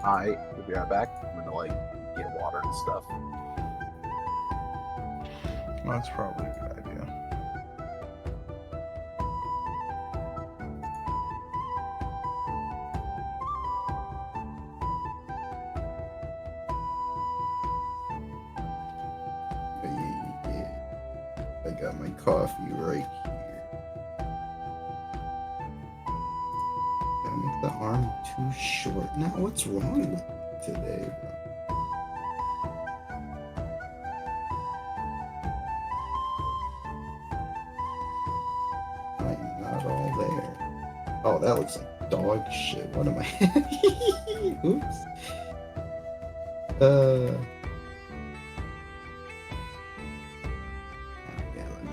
We'll be right back. I'm gonna like get water and stuff. Well, that's probably a good idea. Yeah. I got my coffee right here. Gotta make the arm too short. Now, what's wrong with me today, bro? I'm not all there. Oh, that looks like dog shit. What am I? Oops. Yeah, let me.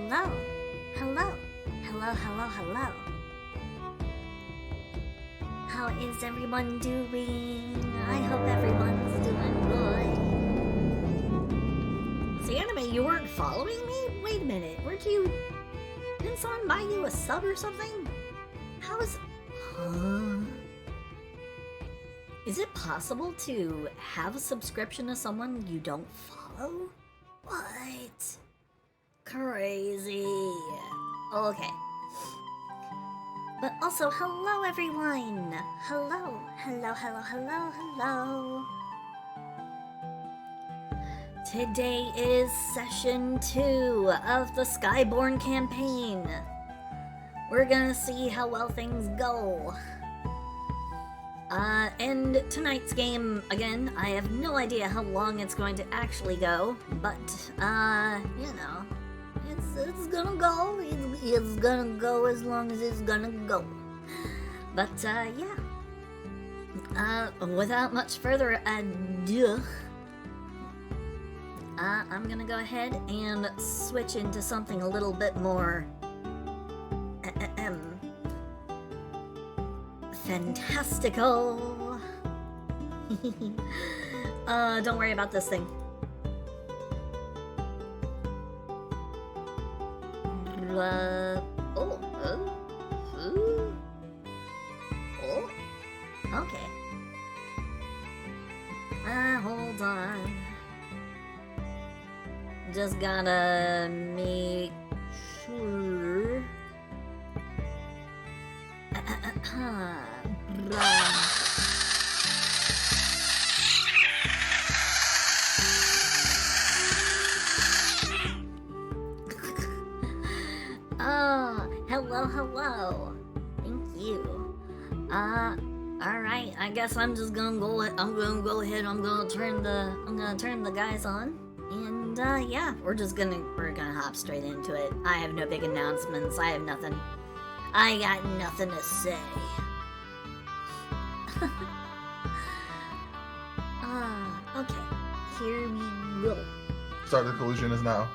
hello. Hello. Hello, hello, hello. How is everyone doing? I hope everyone's doing good. The anime, you weren't following me? Wait a minute, weren't you... Didn't someone buy you a sub or something? How is... Huh? Is it possible to have a subscription to someone you don't follow? What? Crazy. Okay. But also, hello everyone! Hello, hello, hello, hello, hello. Today is session 2 of the Skyborn campaign. We're gonna see how well things go. And tonight's game, again, I have no idea how long it's going to actually go, but, you know, it's gonna go. It's gonna go as long as it's gonna go. But, yeah. Without much further ado, I'm gonna go ahead and switch into something a little bit more fantastical. Don't worry about this thing. Okay. Hold on. Just gotta make sure. Oh, hello. Thank you. Alright, I guess I'm just gonna go ahead, I'm gonna turn the guys on. And, yeah, we're gonna hop straight into it. I have no big announcements, I got nothing to say. Okay, here we go. Start the collision is now.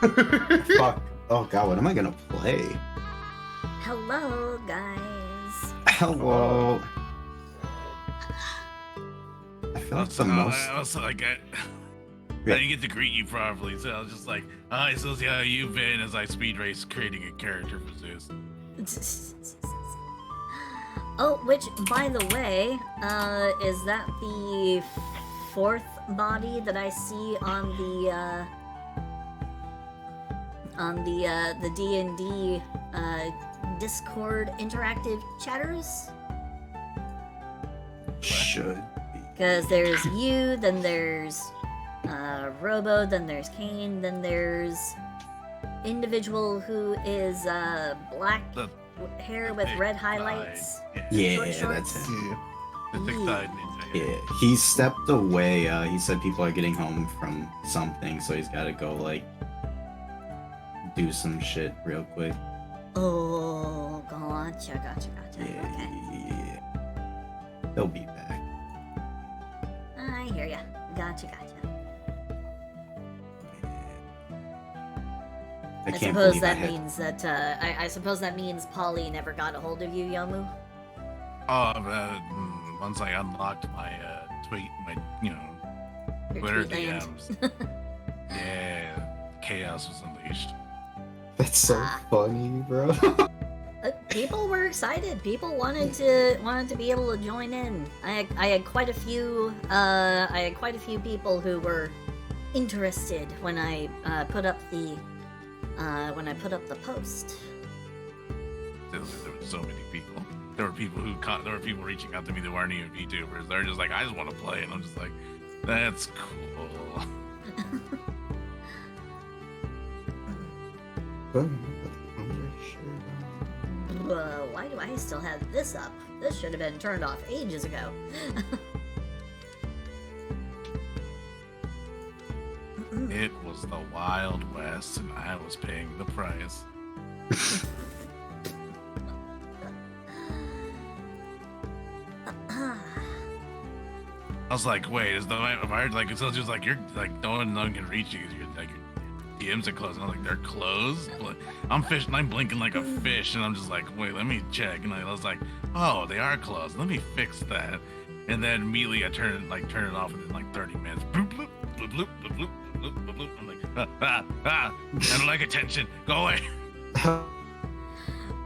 Fuck. Oh god, what am I gonna play? Hello, guys. Hello. I feel like the most. I also like I didn't get to greet you properly, so I was just like, "Hi, so see how you've been?" As I speed race creating a character for Zeus. Oh, which, by the way, is that the 4th body that I see on the D&D Discord interactive chatters? Should be. Because there's you, then there's Robo, then there's Kane, then there's individual who is black hair with red highlights. Yeah, Short shorts. that's him. The thick side ninja. Yeah, he stepped away. He said people are getting home from something, so he's got to go like do some shit real quick. Oh, gotcha. Yeah, Okay. yeah. They'll be back. I hear ya. Gotcha. I I can't suppose believe that I had... means that, I suppose that means Polly never got a hold of you, Yomu? Once I unlocked my Your Twitter tweet land. DMs, yeah, chaos was unleashed. That's so funny, bro. People were excited. People wanted to be able to join in. I had quite a few people who were interested when I put up the post. There were so many people. There were people reaching out to me that weren't even VTubers. They're just like, I just want to play, and I'm just like, that's cool. Why do I still have this up? This should have been turned off ages ago. It was the Wild West, and I was paying the price. I was like, wait, is the like, so just like, you're like, no one can reach you. You're like, DMs are closed. And I'm like, they're closed? I'm fishing, I'm blinking like a fish, and I'm just like, wait, let me check. And I was like, oh, they are closed. Let me fix that. And then immediately I turn it off within like 30 minutes. Bloop, bloop, bloop, bloop, bloop, bloop, bloop, bloop, bloop. I'm like, I don't like attention. Go away.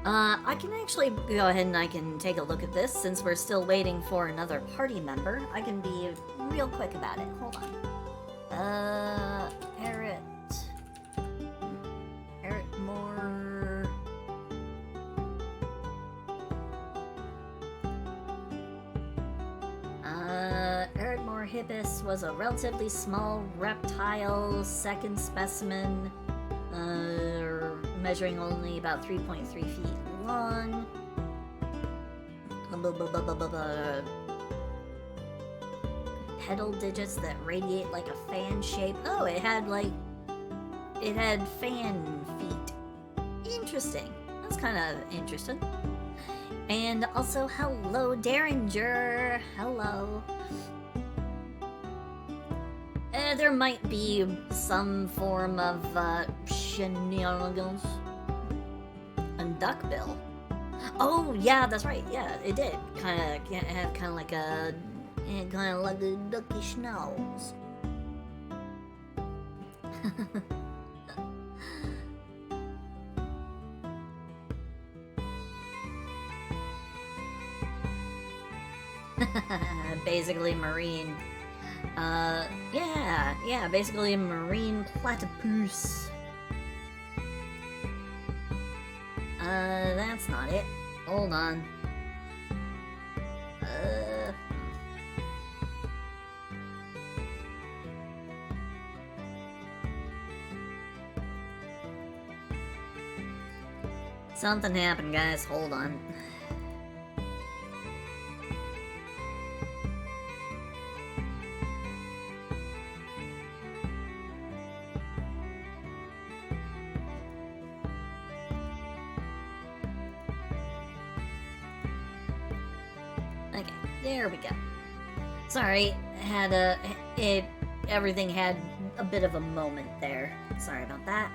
I can actually go ahead and I can take a look at this since we're still waiting for another party member. I can be real quick about it. Hold on. Eric Moore. Eric Moore Hippus was a relatively small reptile, second specimen, measuring only about 3.3 feet long. Pedal digits that radiate like a fan shape. Oh, it had fan feet. Interesting. That's kind of interesting. And also, hello, Derringer. Hello. There might be some form of shenanigans. And duckbill. Oh yeah, that's right. Yeah, it did. It had kind of like a duckish nose. Basically marine. Yeah, basically a marine platypus. That's not it. Hold on. Something happened, guys. Hold on. Okay, there we go. Sorry, everything had a bit of a moment there. Sorry about that.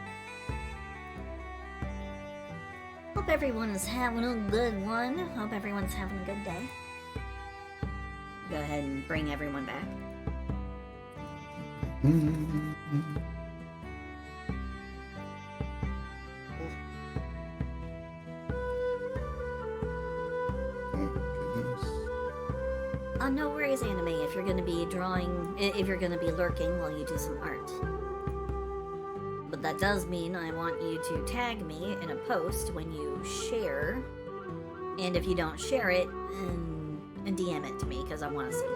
Hope everyone is having a good one. Hope everyone's having a good day. Go ahead and bring everyone back. No worries, Anime, if you're gonna be if you're gonna be lurking while you do some art. But that does mean I want you to tag me in a post when you share, and if you don't share it, and DM it to me, because I want to see.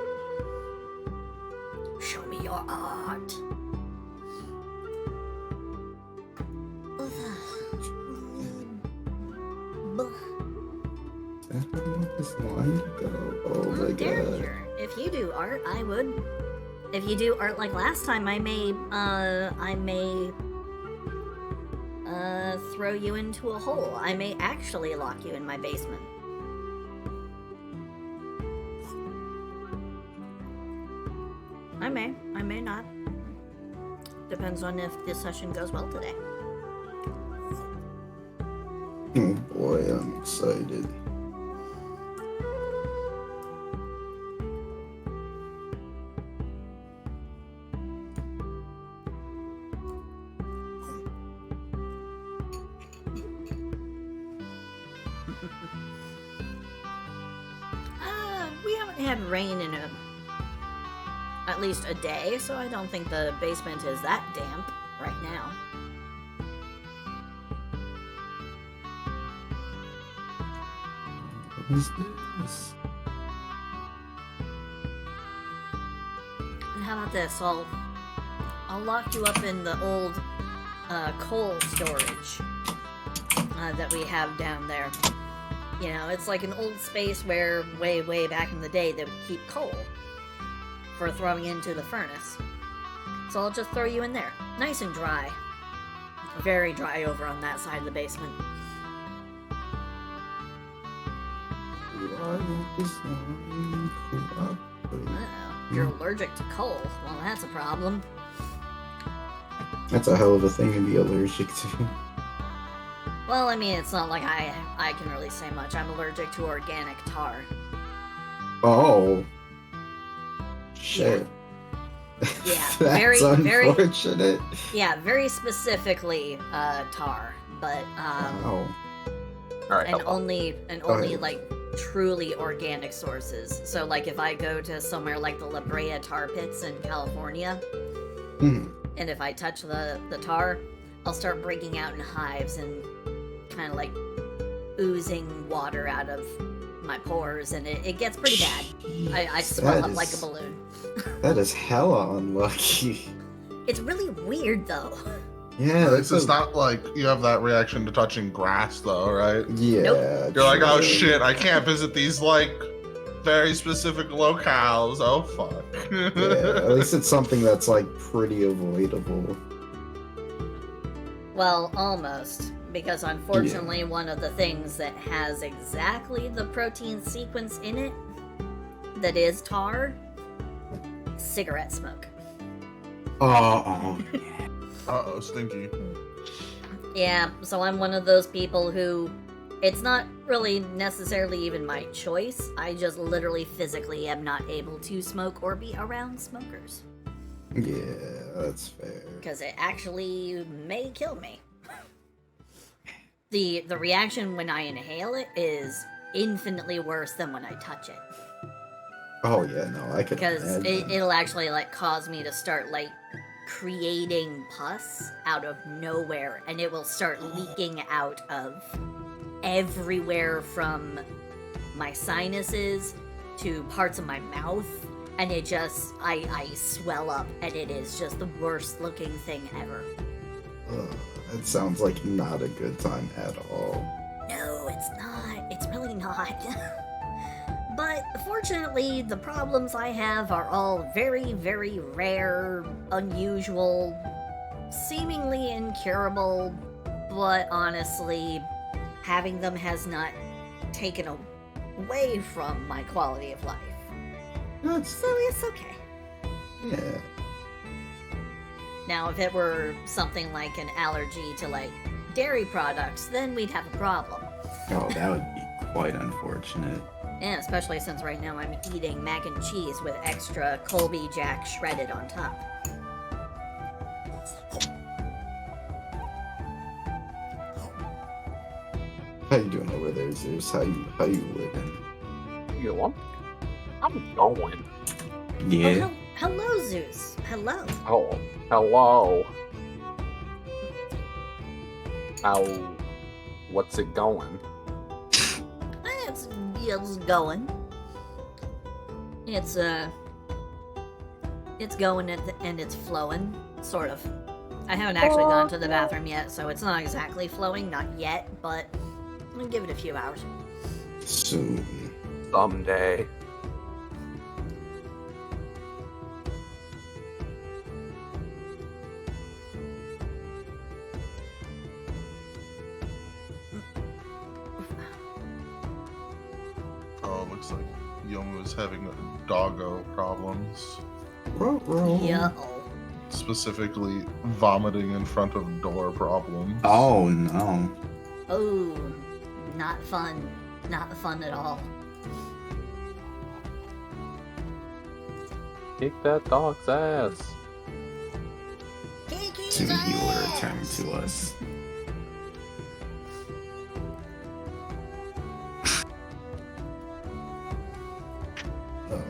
Show me your art. Oh my god. Derringer, if you do art, I would. If you do art like last time, I may throw you into a hole. I may actually lock you in my basement. I may not. Depends on if this session goes well today. Oh boy, I'm excited. We haven't had rain in at least a day, so I don't think the basement is that damp right now. What is this? And how about this? I'll lock you up in the old coal storage that we have down there. You know, it's like an old space where way back in the day they would keep coal for throwing into the furnace. So I'll just throw you in there. Nice and dry. Very dry over on that side of the basement. Uh-oh. You're allergic to coal. Well, that's a problem. That's a hell of a thing to be allergic to. Well, I mean, it's not like I can really say much. I'm allergic to organic tar. Oh. Shit. Yeah, That's very, unfortunate. yeah, very specifically tar, but Oh. All right. and help. only ahead. like truly organic sources. So like if I go to somewhere like the La Brea tar pits in California, Hmm. and if I touch the tar, I'll start breaking out in hives and kind of like oozing water out of my pores, and it gets pretty bad. I swell That up like a is- balloon. That is hella unlucky. It's really weird though. Yeah, At that's least it's not like you have that reaction to touching grass, though, right? Yeah. Nope. You're like, oh true. shit, I can't visit these like very specific locales. Oh fuck. Yeah, at least it's something that's like pretty avoidable. Well, almost. Because unfortunately, one of the things that has exactly the protein sequence in it that is tar, cigarette smoke. Oh, Uh-oh, stinky. Yeah, so I'm one of those people who it's not really necessarily even my choice. I just literally physically am not able to smoke or be around smokers. yeah, that's fair. Because it actually may kill me. The reaction when I inhale it is infinitely worse than when I touch it. Oh yeah, no, I could Because imagine. it'll actually like cause me to start like creating pus out of nowhere, and it will start leaking out of everywhere from my sinuses to parts of my mouth, and it just I swell up, and it is just the worst looking thing ever. It sounds like not a good time at all. No, it's not. It's really not. But fortunately, the problems I have are all very, very rare, unusual, seemingly incurable, but honestly, having them has not taken away from my quality of life. That's So it's okay. yeah. Now, if it were something like an allergy to, like, dairy products, then we'd have a problem. Oh, that would be quite unfortunate. And especially since right now I'm eating mac and cheese with extra Colby Jack shredded on top. How you doing over there, Zeus? How you living? You want? I'm going. Yeah. Oh, hello, Zeus. Hello. Oh, hello. How? What's it going? It's going. It's going and it's flowing, sort of. I haven't actually gone to the bathroom yet, so it's not exactly flowing, not yet, but I'm gonna give it a few hours. Soon. Someday. Oh, looks like Yomu is having doggo problems. Ruh-roh. Yeah. Specifically, vomiting in front of door problems. Oh no. Oh, not fun. Not fun at all. Kick that dog's ass. Soon he will return to us. Oh,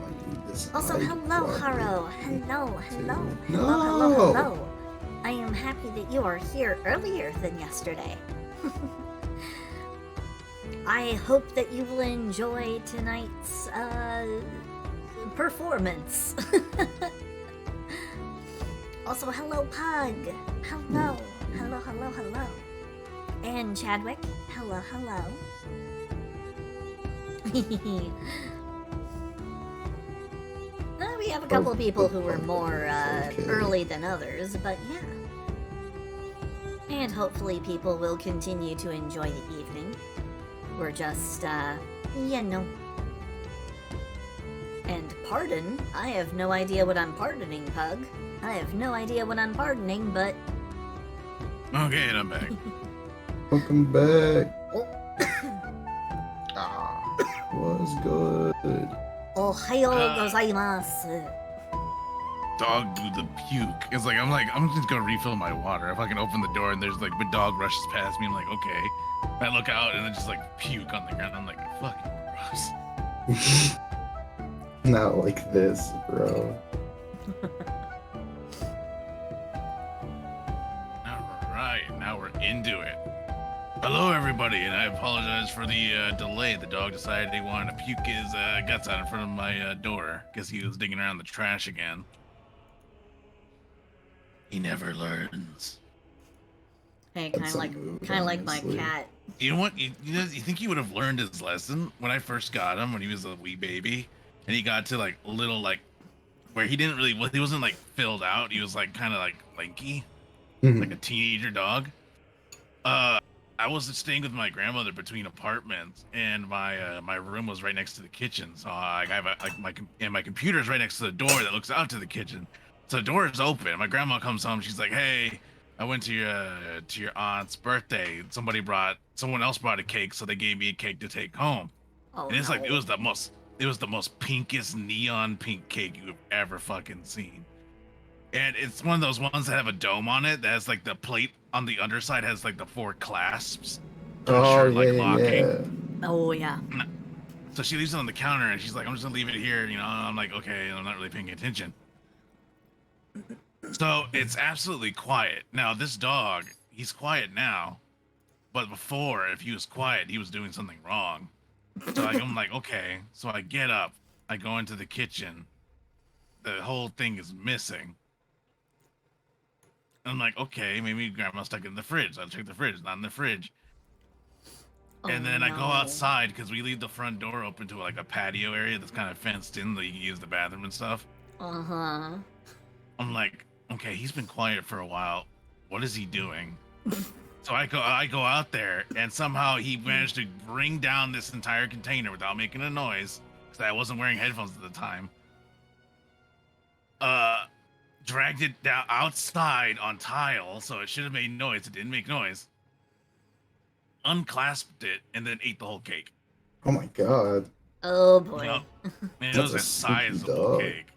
I need this Also, eye hello, water. Haro. Hello, hello. No. Hello, hello. I am happy that you are here earlier than yesterday. I hope that you will enjoy tonight's performance. Also, hello, Pug. Hello, hello, hello, hello. And Chadwick. Hello, hello. We have a couple of people who were more Okay. early than others, but yeah. And hopefully people will continue to enjoy the evening. We're just, you know. And pardon? I have no idea what I'm pardoning, Pug. I have no idea what I'm pardoning, but Okay, and I'm back. Welcome back. Ah. Was good. Ohio gozaimasu. Dog do the puke. It's like I'm just gonna refill my water. If I can open the door and there's like the dog rushes past me, I'm like, okay. I look out and it's just like puke on the ground. I'm like, fucking gross. Not like this, bro. Alright, now we're into it. Hello everybody, and I apologize for the delay. The dog decided he wanted to puke his guts out in front of my door. Guess he was digging around the trash again. He never learns. Hey, That's kind a move, of like my honestly. cat. You know what? You think he would have learned his lesson when I first got him when he was a wee baby, and he got to like little like where he didn't really he wasn't like filled out. He was like kind of like lanky, like a teenager dog. I was staying with my grandmother between apartments, and my room was right next to the kitchen. So I have my computer's right next to the door that looks out to the kitchen. So the door is open. My grandma comes home. She's like, "Hey, I went to your aunt's birthday. Someone else brought a cake, so they gave me a cake to take home." Oh, And it's no. like it was the most pinkest neon pink cake you've ever fucking seen. And it's one of those ones that have a dome on it that has like the plate on the underside has like the 4 clasps. to Oh, ensure, like, yeah, locking. yeah. Oh, yeah. So she leaves it on the counter and she's like, I'm just gonna leave it here, you know. And I'm like, okay, I'm not really paying attention. So it's absolutely quiet. Now this dog, he's quiet now, but before, if he was quiet, he was doing something wrong. So I'm like, okay. So I get up, I go into the kitchen. The whole thing is missing. I'm like, okay, maybe grandma stuck it in the fridge. I'll check the fridge. It's not in the fridge. And then I go outside because we leave the front door open to like a patio area that's kind of fenced in that you can use the bathroom and stuff. Uh-huh. I'm like, okay, he's been quiet for a while. What is he doing? So I go out there, and somehow he managed to bring down this entire container without making a noise, because I wasn't wearing headphones at the time. Dragged it down outside on tile, so it should have made noise. It didn't make noise. Unclasped it, and then ate the whole cake. Oh my god. Oh, boy. Yep. Man, it That's was a a sizable spooky dog. cake.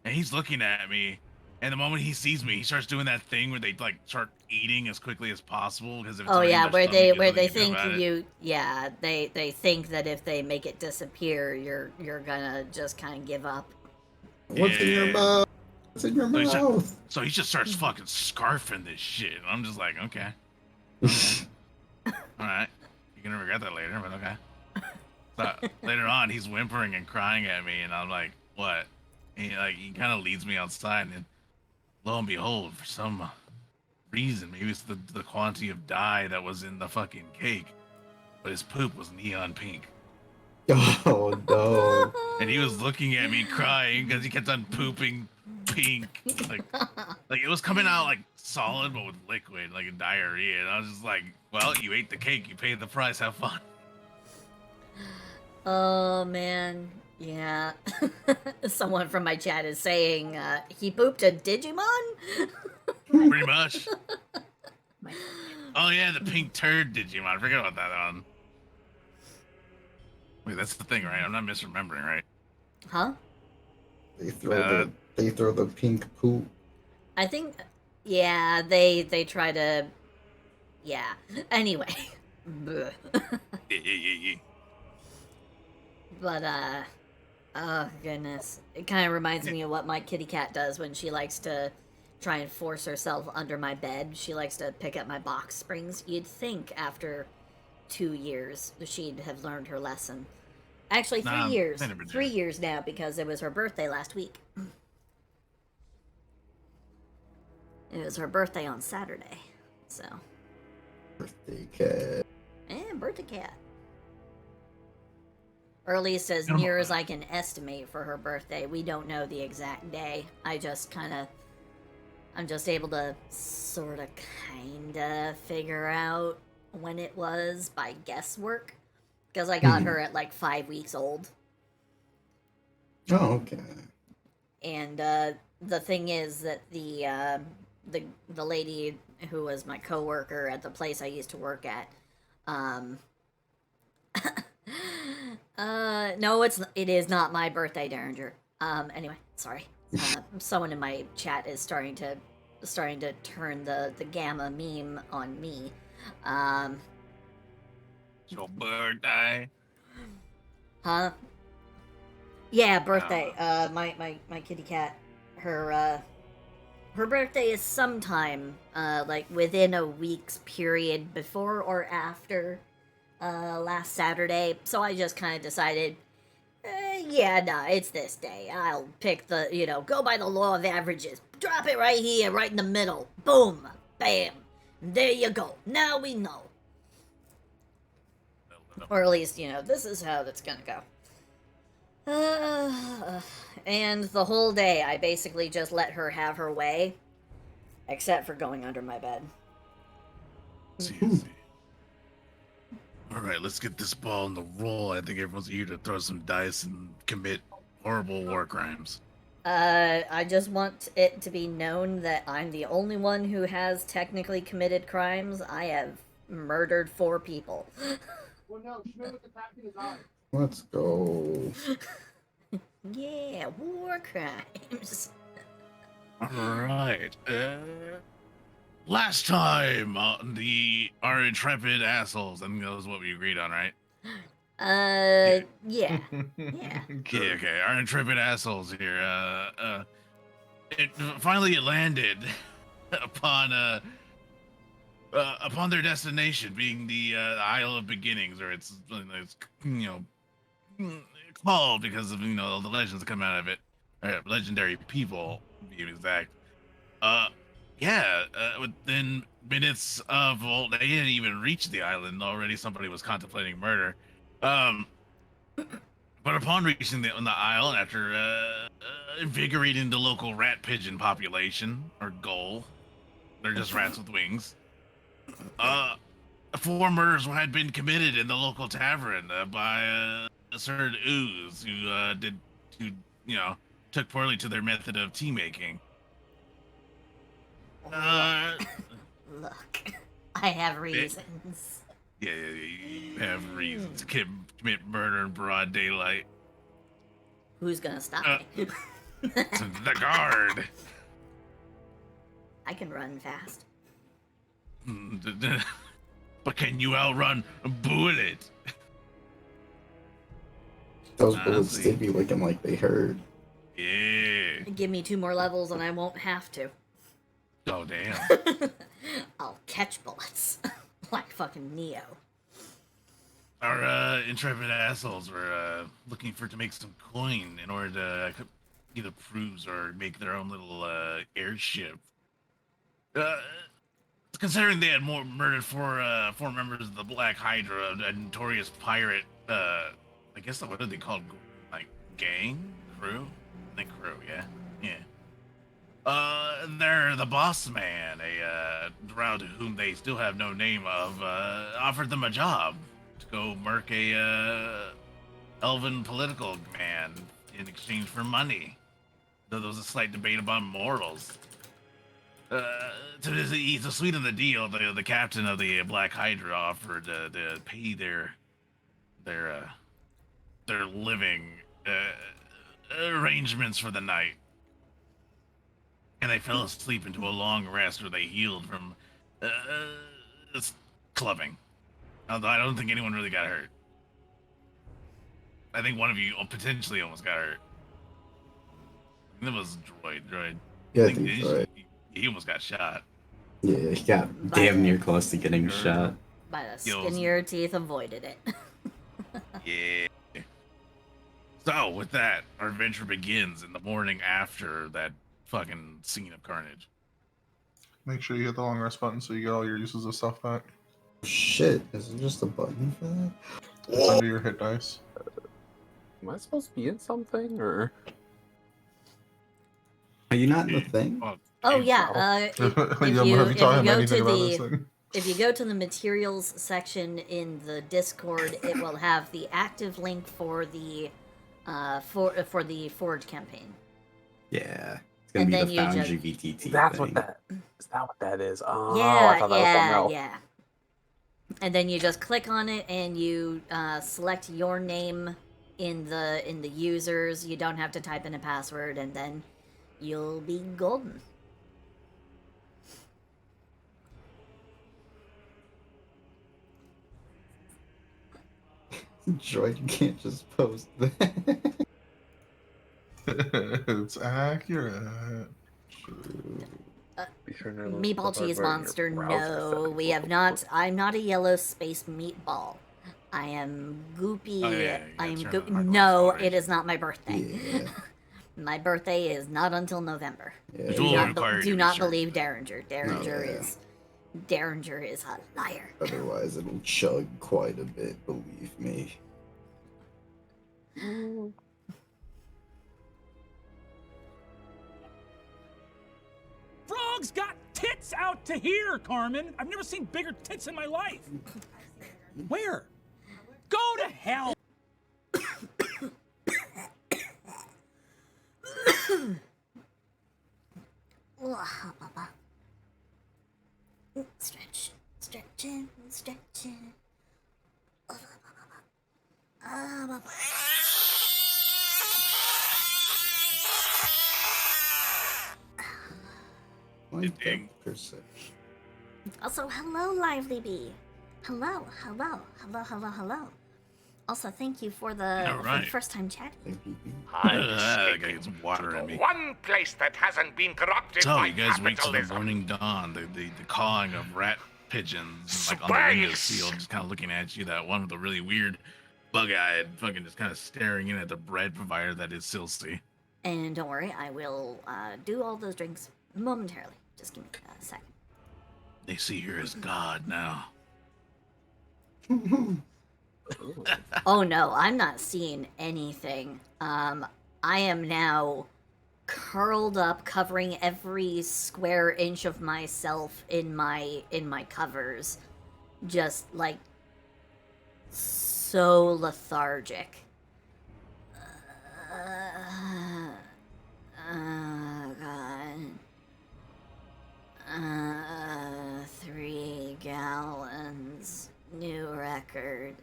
And he's looking at me, and the moment he sees me, he starts doing that thing where they like start eating as quickly as possible because if it's Oh, already in yeah, their where stomach, they there's nothing you can do think about it. you... Yeah, they think that if they make it disappear, you're gonna just kind of give up. What's in your Yeah. mouth? What's in your So he, mouth? so he just starts fucking scarfing this shit. And I'm just like, okay. All right. You're gonna regret that later, but okay. So later on, he's whimpering and crying at me, and I'm like, what? And he kind of leads me outside, and lo and behold, for some reason, maybe it's the quantity of dye that was in the fucking cake, but his poop was neon pink. Oh no. And he was looking at me crying because he kept on pooping pink. Like it was coming out like solid but with liquid, like a diarrhea. And I was just like, well, you ate the cake, you paid the price, have fun. Oh, man. Yeah. Someone from my chat is saying, he pooped a Digimon? Pretty much. Oh yeah, the pink turd Digimon. I forgot about that one. Wait, that's the thing, right? I'm not misremembering, right? Huh? They throw the pink poop. I think, yeah, they try to, yeah. Anyway. Bleh. Yeah. But, oh, goodness. It kind of reminds me of what my kitty cat does when she likes to try and force herself under my bed. She likes to pick up my box springs. You'd think after 2 years she'd have learned her lesson. Actually, 3 Nah, years. they never did. 3 years now, because it was her birthday last week. It was her birthday on Saturday. So, Birthday cat. birthday cat. Or at least as near as I can estimate for her birthday. We don't know the exact day. I'm just able to sort of kind of figure out when it was by guesswork. Because I got her at like 5 weeks old. Oh, okay. And the thing is that the lady who was my coworker at the place I used to work at, um, no, it is not my birthday, Derringer. Anyway, sorry. Someone in my chat is starting to turn the gamma meme on me. It's your birthday. Huh? Yeah, birthday. My kitty cat. Her birthday is sometime, like within a week's period before or after, last Saturday. So I just kind of decided, yeah, nah, it's this day. I'll pick go by the law of averages. Drop it right here, right in the middle. Boom, bam. There you go. Now we know. Or at least, this is how that's gonna go. And the whole day, I basically just let her have her way, except for going under my bed. See. All right, let's get this ball in the roll. I think everyone's here to throw some dice and commit horrible war crimes. I just want it to be known that I'm the only one who has technically committed crimes. I have murdered 4 people. Well, no, Schmidt with the tap in his eye. Let's go. Yeah, war crimes. All right. Last time, our intrepid assholes. I think that was what we agreed on, right? Yeah. Yeah. Okay. Our intrepid assholes here. It finally landed upon their destination, being the Isle of Beginnings, or it's called because of the legends that come out of it, legendary people, to be exact. Within minutes of, well, they didn't even reach the island already. Somebody was contemplating murder. But upon reaching the isle, and after invigorating the local rat pigeon population, or gull, they're just rats with wings. 4 murders had been committed in the local tavern by a certain ooze who took poorly to their method of tea making. Look, I have reasons. Yeah, you have reasons to commit murder in broad daylight. Who's gonna stop me? The guard. I can run fast. But can you outrun a bullet? Those bullets did be looking like they hurt. Yeah. Give me 2 more levels and I won't have to. Oh, damn. I'll catch bullets. Like fucking Neo. Our intrepid assholes were looking to make some coin in order to either cruise or make their own little airship. Considering they had murdered 4 members of the Black Hydra, a notorious pirate, I guess what are they called? Like gang? Crew? I think crew, yeah. They're the boss man, a drow to whom they still have no name of, offered them a job to go murk a elven political man in exchange for money. Though there was a slight debate about morals. To sweeten the deal, the captain of the Black Hydra offered to pay their living arrangements for the night. And they fell asleep into a long rest where they healed from clubbing. Although I don't think anyone really got hurt. I think one of you potentially almost got hurt. It was Droid. Yeah, I think Droid. He almost got shot. Yeah, he got damn near close to getting shot. By the skin of your teeth, avoided it. Yeah. So, with that, our adventure begins in the morning after that fucking scene of carnage. Make sure you hit the long rest button so you get all your uses of stuff back. Shit, is there just a button for that? It's under your hit dice. Am I supposed to be in something, or? Are you not in the thing? Oh yeah, if you go to the materials section in the Discord, it will have the active link for the for the Forge campaign. Yeah, gonna And be then the you found just- GBTT That's thing. what that is. That what that is? Oh, Yeah, I thought that was something else. yeah. And then you just click on it and you select your name in the users. You don't have to type in a password, and then you'll be golden. Joy, you can't just post that. It's accurate. Be sure to look Meatball the cheese hardware in your monster, browser no, settings. we have not. I'm not a yellow space meatball. I am goopy. Oh, yeah, you I gotta am turn goopy. on hardware No, acceleration. it is not my birthday. Yeah. My birthday is not until November. Yeah, Which Do will yeah. require you do to be not certain believe that- Derringer. Derringer yeah. Derringer is a liar. Otherwise, it'll chug quite a bit, believe me. Frogs got tits out to here, Carmen. I've never seen bigger tits in my life. Where? Go to hell. Stretch, stretching. Like dig. that perception. Also, hello, Lively Bee. Hello. Also, thank you for the, All right. first time chatting. Thank you. I gotta get some water in me. One place that hasn't been corrupted So by you guys wait till the capitalism. morning dawn, the cawing of rat pigeons like on the windowsill, just kind of looking at you. That one with the really weird, bug-eyed, fucking just kind of staring in at the bread provider that is Silsey. And don't worry, I will do all those drinks momentarily. Just give me a second. They see her as God now. Oh no, I'm not seeing anything. I am now curled up, covering every square inch of myself in my covers, just like so lethargic. God. 3 gallons. New record.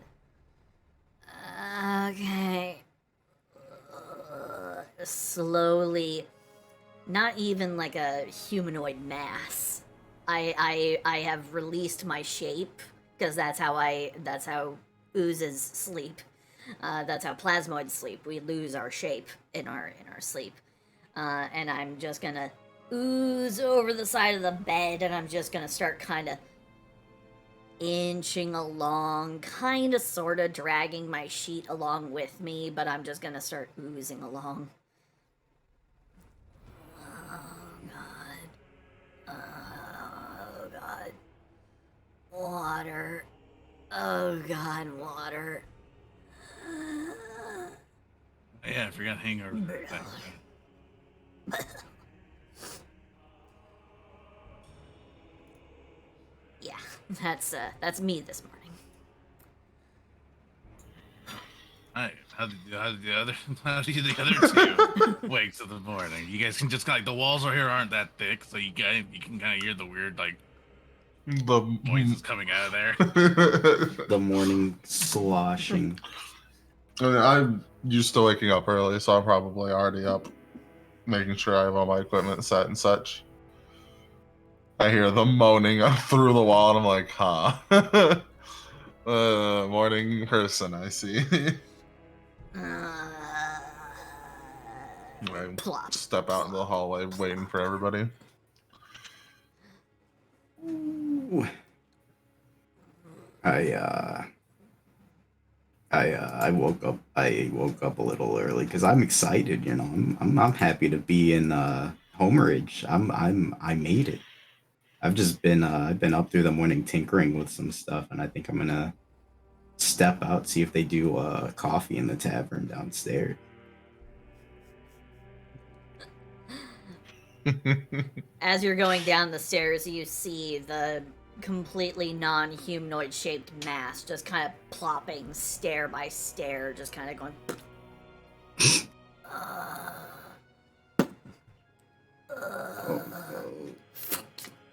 Okay. Slowly, not even like a humanoid mass. I have released my shape because that's how oozes sleep. That's how plasmoids sleep. We lose our shape in our sleep. And I'm just gonna ooze over the side of the bed, and I'm just gonna start kind of inching along, kind of sort of dragging my sheet along with me, but I'm just gonna start oozing along. Oh god. Water. Oh god, water. Yeah, I forgot hangover. Yeah, that's me this morning. Alright, how do the other two wakes of the morning? You guys can just like the walls are here aren't that thick, so you can kind of hear the weird like The voices coming out of there. The morning sloshing. I mean, I'm used to waking up early, so I'm probably already up, making sure I have all my equipment set and such. I hear the moaning up through the wall, and I'm like, huh. Morning person, I see. I Plop. step out into the hallway, waiting for everybody. Ooh. I woke up. I woke up a little early because I'm excited. You know, I'm happy to be in Homeridge. I made it. I've just been I've been up through the morning tinkering with some stuff, and I think I'm gonna step out, see if they do coffee in the tavern downstairs. As you're going down the stairs, you see the completely non-humanoid shaped mass just kind of plopping stair by stair, just kind of going. Oh no.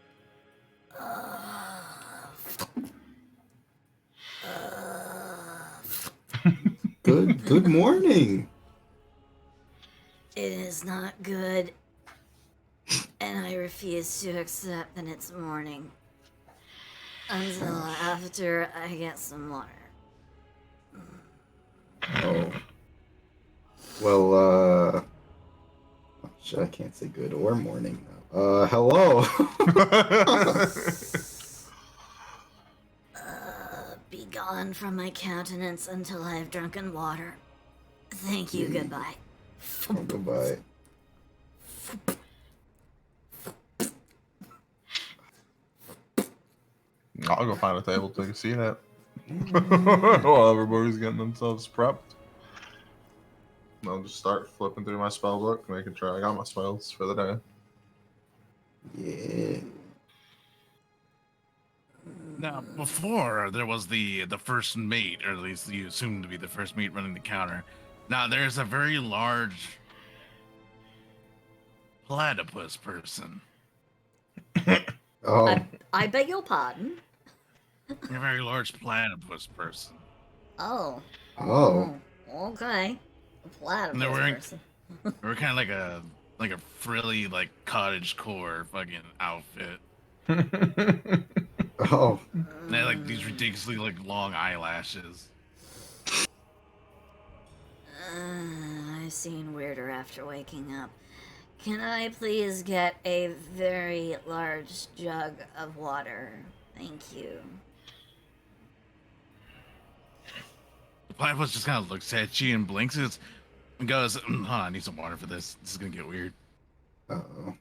Good morning. It is not good, and I refuse to accept that it's morning until after I get some water. Oh. Well, oh, shit, I can't say good or morning now. Hello. Be gone from my countenance until I have drunken water. Thank you, goodbye. Oh, goodbye. I'll go find a table to take a seat at. While everybody's getting themselves prepped. I'll just start flipping through my spell book, making sure I got my spells for the day. Yeah. Now, before there was the first mate, or at least you assumed to be the first mate running the counter. Now there's a very large platypus person. Oh. I beg your pardon? A very large platypus person. Oh. Oh. Okay. A platypus And they're wearing- person. Or kind of like a frilly like cottage core fucking outfit. Oh. And they had like these ridiculously like long eyelashes. I've seen weirder after waking up. Can I please get a very large jug of water? Thank you. The platypus just kind of looks at you and blinks and goes, hold on, I need some water for this. This is gonna get weird. Uh-oh.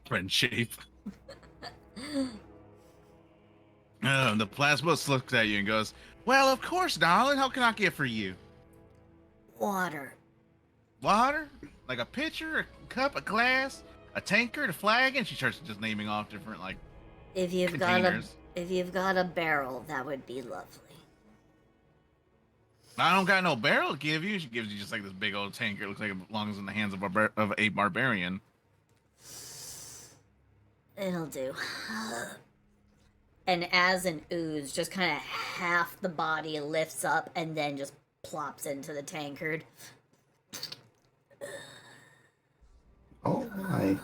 Friend shape. The platypus looks at you and goes, well, of course, darling. How can I get for you? Water. Water? Like a pitcher, a cup, a glass, a tankard, a flagon? She starts just naming off different like If you've containers. got a barrel, that would be lovely. I don't got no barrel to give you. She gives you just like this big old tankard. It looks like it belongs in the hands of a barbarian. It'll do. And as an ooze, just kind of half the body lifts up and then just plops into the tankard. Oh my.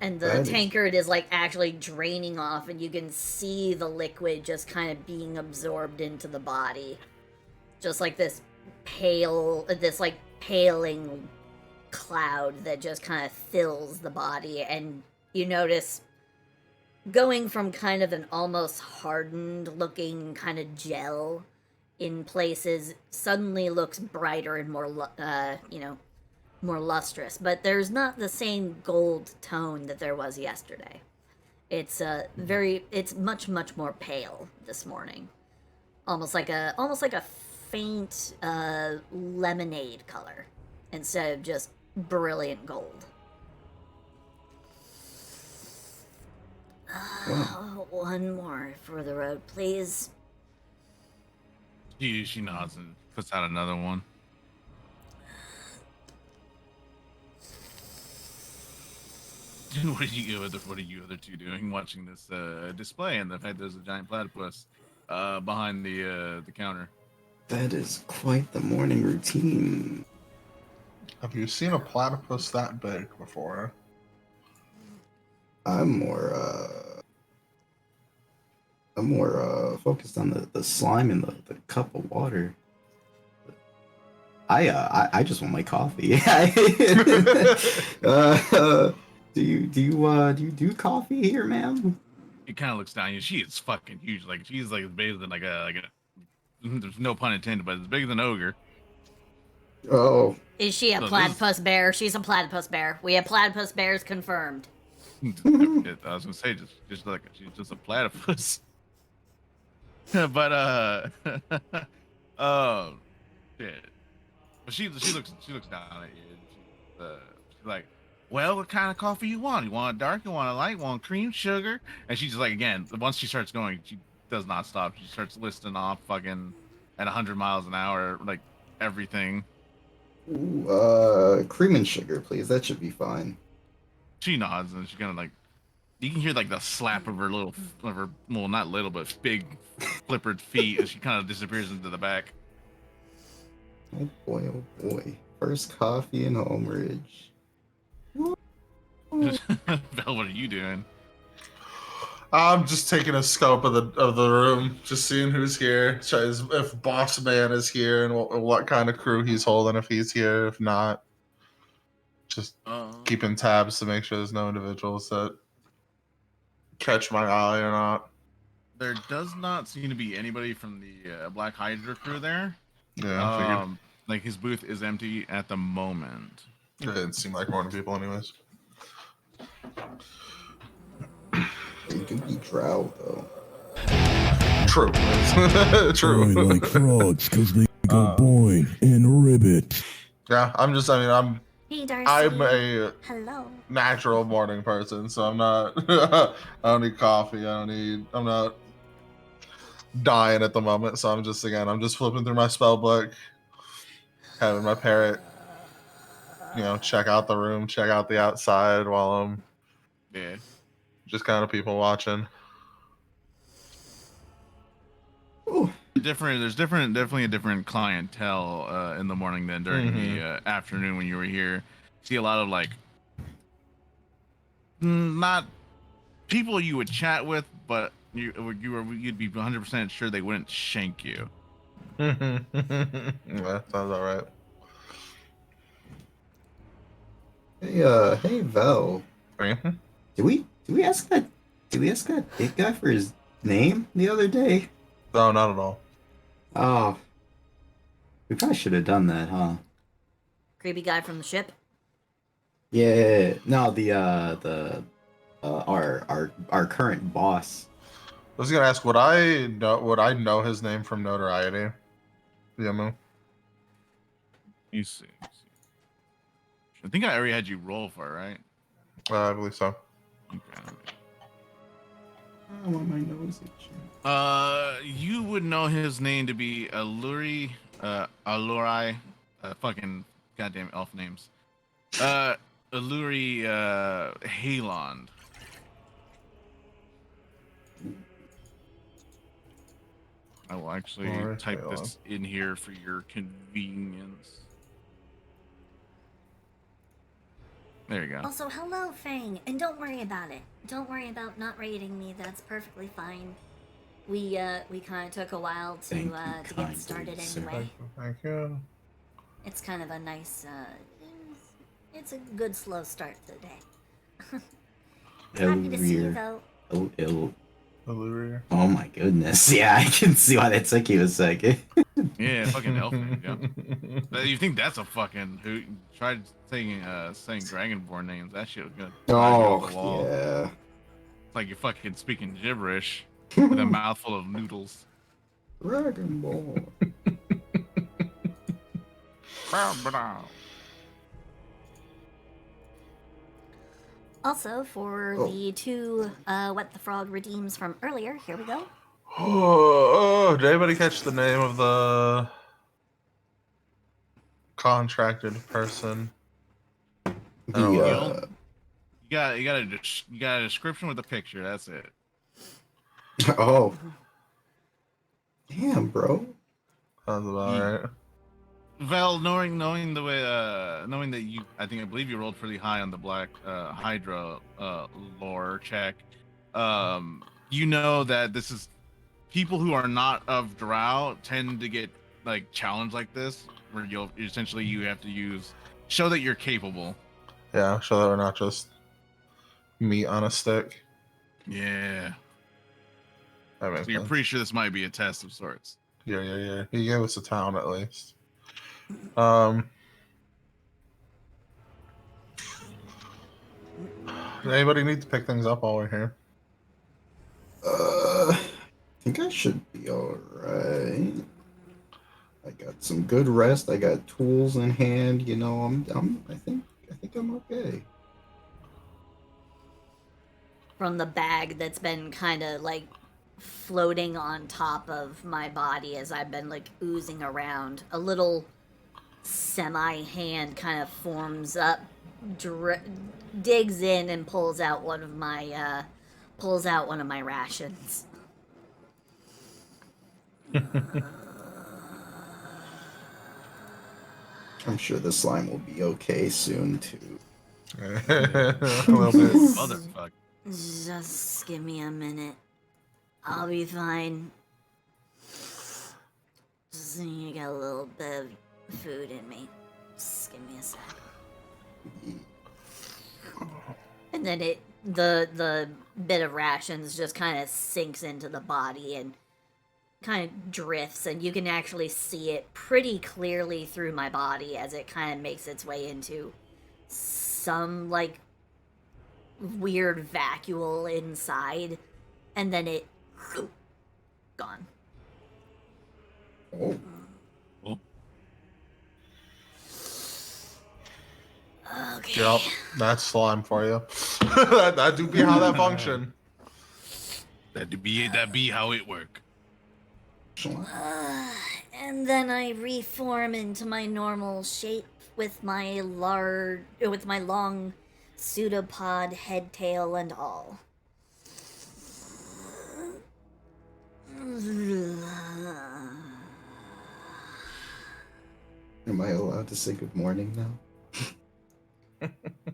And the That is- tankard is like actually draining off, and you can see the liquid just kind of being absorbed into the body. Just like this paling cloud that just kind of fills the body. And you notice going from kind of an almost hardened looking kind of gel in places suddenly looks brighter and more, more lustrous, but there's not the same gold tone that there was yesterday. It's it's much more pale this morning, almost like a faint lemonade color instead of just brilliant gold. One more for the road, please. She nods and puts out another one. What are you other two doing watching this display and the fact there's a giant platypus behind the counter? That is quite the morning routine. Have you seen a platypus that big before? I'm more focused on the slime in the cup of water. I just want my coffee. Do you do coffee here, ma'am? He kind of looks down. She is fucking huge. Like she's like bigger than like a there's no pun intended, but it's bigger than ogre. Oh, Is she a So platypus bear? She's a platypus bear. We have platypus bears confirmed. I was gonna say just like she's just a platypus. But shit. But she looks down at you. And she's like, well, what kind of coffee you want? You want a dark? You want a light? You want cream, sugar? And she's just like, again, once she starts going, she does not stop. She starts listing off fucking at 100 miles an hour, like everything. Ooh, cream and sugar, please. That should be fine. She nods and she kind of like, you can hear like the slap of her well, not little, but big flippered feet as she kind of disappears into the back. Oh boy. First coffee in Homeridge. Vel, what are you doing? I'm just taking a scope of the room, just seeing who's here, if Boss Man is here, and what kind of crew he's holding if he's here. If not, just keeping tabs to make sure there's no individuals that catch my eye or not. There does not seem to be anybody from the Black Hydra crew there. Yeah, I figured. Like his booth is empty at the moment. It didn't seem like more people, anyways. They do be drow though. True. True. Boing like frogs because they go boing and ribbit. Yeah, Hey, Darcy. I'm a Hello. natural morning person, so I'm not. I don't need coffee. I'm not dying at the moment, so I'm just flipping through my spell book, having my parrot, check out the room, check out the outside while I'm just kind of people watching. Ooh. There's definitely a different clientele in the morning than during the afternoon when you were here. See a lot of like not people you would chat with, but you'd be 100% sure they wouldn't shank you. Yeah, sounds all right. Hey Vel. Mm-hmm. Did we ask that big guy for his name the other day? No, not at all. Oh. We probably should have done that, huh? Creepy guy from the ship. Yeah. No, our current boss. I was gonna ask, would I know his name from notoriety? Yamu. You see. I think I already had you roll for it, right? I believe so. Okay. I want my nose itching. You would know his name to be Aluri, fucking goddamn elf names. Aluri, Halond. I will actually type this in here for your convenience. There you go. Also, hello, Fang, and don't worry about it. Don't worry about not rating me. That's perfectly fine. We kind of took a while to get started anyway. Thank you. It's kind of a nice it's a good slow start to the day. Happy to see you though. Allure. Oh my goodness. Yeah, I can see why that took you a second. Yeah, fucking elf name, yeah. You think that's a fucking who tried saying Dragonborn names? That shit was good. Oh yeah. It's like you're fucking speaking gibberish with a mouthful of noodles. Dragonborn. Also, for the two What the Frog redeems from earlier, here we go. Oh, did anybody catch the name of the contracted person? The, You got a description with a picture. That's it. oh. Damn, bro. Sounds about right. Val, knowing the way, knowing that I believe you rolled pretty high on the Black Hydra lore check. You know that this is people who are not of Drow tend to get like challenged like this, where you have to show that you're capable. Yeah, show that we're not just meat on a stick. Yeah. That makes So you're sense. pretty sure this might be a test of sorts. Yeah. He gave us a town at least. Anybody need to pick things up while we're here? I think I should be alright. I got some good rest. I got tools in hand. I think I'm okay. From the bag that's been kind of like floating on top of my body as I've been like oozing around. A little semi-hand kind of forms up, digs in, and pulls out one of my rations. I'm sure the slime will be okay soon too. A little bit. Motherfucker. Just give me a minute. I'll be fine. Just need to get a little bit of food in me. Just give me a sec. And then the bit of rations just kind of sinks into the body and kind of drifts, and you can actually see it pretty clearly through my body as it kind of makes its way into some like weird vacuole inside, and then it gone. Oh. Okay. Yep, that's slime for you. that do be how that function. That be how it work. And then I reform into my normal shape with my long pseudopod head, tail, and all. Am I allowed to say good morning now?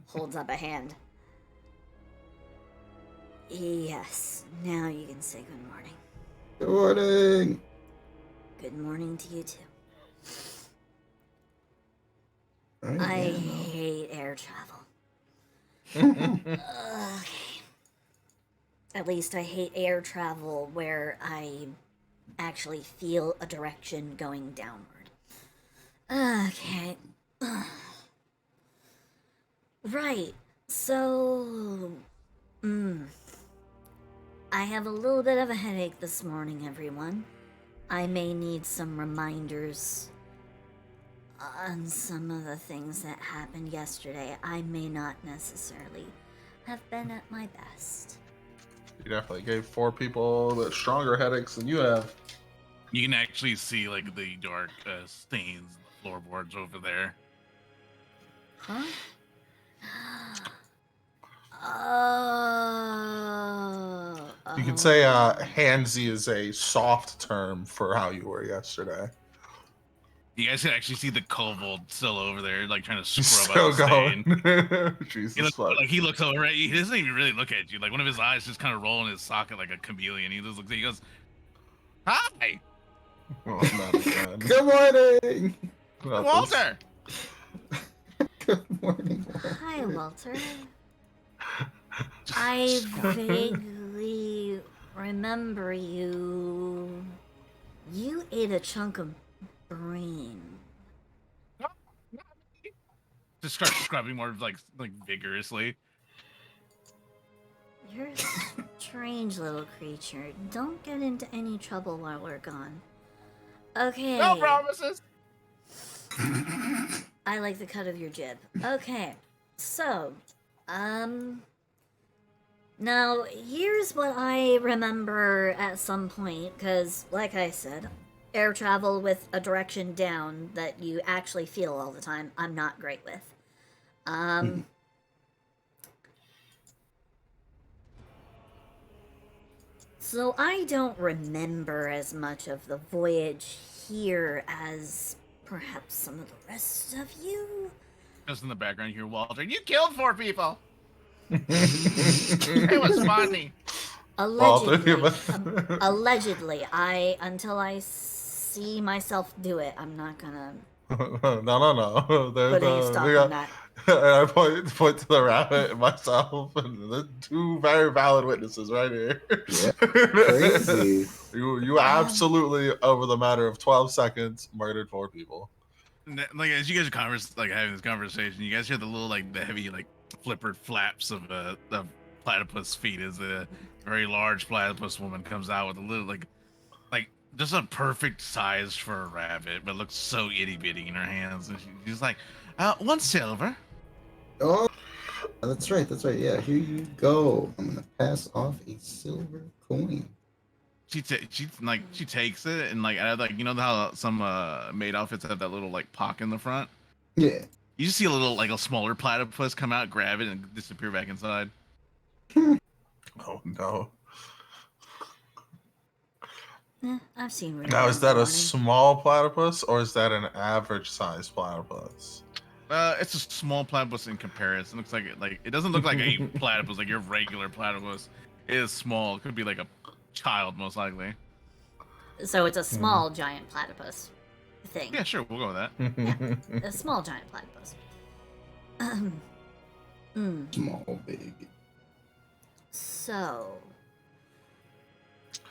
Holds up a hand. Yes, now you can say good morning. Good morning. Good morning to you too. Right, I yeah, no. hate air travel. Okay. At least I hate air travel where I actually feel a direction going downward. Okay. Right. So, I have a little bit of a headache this morning, everyone. I may need some reminders on some of the things that happened yesterday. I may not necessarily have been at my best. You definitely gave 4 people a bit stronger headaches than you have. You can actually see like the dark stains in the floorboards over there. Huh? Oh. You could say handsy is a soft term for how you were yesterday. You guys can actually see the kobold still over there, like trying to He's scrub still out the stain. going. Jesus fuck. He looks over at you. He doesn't even really look at you. Like one of his eyes just kind of roll in his socket like a chameleon. He just looks at you. He goes, "Hi, Oh, not again. Good morning. Not Walter." Good morning. Hi, Walter. I vaguely remember you. You ate a chunk of brain. Just start scrubbing more like vigorously. You're a strange little creature. Don't get into any trouble while we're gone. Okay. No promises. I like the cut of your jib. Okay. So, now, here's what I remember at some point, because, like I said, air travel with a direction down that you actually feel all the time, I'm not great with. So I don't remember as much of the voyage here as perhaps some of the rest of you. Just in the background, you hear Walter. You killed 4 people. It was funny. Allegedly, until I see myself do it, I'm not gonna No. put any stock on that. And I point to the rabbit and myself, and the 2 very valid witnesses right here. Yeah, crazy. You absolutely, over the matter of 12 seconds, murdered 4 people. Like as you guys are having this conversation, you guys hear the little the heavy flippered flaps of platypus feet as a very large platypus woman comes out with a little like just a perfect size for a rabbit, but looks so itty bitty in her hands, and she's like, 1 silver. Oh, that's right. Yeah, here you go. I'm gonna pass off a silver coin. she takes it and like you know how some maid outfits have that little like pocket in the front. Yeah. You just see a smaller platypus come out, grab it, and disappear back inside. Oh no. I've seen. Now, is that a small platypus or is that an average size platypus? It's a small platypus in comparison. It looks like it doesn't look like a platypus, like your regular platypus. It is small. It could be like a child, most likely. So it's a small giant platypus thing. Yeah, sure, we'll go with that. Yeah, a small giant platypus. Small, big. So,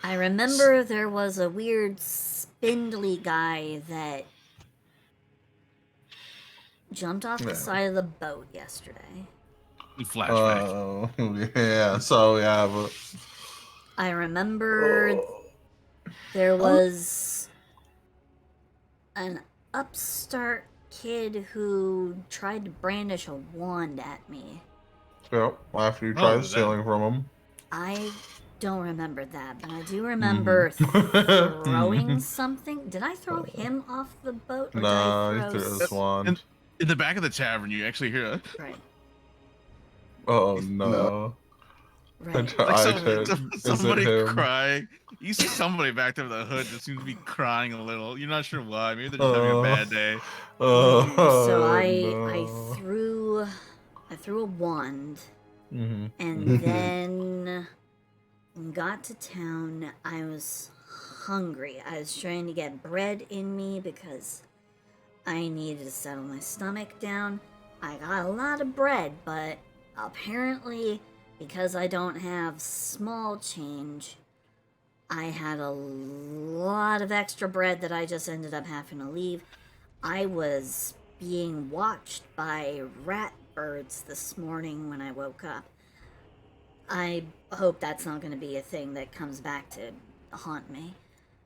I remember there was a weird spindly guy that jumped off the side of the boat yesterday. Flashback. Yeah. So yeah, but I remember there was an upstart kid who tried to brandish a wand at me. yep. After you tried that- stealing from him. I don't remember that, but I do remember throwing something. Did I throw him off the boat? Or No, did he I threw throw his wand. In the back of the tavern, you actually hear a Right. Oh no. Right. somebody him? crying. You see somebody back there with a hood that seems to be crying a little. You're not sure why. Maybe they're just having a bad day. So I no. threw a wand, Mhm. and then got to town. I was hungry. I was trying to get bread in me because I needed to settle my stomach down. I got a lot of bread, but apparently, because I don't have small change, I had a lot of extra bread that I just ended up having to leave. I was being watched by rat birds this morning when I woke up. I hope that's not going to be a thing that comes back to haunt me.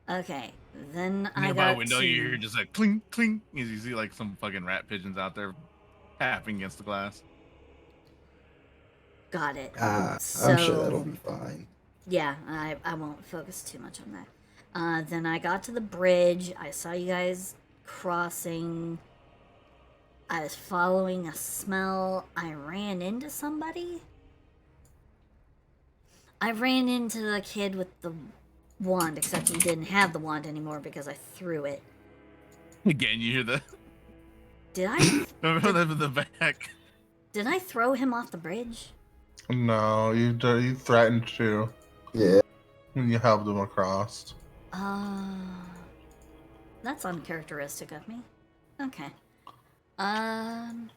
Okay, then I Nearby got window, to... you hear just like cling, cling. You see like some fucking rat pigeons out there tapping against the glass. Got it. I'm sure that'll be fine. Yeah, I won't focus too much on that. Then I got to the bridge. I saw you guys crossing. I was following a smell. I ran into somebody. I ran into the kid with the wand, except he didn't have the wand anymore because I threw it. Again, you hear the. Did I? Remember them in the back. Did I throw him off the bridge? No, you threatened to Yeah. when you helped him across. That's uncharacteristic of me. Okay. And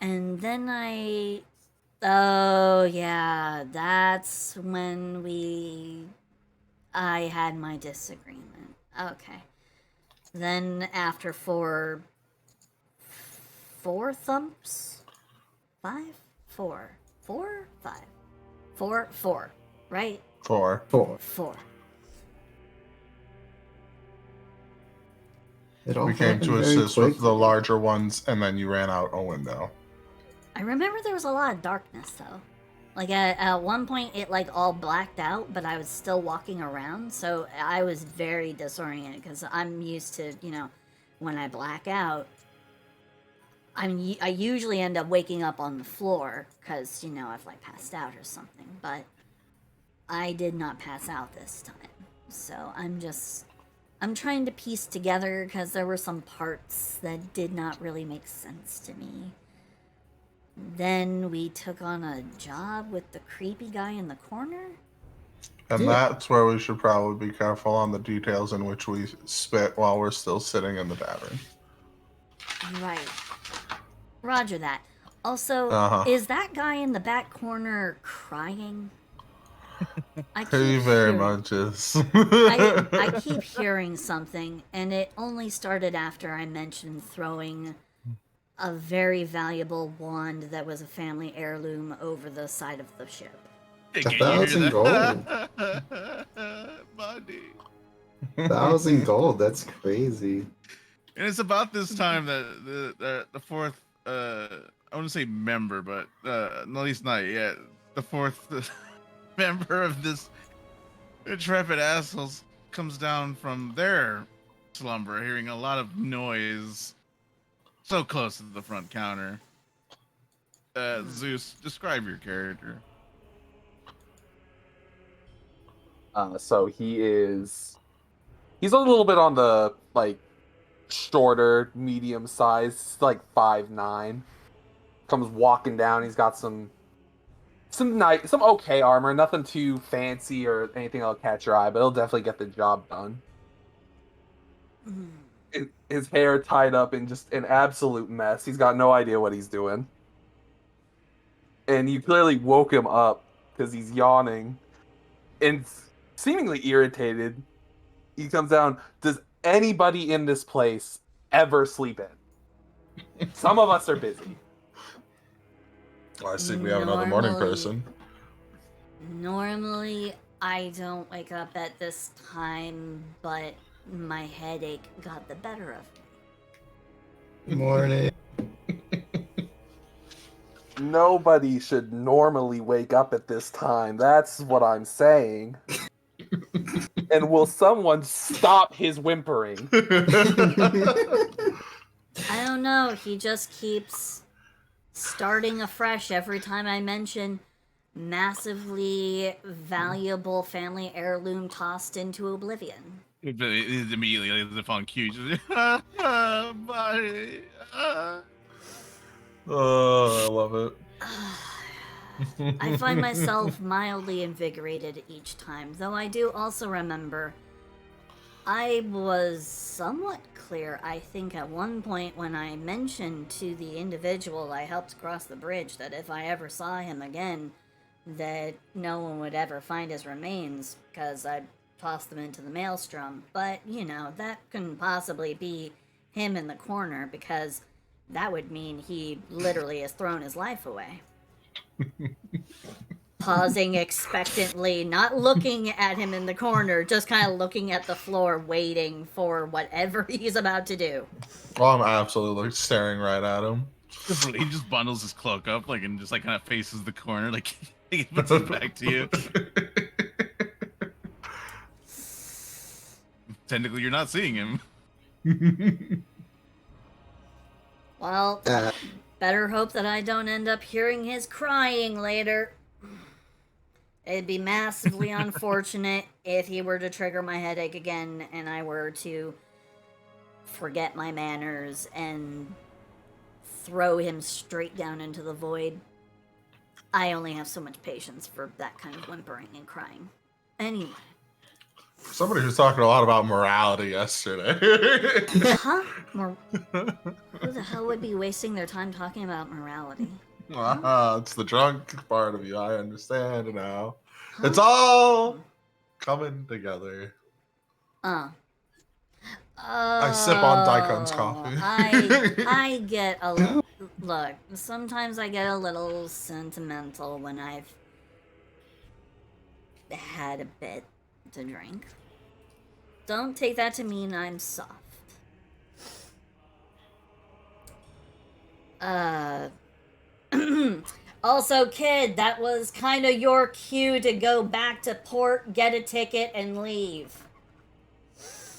then oh yeah, that's when I had my disagreement. Okay. Then after four thumps? 5? 4. 4? 5. 4, right? 4. 4. It all We came happened to very assist with the quickly. larger ones, and then you ran out a window. I remember there was a lot of darkness though. Like at one point it like all blacked out, but I was still walking around, so I was very disoriented because I'm used to, when I black out, I usually end up waking up on the floor because, I've like passed out or something, but I did not pass out this time. So I'm trying to piece together because there were some parts that did not really make sense to me. Then we took on a job with the creepy guy in the corner. And that's where we should probably be careful on the details in which we spit while we're still sitting in the tavern. Right. Roger that. Also, is that guy in the back corner crying? He very much is. I keep hearing something, and it only started after I mentioned throwing a very valuable wand that was a family heirloom over the side of the ship. 1,000 gold. Buddy. 1,000 gold. That's crazy. And it's about this time that the fourth, I want to say member, but at least not yet. The fourth member of this intrepid assholes comes down from their slumber, hearing a lot of noise so close to the front counter. Zeus, describe your character. So he's a little bit on the like shorter, medium size, like 5'9". Comes walking down. He's got some okay armor, nothing too fancy or anything that'll catch your eye, but he'll definitely get the job done. His hair tied up in just an absolute mess. He's got no idea what he's doing. And you clearly woke him up because he's yawning and seemingly irritated. He comes down. Does anybody in this place ever sleep in? Some of us are busy. I see we have another morning person. Normally, I don't wake up at this time, but my headache got the better of me. Morning. Nobody should normally wake up at this time. That's what I'm saying. And will someone stop his whimpering? I don't know. He just keeps starting afresh every time I mention massively valuable family heirloom tossed into oblivion. It is immediately as if on cue. Just, buddy. Oh, I love it. I find myself mildly invigorated each time, though I do also remember I was somewhat clear, I think, at one point when I mentioned to the individual I helped cross the bridge that if I ever saw him again, that no one would ever find his remains, because I'd tossed them into the maelstrom. But, you know, that couldn't possibly be him in the corner, because that would mean he literally has thrown his life away. Pausing expectantly, not looking at him in the corner, just kind of looking at the floor, waiting for whatever he's about to do. Well, I'm absolutely staring right at him. He just bundles his cloak up, like, and just like kind of faces the corner, like he puts it back to you. Technically, you're not seeing him. Well, better hope that I don't end up hearing his crying later. It'd be massively unfortunate if he were to trigger my headache again and I were to forget my manners and throw him straight down into the void. I only have so much patience for that kind of whimpering and crying. Anyway. Somebody was talking a lot about morality yesterday. Huh? Who the hell would be wasting their time talking about morality? It's the drunk part of you. I understand now. Huh? It's all coming together. I sip on Daikon's coffee. I get a little... Look, sometimes I get a little sentimental when I've had a bit to drink. Don't take that to mean I'm soft. Also, kid, that was kind of your cue to go back to port, get a ticket, and leave.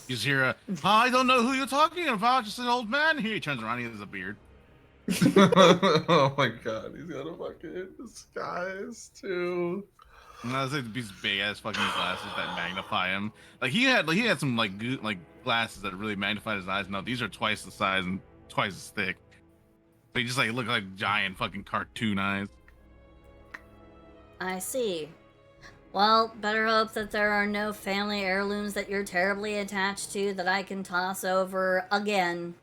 You just hear I don't know who you're talking about, just an old man here. He turns around, he has a beard. Oh my god, he's got a fucking disguise too. And I was like these big ass fucking glasses that magnify him. Like he had some like glasses that really magnified his eyes. No, these are twice the size and twice as thick. They just like look like giant fucking cartoon eyes. I see. Well, better hope that there are no family heirlooms that you're terribly attached to that I can toss over again.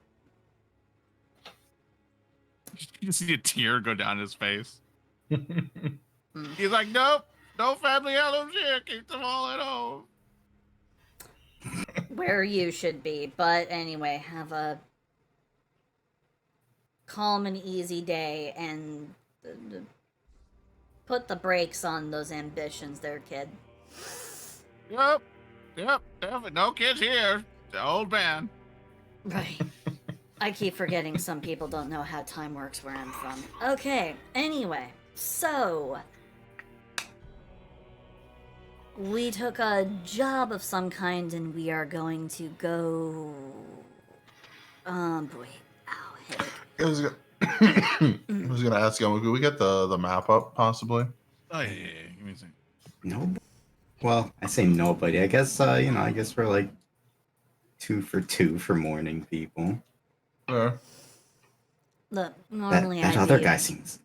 You see a tear go down his face. He's like, nope, no family heirlooms here. Keep them all at home. Where you should be. But anyway, have a calm and easy day and put the brakes on those ambitions there, kid. Yep. No kids here. The old man. Right. I keep forgetting some people don't know how time works where I'm from. Okay, anyway, so We took a job of some kind and we are going to go. Boy. Ow, headache. I was gonna ask you, could we get the map up possibly? Oh yeah. Give me a second. No. Well, I say nobody. I guess I guess we're like 2 for 2 for morning people. Yeah. Look, normally that I'd other be, guy seems.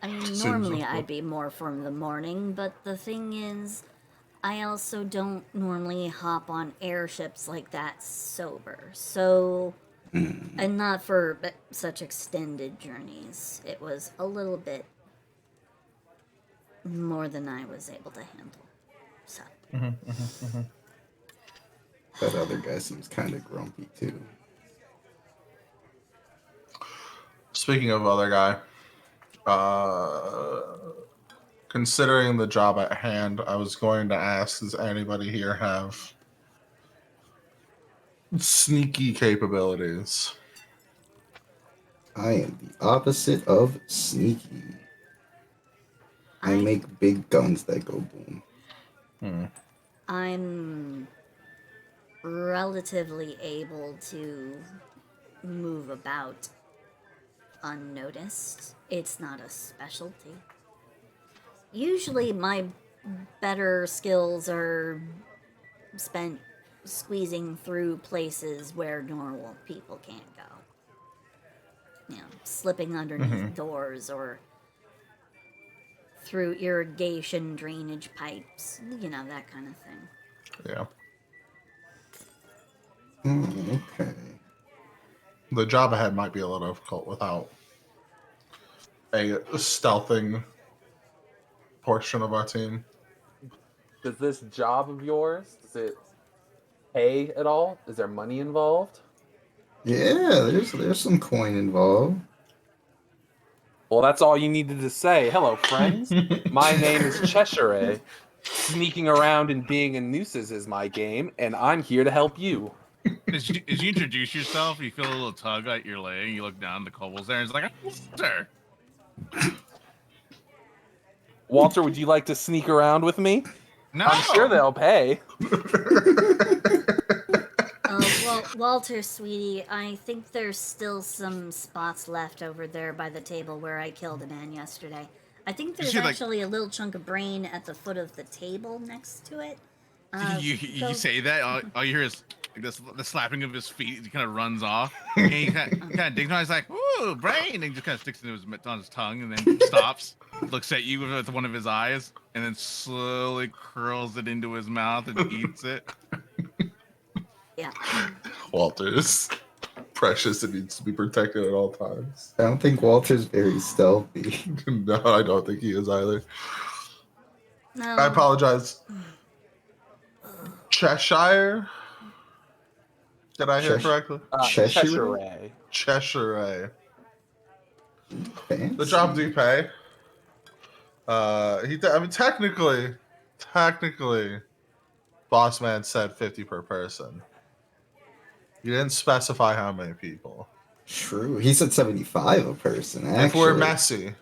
I mean, Seems normally awful. I'd be more from the morning, but the thing is, I also don't normally hop on airships like that sober. So, and not for such extended journeys. It was a little bit more than I was able to handle. So, That other guy seems kind of grumpy too. Speaking of other guy, considering the job at hand, I was going to ask: does anybody here have sneaky capabilities? I am the opposite of sneaky. I make big guns that go boom. I'm relatively able to move about unnoticed. It's not a specialty. Usually, my better skills are spent squeezing through places where normal people can't go. You know, slipping underneath doors or through irrigation drainage pipes, you know, that kind of thing. Yeah. Okay. The job ahead might be a little difficult without a stealthing portion of our team. Does this job of yours, does it pay at all? Is there money involved? Yeah, there's some coin involved. Well, that's all you needed to say. Hello, friends. My name is Cheshire. Sneaking around and being a nuisance is my game, and I'm here to help you. As you introduce yourself, you feel a little tug at your leg. You look down, the cobble's there, and it's like, Walter. Walter, would you like to sneak around with me? No, I'm sure they'll pay. Well, Walter, sweetie, I think there's still some spots left over there by the table where I killed a man yesterday. I think there's see, like- actually a little chunk of brain at the foot of the table next to it. You say that, all you hear is the slapping of his feet. He kind of runs off. And he kind of digs on. He's like, "Ooh, brain!" And he just kind of sticks it on his tongue, and then stops, looks at you with one of his eyes, and then slowly curls it into his mouth and eats it. Yeah. Walter's precious and needs to be protected at all times. I don't think Walter's very stealthy. No, I don't think he is either. No. I apologize. Cheshire? Did I hear correctly? Cheshire? Cheshire. Fancy. The job do pay. I mean, technically, boss man said 50 per person. He didn't specify how many people. True. He said 75 a person, actually. If we're messy.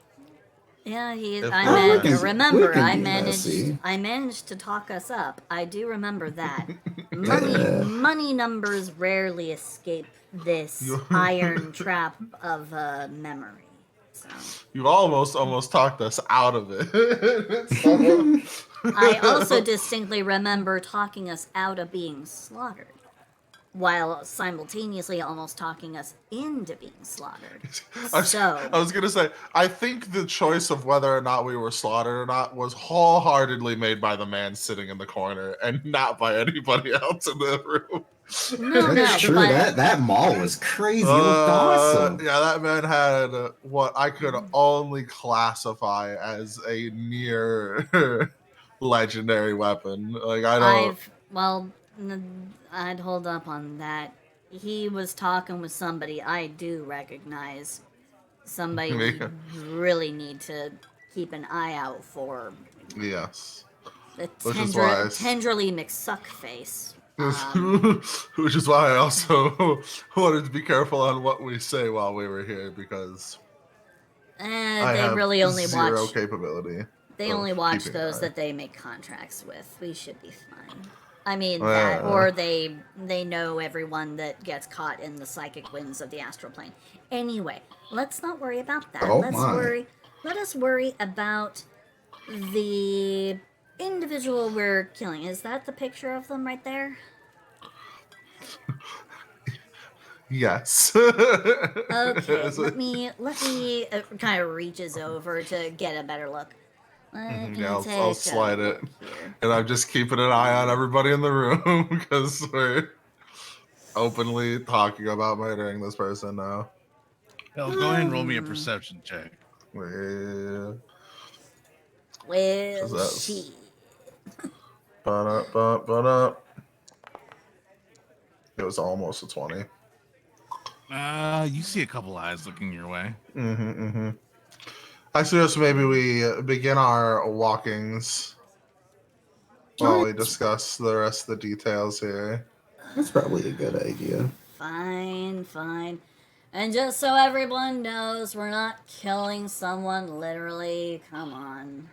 Yeah, If I we're managed. messy. Remember, We can I be managed. messy. I managed to talk us up. I do remember that. Money numbers rarely escape this iron trap of memory. So. You almost talked us out of it. I also distinctly remember talking us out of being slaughtered, while simultaneously almost talking us into being slaughtered. I was gonna say, I think the choice of whether or not we were slaughtered or not was wholeheartedly made by the man sitting in the corner and not by anybody else in the room. No, That's true. but That mall was crazy. It looked awesome. Yeah, that man had what I could only classify as a near legendary weapon. Like I'd hold up on that. He was talking with somebody I do recognize. Somebody we really need to keep an eye out for. Yes. The Which is why tenderly McSuckface. Which is why I also wanted to be careful on what we say while we were here, because I they have really only zero watch. capability. They of only watch keeping those an eye. that they make contracts with. We should be fine. I mean Well, that, or they know everyone that gets caught in the psychic winds of the astral plane. Anyway, let's not worry about that. Oh my. Let us worry about the individual we're killing. Is that the picture of them right there? Yes. Okay, let me kind of reaches over to get a better look. Let me Yeah, take I'll a slide it. look here. And I'm just keeping an eye on everybody in the room because we're openly talking about murdering this person now. Hell, go ahead and roll me a perception check. Well, Well, that's- she. Ba-da-ba-ba-da. It was almost a 20. You see a couple eyes looking your way. I suggest maybe we begin our walkings while we discuss the rest of the details here. That's probably a good idea. Fine. And just so everyone knows, we're not killing someone literally. Come on.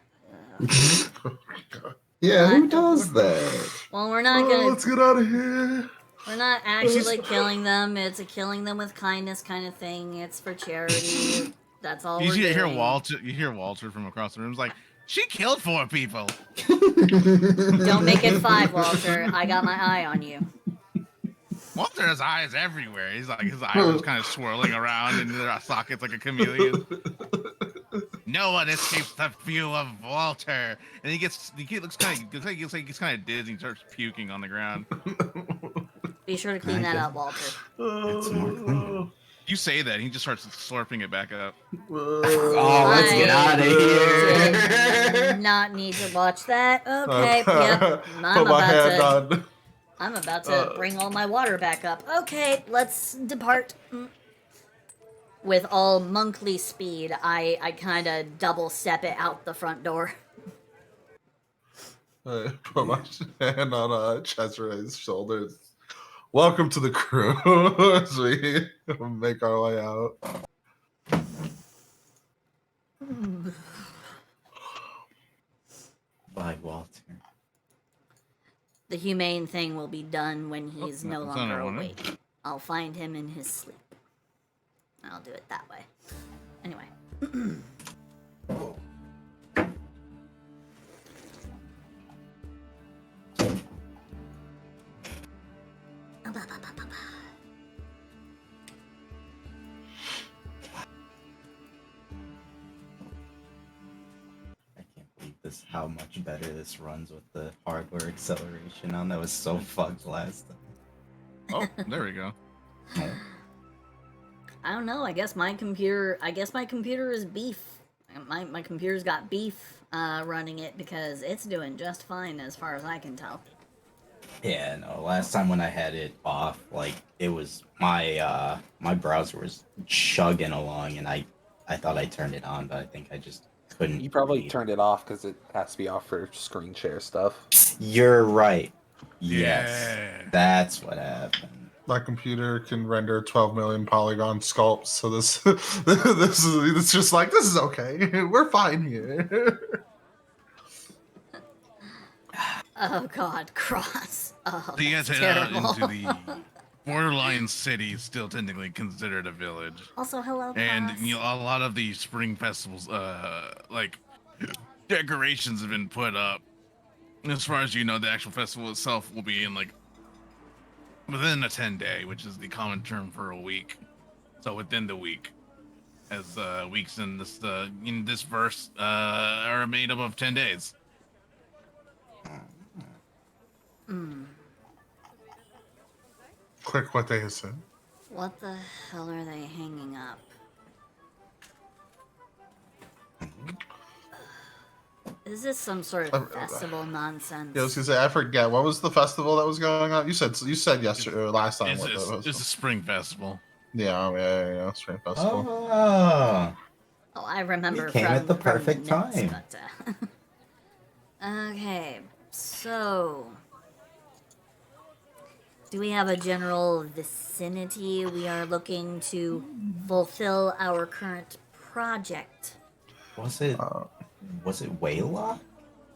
Yeah, who does that? Well, we're not Oh, gonna. let's get out of here. We're not actually killing them. It's a killing them with kindness kind of thing. It's for charity. That's all You we're hear doing. Walter. You hear Walter from across the room. He's like, "She killed 4 people." Don't make it 5, Walter. I got my eye on you. Walter has eyes everywhere. He's like, his eyes are kind of swirling around in their sockets like a chameleon. No one escapes the view of Walter. And he looks kind of he's kind of dizzy and starts puking on the ground. Be sure to clean that up, Walter. That's more clean. You say that, he just starts slurping it back up. Oh, let's get out of here. Did not need to watch that. Okay, yep. Put my hand on. I'm about to bring all my water back up. Okay, let's depart. With all monkly speed, I kind of double step it out the front door. Put my hand on Chesere's shoulders. Welcome to the crew as we make our way out. Bye, Walter. The humane thing will be done when he's no that's longer not what I awake. I'll find him in his sleep. I'll do it that way. Anyway. I can't believe this. How much better this runs with the hardware acceleration on. That was so fucked last time. Oh, there we go. I don't know. I guess my computer is beef. My computer's got beef running it because it's doing just fine as far as I can tell. Yeah, no. Last time when I had it off, like it was my my browser was chugging along, and I thought I turned it on, but I think I just couldn't. You probably read. turned it off because it has to be off for screen share stuff. You're right. Yes, Yeah. that's what happened. My computer can render 12 million polygon sculpts, so this it's just like, this is okay. We're fine here. Oh God, Cross. Oh, So you guys that's head out terrible. into the borderline city, still technically considered a village. Also, hello, And Cross. you know, a lot of the spring festivals, like decorations have been put up. As far as you know, the actual festival itself will be in like within a 10-day, which is the common term for a week. So within the week, as weeks in this verse are made up of 10 days. Quick, what day is it? What the hell are they hanging up? Is this some sort of festival nonsense? Yeah, I was gonna say, I forget. What was the festival that was going on? You said yesterday or last time. It's, What it's, that was. it's a spring festival. Yeah, Spring Festival. Oh, Oh, I remember You came from at the from perfect notes, time. But, okay, so do we have a general vicinity we are looking to fulfill our current project? was it? Was it Waylock?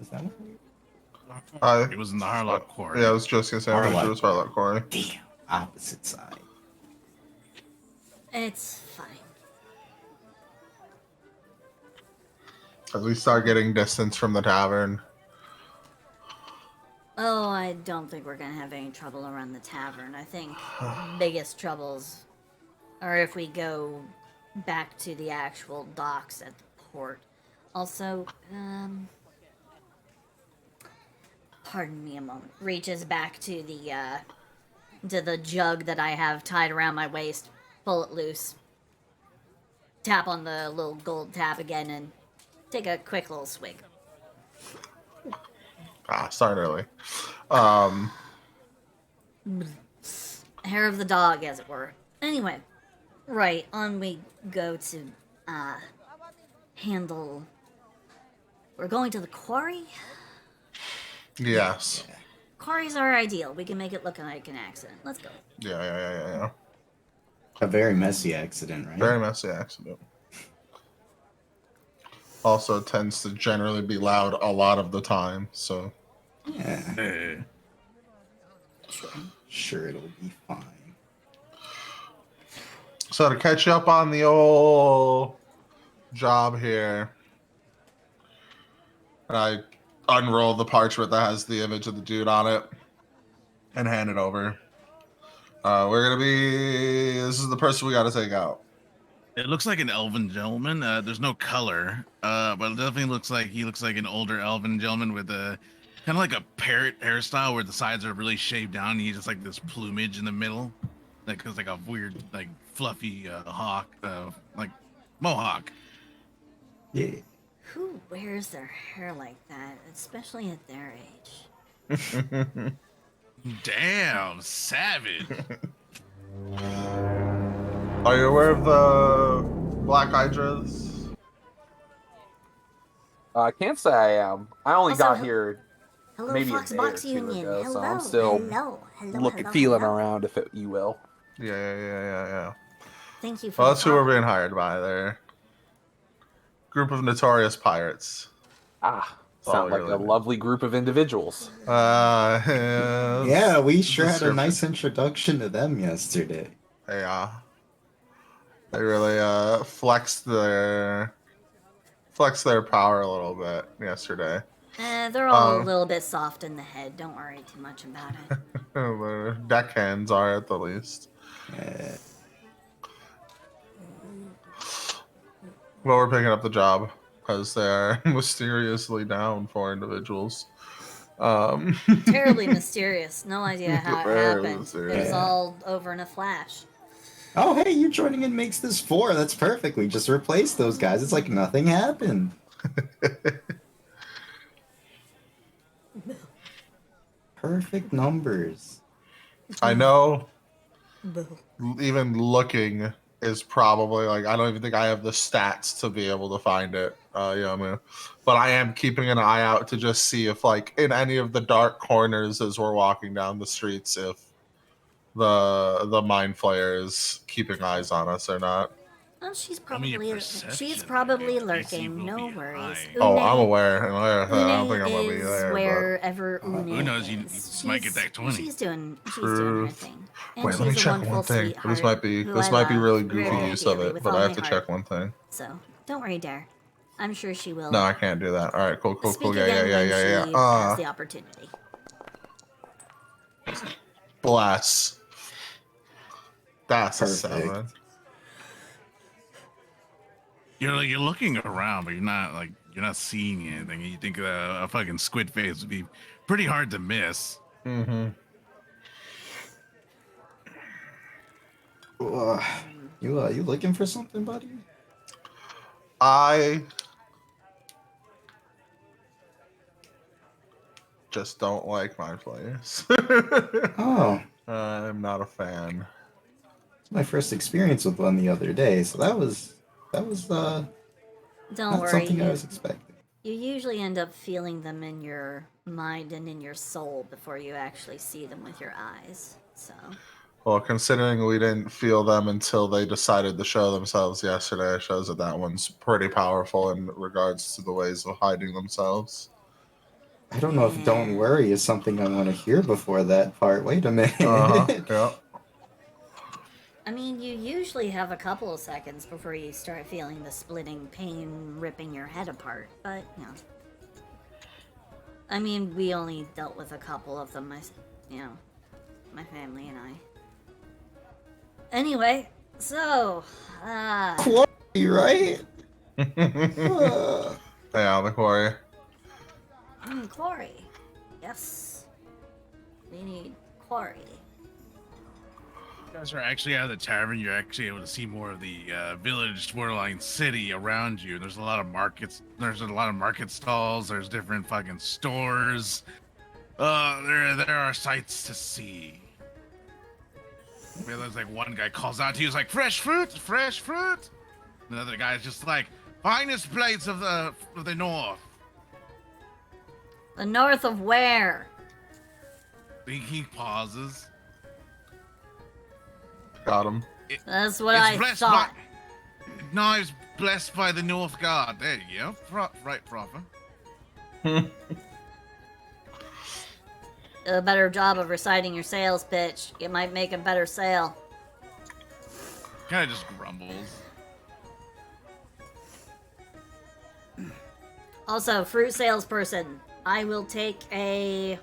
Is that what? It was in the Harlock Quarry. Yeah, I was just gonna say, I'm pretty sure it was Harlock Harlock Quarry. Damn, opposite side. It's fine. As we start getting distance from the tavern. Oh, I don't think we're gonna have any trouble around the tavern. I think biggest troubles are if we go back to the actual docks at the port. Also, pardon me a moment. Reaches back to the jug that I have tied around my waist. Pull it loose. Tap on the little gold tab again and take a quick little swig. Start early. Hair of the dog, as it were. Anyway, right, on we go to, handle... We're going to the quarry? Yes. Quarries are ideal. We can make it look like an accident. Let's go. Yeah. A very messy accident, right? Very messy accident. Also tends to generally be loud a lot of the time, so. Yeah. Hey. Sure, it'll be fine. So to catch you up on the old job here, I unroll the parchment that has the image of the dude on it and hand it over. This is the person we got to take out. It looks like an elven gentleman. There's no color, but it definitely looks like he looks like an older elven gentleman with a kind of like a parrot hairstyle where the sides are really shaved down. And he just like this plumage in the middle, like it's like a weird, like fluffy hawk, like mohawk. Yeah. Who wears their hair like that, especially at their age? Damn, savage. Are you aware of the Black Hydras? I can't say I am. I only Also, got here Hello, maybe a Fox day Box or two Union. ago, Hello, so I'm still hello, feeling hello. around, if you will. Yeah. Thank you for Well, the that's who we're follow. being hired by there. Group of notorious pirates. Sound like a lovely group of individuals. Yeah, we sure had a description. nice introduction to them yesterday. Yeah. They really flexed their power a little bit yesterday. They're all a little bit soft in the head. Don't worry too much about it. Their deckhands are at the least. Yeah. Well, we're picking up the job because they are mysteriously down 4 individuals. Terribly mysterious. No idea how it Very happened. mysterious. It was all over in a flash. Oh, hey, you joining in makes this 4. That's perfect. We just replaced those guys. It's like nothing happened. Perfect numbers. I know. Even looking is probably like I don't even think I have the stats to be able to find it. But I am keeping an eye out to just see if, like, in any of the dark corners as we're walking down the streets, if the mind flayer is keeping eyes on us or not. Oh, she's Roll me a probably perception. lurking. will No be worries. high. Oh, I'm aware of that. I don't Une think I'm gonna be is there. wherever Une Who knows, you is. might get that 20. She's doing her Truth. thing. And Wait, let me she's a check wonderful one thing. sweetheart This might be who I love really goofy very use of dearly it, with but all I have my to heart. check one thing. So don't worry, Dare. I'm sure she will. No, I can't do that. All right, cool. Speak Yeah. again when she has the opportunity. Bless. That's Perfect. a 7. You're looking around, but you're not seeing anything. You think a fucking squid face would be pretty hard to miss. Mm-hmm. You looking for something, buddy? I just don't like mind players. Oh, I'm not a fan. it's my first experience with one the other day, so that was Don't not worry. something I was expecting. You usually end up feeling them in your mind and in your soul before you actually see them with your eyes. So Well, considering we didn't feel them until they decided to show themselves yesterday, it shows that that one's pretty powerful in regards to the ways of hiding themselves. I don't know if "Don't Yeah. Worry" is something I want to hear before that part. Wait a minute. Yeah. I mean, you usually have a couple of seconds before you start feeling the splitting pain ripping your head apart, but, you know. I mean, we only dealt with a couple of them, my family and I. Anyway, so, Quarry, right? Yeah, the quarry. quarry. Yes. We need quarry. You guys are actually out of the tavern. You're actually able to see more of the village, borderline city around you. There's a lot of markets. There's a lot of market stalls. There's different fucking stores. There are sights to see. There's like one guy calls out to you, he's like, fresh fruit, fresh fruit. Another guy's just like, finest plates of the north. The north of where? He pauses. Got him. That's what I thought. No, he's blessed by the North God. There you go. Right, proper. A better job of reciting your sales pitch. It might make a better sale. Kind of just grumbles. Also, fruit salesperson, I will take a...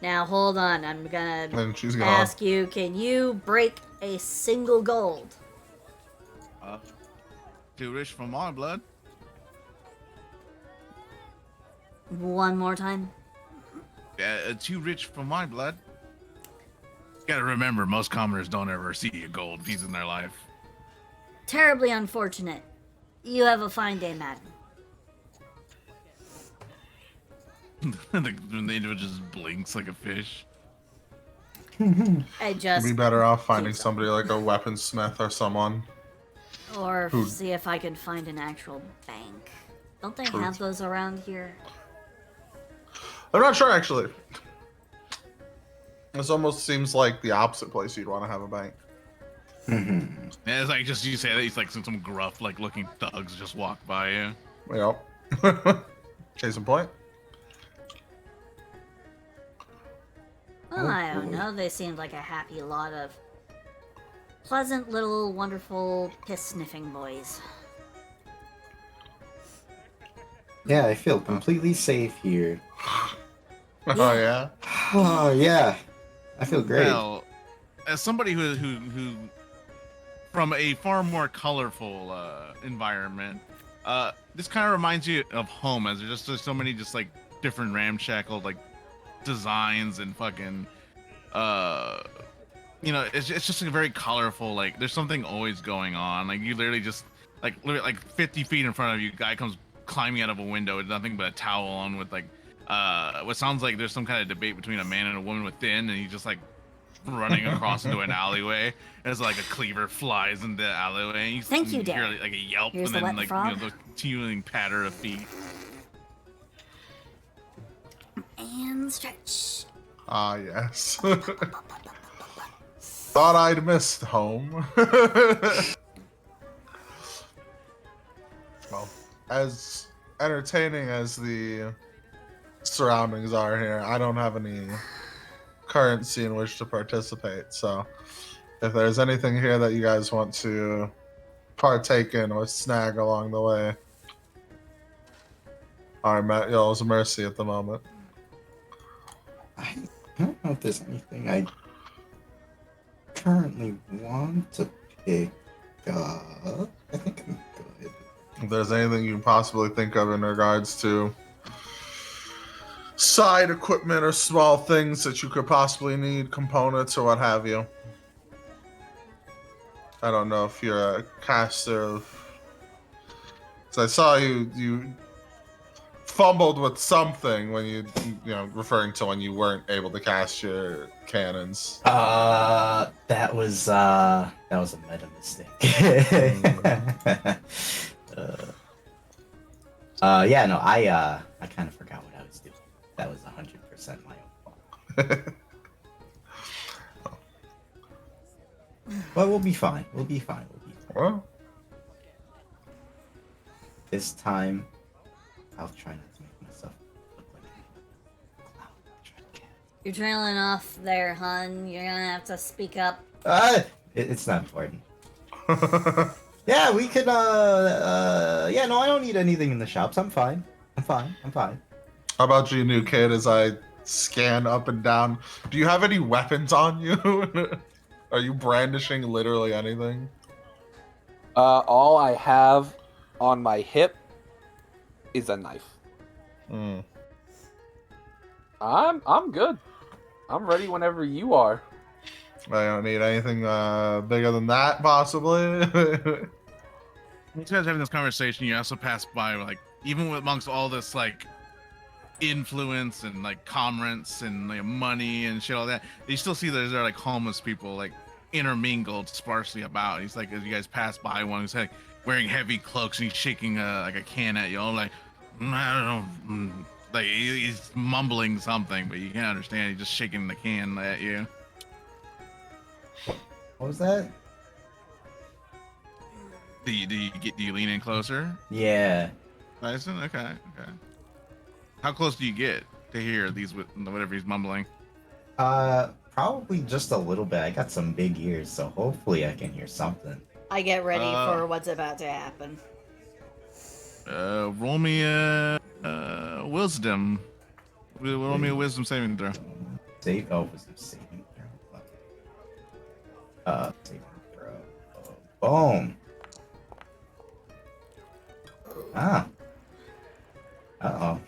Now, hold on. I'm gonna And she's gone. ask you, can you break a single gold? Too rich for my blood. One more time. Too rich for my blood. Gotta remember, most commoners don't ever see a gold piece in their life. Terribly unfortunate. You have a fine day, madam. The individual just blinks like a fish. I just... You'd be better off finding keeps up. somebody like a weaponsmith or someone. Or Who- see if I can find an actual bank. Don't they Truth. have those around here? I'm not sure, actually. This almost seems like the opposite place you'd want to have a bank. And it's like, just you say that, he's like some gruff, like looking thugs just walk by you. Yep. Case in point. Well, I don't know. They seemed like a happy lot of pleasant little, wonderful, piss-sniffing boys. Yeah, I feel completely safe here. Oh, yeah? Oh, yeah. I feel great. Well, as somebody who from a far more colorful environment, this kind of reminds you of home, as there's so many just like different ramshackle like designs and fucking it's just a very colorful, like there's something always going on. Like you literally just like 50 feet in front of you, guy comes climbing out of a window with nothing but a towel on, with like what sounds like there's some kind of debate between a man and a woman within, and he's just like running across into an alleyway as like a cleaver flies into the alleyway. And Thank you, hear Derek. like a yelp, Here's and the then wet like frog. the continuing patter of feet. And stretch. Ah, yes. Thought I'd missed home. Well, as entertaining as the surroundings are here, I don't have any currency in which to participate. So, if there's anything here that you guys want to partake in or snag along the way, I'm at y'all's mercy at the moment. I don't know if there's anything I currently want to pick up. I think I'm good. If there's anything you can possibly think of in regards to side equipment or small things that you could possibly need, components or what have you. I don't know if you're a caster of... So I saw you fumbled with something when you referring to when you weren't able to cast your cannons. That was a meta mistake. Yeah, no, I kind of forgot what I was doing. That was 100% my own fault. But we'll be fine. We'll be fine. We'll be fine. Well, This time, I'll try not to make myself look like a clown. You're trailing off there, hun. You're gonna have to speak up. It's not important. Yeah, we could, yeah, no, I don't need anything in the shops. I'm fine. I'm fine. I'm fine. How about you, new kid, as I scan up and down? Do you have any weapons on you? Are you brandishing literally anything? All I have on my hip is a knife. Mm. I'm good. I'm ready whenever you are. I don't need anything bigger than that, possibly. You guys having this conversation, you also pass by, like, even amongst all this, like, influence and, like, commerce and, like, money and shit, all that, you still see there are, like, homeless people, like, intermingled sparsely about. He's like, as you guys pass by one who's, like, wearing heavy cloaks and he's shaking, like, a can at you, all like, I don't know, like, he's mumbling something, but you can't understand. He's just shaking the can at you. What was that? Do you lean in closer? Yeah. Tyson? Okay. How close do you get to hear these whatever he's mumbling? Probably just a little bit. I got some big ears, so hopefully I can hear something. I get ready for what's about to happen. Roll me a wisdom. Roll me a wisdom saving throw. Wisdom saving throw. Saving throw. Boom. Ah. Uh-oh.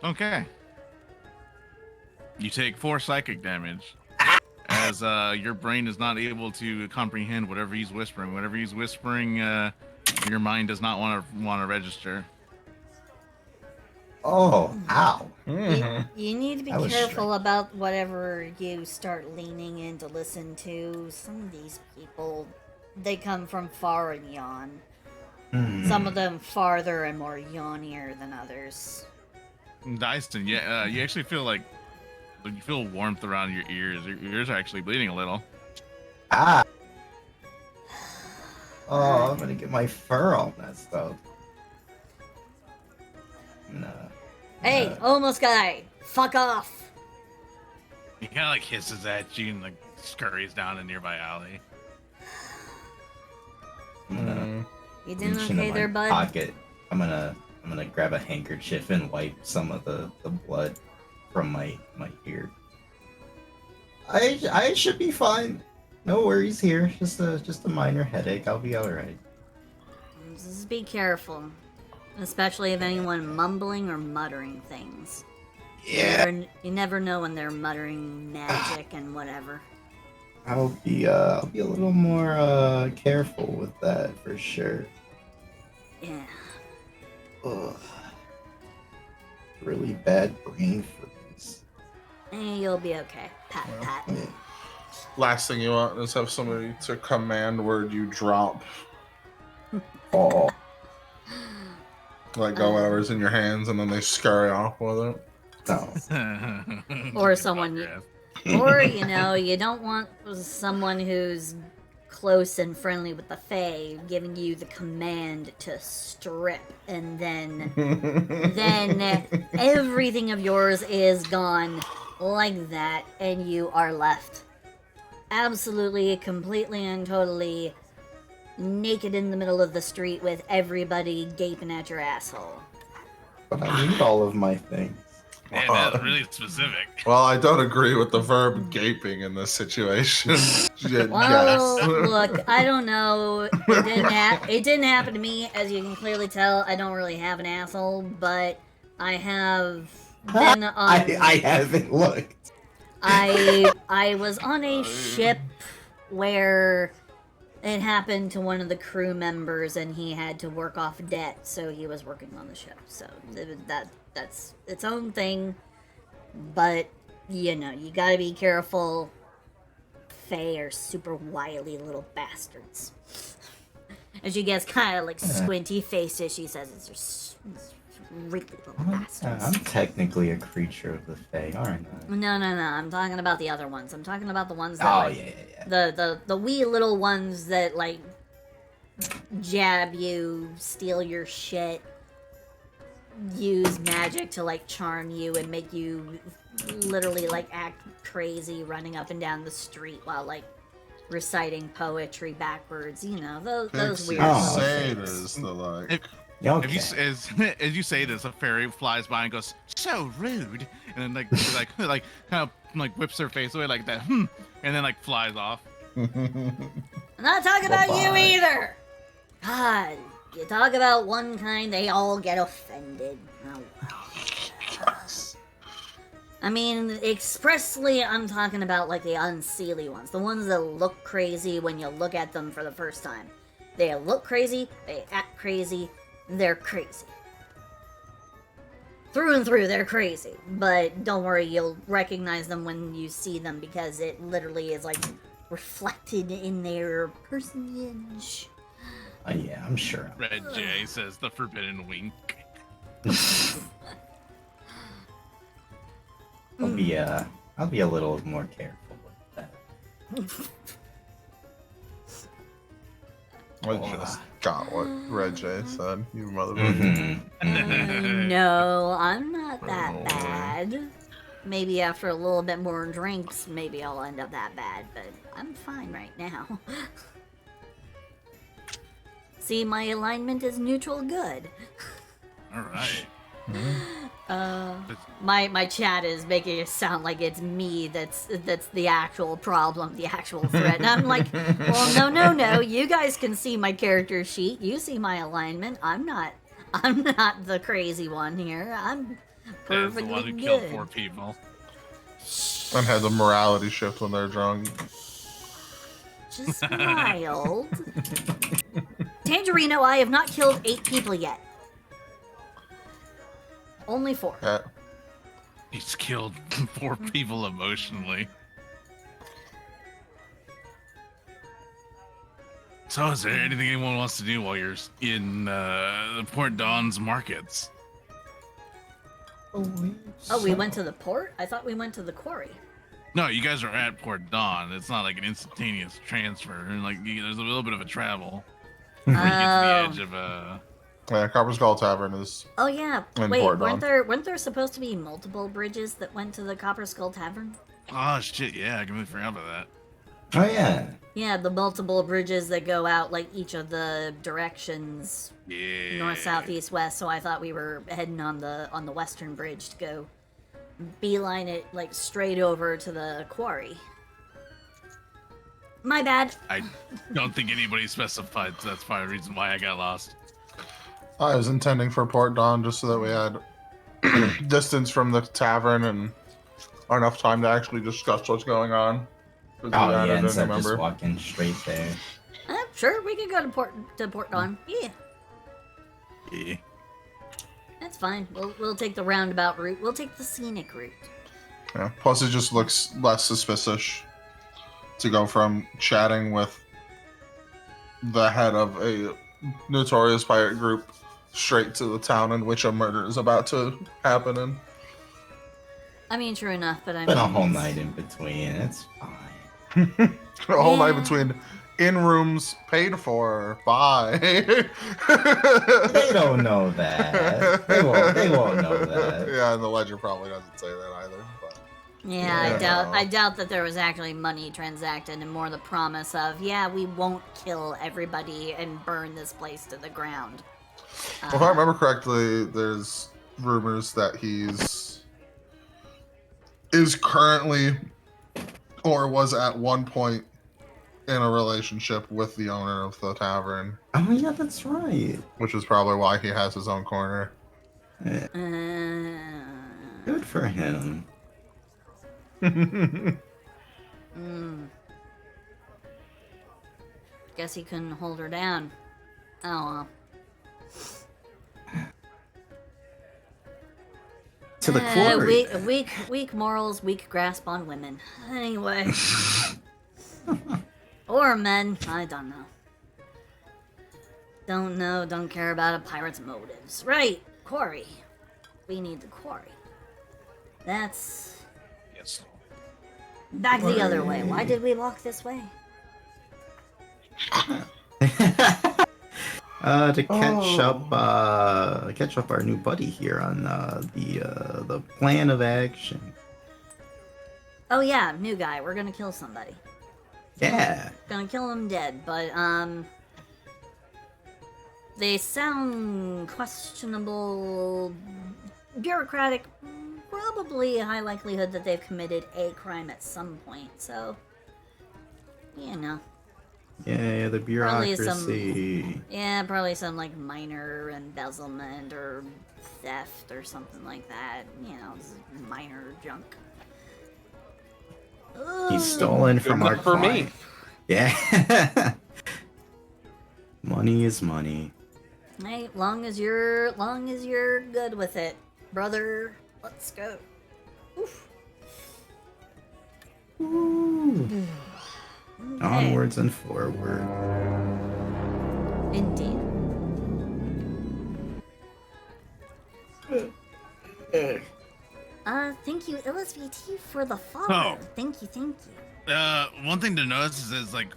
Okay. You take 4 psychic damage as your brain is not able to comprehend whatever he's whispering. Whatever he's whispering, your mind does not want to register. Oh, ow. You need to be That was careful about whatever you start leaning in to listen to. Some of these people, they come from far and yon. Some of them farther and more yawnier than others. Dyson, yeah, you actually feel like you feel warmth around your ears. Your ears are actually bleeding a little. Ah. Oh, I'm gonna get my fur all messed up. Hey, almost guy, fuck off. He kind of like hisses at you and like scurries down a nearby alley. You doing Reach into okay my there, bud? pocket. I'm gonna grab a handkerchief and wipe some of the blood from my ear. I should be fine. No worries here. Just a minor headache. I'll be all right. Just be careful, especially if anyone mumbling or muttering things. Yeah. You never know when they're muttering magic and whatever. I'll be a little more careful with that for sure. Yeah. Ugh. Really bad brain freeze. You'll be okay. Pat, pat. Last thing you want is have somebody to command word you drop. Oh. Like go whatever's in your hands and then they scurry off with it. No. Or someone, or you don't want someone who's close and friendly with the Fae giving you the command to strip, and then everything of yours is gone like that, and you are left absolutely, completely, and totally naked in the middle of the street with everybody gaping at your asshole. But I need all of my things. Man, that's really specific. Well, I don't agree with the verb gaping in this situation. Well, Yes. look, I don't know. It didn't happen to me, as you can clearly tell. I don't really have an asshole, but I have been on. I haven't looked. I was on a ship where it happened to one of the crew members, and he had to work off debt, so he was working on the ship. So that's its own thing, but you gotta be careful. Fae are super wily little bastards. As you guys kind of like squinty faced as she says, it's really little I'm bastards. technically a creature of the Fae, aren't I? No, I'm talking about the other ones. I'm talking about the ones that Oh, like yeah. the wee little ones that like jab you, steal your shit, use magic to like charm you and make you literally like act crazy running up and down the street while like reciting poetry backwards, you know, those weird Oh, little say things. is the like. Okay. If you as you say this, a fairy flies by and goes, "So rude," and then like like kind of like whips her face away like that, and then like flies off. I'm not talking about you Bye-bye. either. God, you talk about one kind, they all get offended. Oh well. I mean, expressly, I'm talking about like the unseelie ones, the ones that look crazy when you look at them for the first time. They look crazy, they act crazy, they're crazy. Through and through, they're crazy. But don't worry, you'll recognize them when you see them because it literally is like reflected in their personage. Oh, yeah, I'm sure. Red J says the forbidden wink. I'll be a little more careful with that. I just got what Red J said. You motherfucker. No, I'm not that bad. Maybe after a little bit more drinks, maybe I'll end up that bad, but I'm fine right now. See, my alignment is neutral good. All right. My chat is making it sound like it's me that's the actual problem, the actual threat. And I'm like, well, no. You guys can see my character sheet. You see my alignment. I'm not the crazy one here. I'm That's the perfectly one who killed good. 4 people. And had the morality shift when they're drunk. Just wild. Tangerino, I have not killed 8 people yet. Only 4. Yeah. He's killed 4 people emotionally. So, is there anything anyone wants to do while you're in the Port Dawn's markets? Oh, we went to the port? I thought we went to the quarry. No, you guys are at Port Dawn. It's not like an instantaneous transfer. Like there's a little bit of a travel before you get to the edge of Yeah, Copper Skull Tavern is. Oh yeah. In Wait, Port weren't Dawn. there supposed to be multiple bridges that went to the Copper Skull Tavern? Oh shit! Yeah, I completely forgot about that. Oh, yeah. Yeah, the multiple bridges that go out like each of the directions, Yeah. north, south, east, west. So I thought we were heading on the western bridge to go beeline it like straight over to the quarry. My bad. I don't think anybody specified. So that's probably the reason why I got lost. I was intending for Port Dawn just so that we had distance from the tavern and enough time to actually discuss what's going on. Oh, yeah, instead of just remember. walking straight there. Sure, we could go to Port Dawn. Yeah, Yeah. that's fine. We'll take the roundabout route. We'll take the scenic route. Yeah. Plus, it just looks less suspicious to go from chatting with the head of a notorious pirate group straight to the town in which a murder is about to happen in. I mean, true enough, but I Been mean, a whole night in between. It's fine. A whole night Yeah. between in rooms paid for by. They don't know that. They won't know that. Yeah, and the ledger probably doesn't say that either. But yeah, Yeah. I doubt that there was actually money transacted, and more the promise of, yeah, we won't kill everybody and burn this place to the ground. well, if I remember correctly, there's rumors that is currently or was at one point in a relationship with the owner of the tavern, Oh, yeah, that's right. which is probably why he has his own corner. Good for him. Guess he couldn't hold her down. Oh well. To the quarry. Weak morals, weak grasp on women. Anyway. Or men, I don't know. Don't care about a pirate's motives. Right, quarry. We need the quarry. That's Yes. back the other way. Why did we walk this way? To catch up our new buddy here on the plan of action. Oh yeah, new guy. We're gonna kill somebody. Yeah. Gonna kill him dead, but they sound questionable, bureaucratic. Probably a high likelihood that they've committed a crime at some point. So, you know. Yeah, the bureaucracy. Probably some like minor embezzlement or theft or something like that. You know, minor junk. He's stolen from our for me. client. Yeah. Money is money. Hey, long as you're good with it, brother. Let's go. Oof. Ooh. Okay. Onwards and forward. Indeed. Thank you, LSVT, for the follow. Oh. Thank you. One thing to notice is like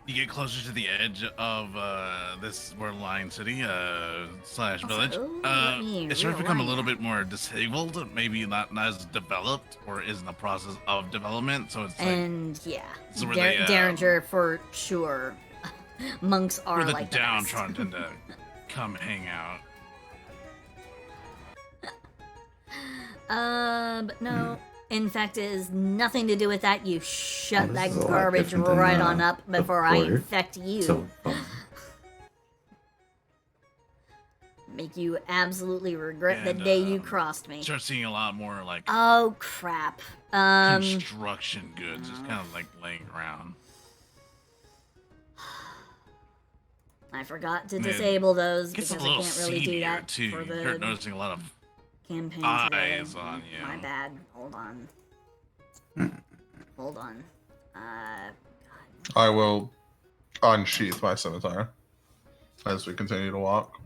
you get closer to the edge of this borderline city slash village. let me It starts to become a realign little that. bit more disabled, maybe not as developed or is in the process of development. So it's like And yeah, This is where they, Derringer for sure. Monks are where the like the best. downtrodden tend to come hang out. But no. In fact, it has nothing to do with that. You shut Oh, that this is a lot garbage different than, right on up the before I port. infect you. So, Make you absolutely regret the And, day you crossed me. Start seeing a lot more like Oh crap. construction goods just kind of like laying around. I forgot to Man, disable those Gets because a I little can't really do seedier that too. for You start the noticing a lot of campaign eyes today. on you. My bad. Hold on. Hold on. I will unsheath my scimitar as we continue to walk.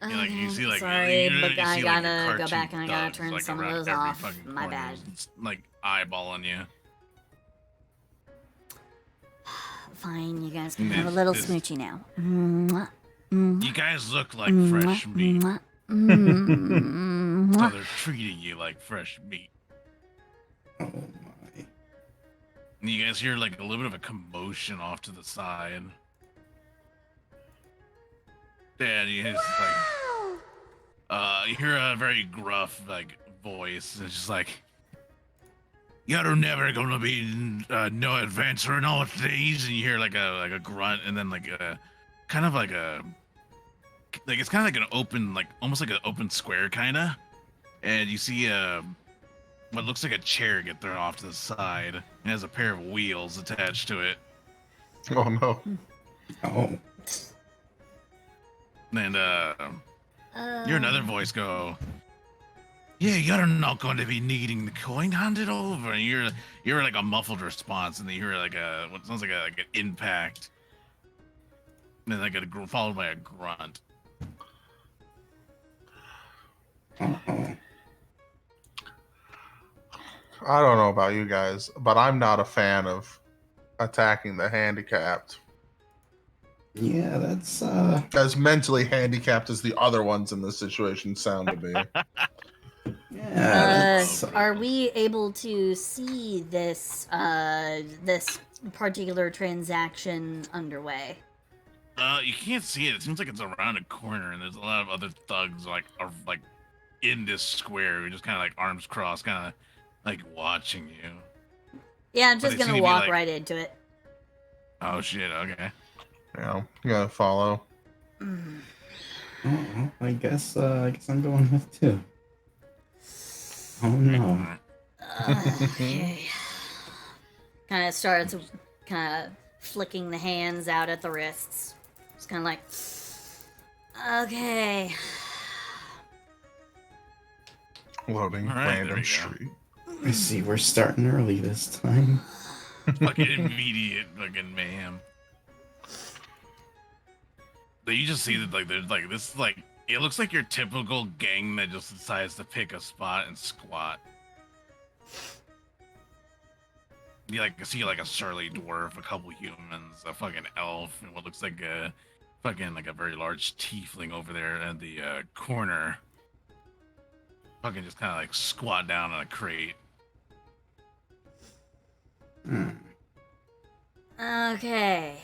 Yeah, like, you see, like, sorry, you but I see, like, gotta your go cartoon back and I gotta thugs, turn like, some of around those every off. fucking My corner, bad. just, like eyeballing you. Fine, you guys can have a little This- smoochy now. Mwah, mwah, You guys look like mwah, fresh meat, mwah, mwah, so mwah. they're treating you like fresh meat. oh my. And you guys hear like a little bit of a commotion off to the side. And you just like, you hear a very gruff like voice. It's just like, "You're never gonna be no adventurer nowadays." And you hear like a grunt, and then like a kind of like a like it's kind of like an open, like almost like an open square kind of. And you see what looks like a chair get thrown off to the side, and has a pair of wheels attached to it. Oh no. Oh. And you hear another voice go, "Yeah, you're not going to be needing the coin. Hand it over." And you're like a muffled response, and then you hear like what sounds like an impact, and then like followed by a grunt. Uh-oh. I don't know about you guys, but I'm not a fan of attacking the handicapped. Yeah, that's As mentally handicapped as the other ones in this situation sound to be. yeah, that's Are we able to see this this particular transaction underway? You can't see it. It seems like it's around a corner, and there's a lot of other thugs are like in this square, who just kind of like arms crossed, kind of like watching you. Yeah, I'm But just they seem gonna to be, walk like- right into it. Oh shit! Okay. You know, you gotta follow. oh, I guess I'm going with two. Oh no. Okay. Kind of starts kind of flicking the hands out at the wrists. It's kind of like, okay. Loading All right, there random we go. street. I see we're starting early this time. Fucking immediate fucking mayhem. But you just see that like there's like this like It looks like your typical gang that just decides to pick a spot and squat. You see like a surly dwarf, a couple humans, a fucking elf, and what looks like a very large tiefling over there in the corner. Fucking just kind of like squat down on a crate. Okay.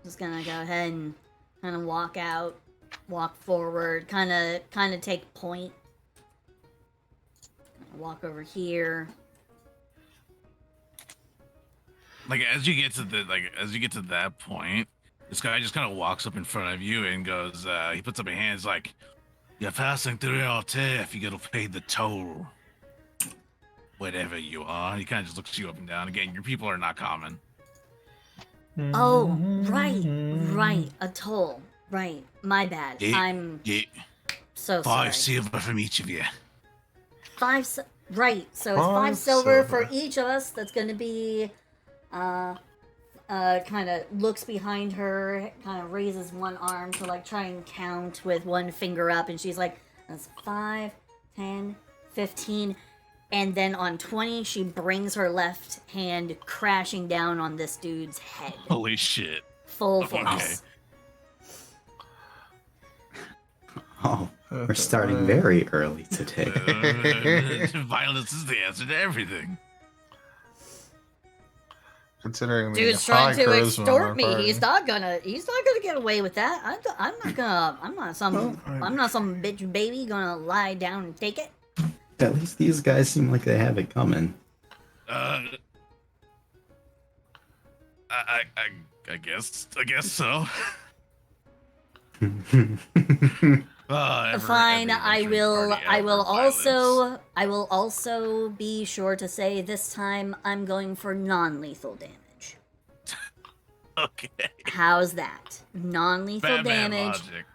Just gonna go ahead and kind of walk forward, kind of take point. Walk over here. Like as you get to that point, this guy just kind of walks up in front of you and goes, he puts up a hand, he's like, "You're passing through our turf, you gotta pay the toll. Whatever you are." He kind of just looks you up and down. Again, your people are not common. Oh, right, a toll. Right, my bad. I'm so sorry. 5 silver from each of you. Right, so it's 5 silver for each of us. That's gonna be, kind of looks behind her, kind of raises one arm to like try and count with one finger up, and she's like, that's 5, 10, 15, and then on 20, she brings her left hand crashing down on this dude's head. Holy shit. Full force. Okay. Oh, we're starting very early today. Violence is the answer to everything. Considering the Dude's high trying to charisma extort on me. our He's not gonna get away with that. I'm not some bitch baby gonna lie down and take it. At least these guys seem like they have it coming. I guess so. Fine, I will also be sure to say this time I'm going for non-lethal damage. Okay. How's that? Non-lethal Batman damage. logic.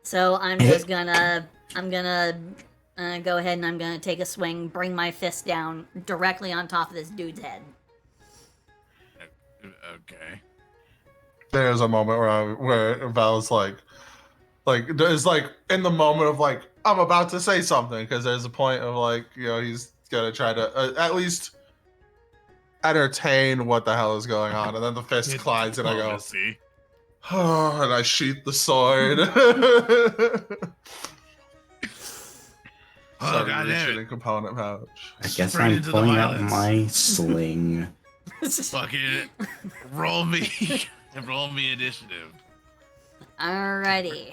So I'm just gonna go ahead and I'm gonna take a swing, bring my fist down directly on top of this dude's head. Okay. There's a moment where Val's like is like in the moment of like, I'm about to say something, because there's a point of like, he's gonna try to at least entertain what the hell is going on, and then the fist collides and I go, oh, and I sheath the sword. Oh, God damn it. Component pouch. I guess Straight I'm into the pulling out violence. my sling. Fuck it. Roll me initiative. Alrighty.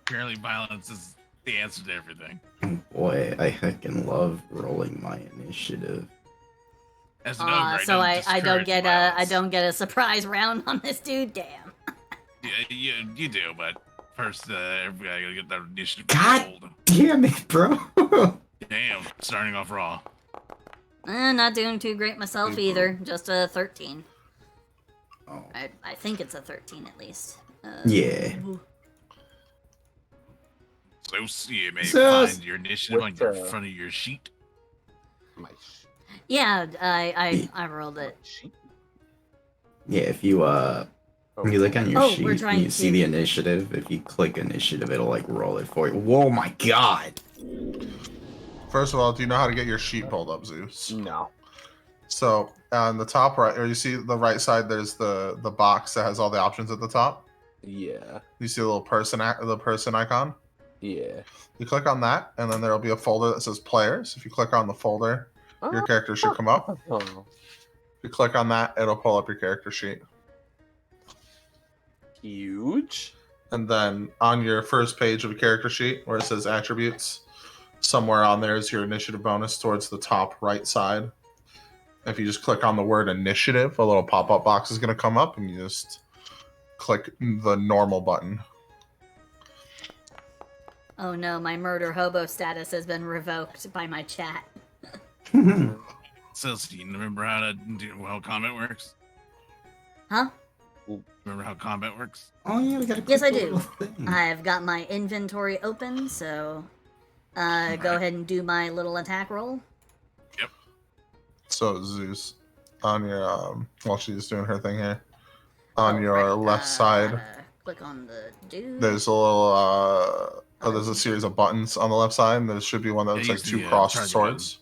Apparently violence is the answer to everything. Oh boy, I heckin' love rolling my initiative. As an ogre, So it doesn't I don't discourage get violence. a surprise round on this dude. Damn. Yeah, you do, but first, everybody gotta get that initiative God rolled. damn it, bro. Damn, starting off raw. Not doing too great myself either. Just a 13. Oh. I think it's a 13 at least. Yeah. So you may So- find your initiative on your front of your sheet. Yeah, I rolled it. Yeah, if you you look on your Oh, sheet we're and trying you see to- the initiative, if you click initiative, it'll like roll it for you. Whoa, my god! First of all, do you know how to get your sheet pulled up, Zeus? No. So on the top right, or you see the right side, there's the box that has all the options at the top. Yeah. You see the little person icon. Yeah. You click on that, and then there'll be a folder that says players. If you click on the folder, your character should come up. Oh. If you click on that, it'll pull up your character sheet. Huge. And then on your first page of a character sheet, where it says attributes, somewhere on there is your initiative bonus towards the top right side. If you just click on the word initiative, a little pop-up box is going to come up, and you just click the normal button. Oh no, my murder hobo status has been revoked by my chat. So, do you remember how combat works? Huh? Remember how combat works? Oh yeah, we gotta. Yes, I click the do. little thing. I've got my inventory open, so go ahead and do my little attack roll. So Zeus, on your while she's doing her thing here, on Oh, your right, left side, click on the dude. there's a little Oh, there's a series of buttons on the left side, and there should be one that looks like use two the, crossed target swords.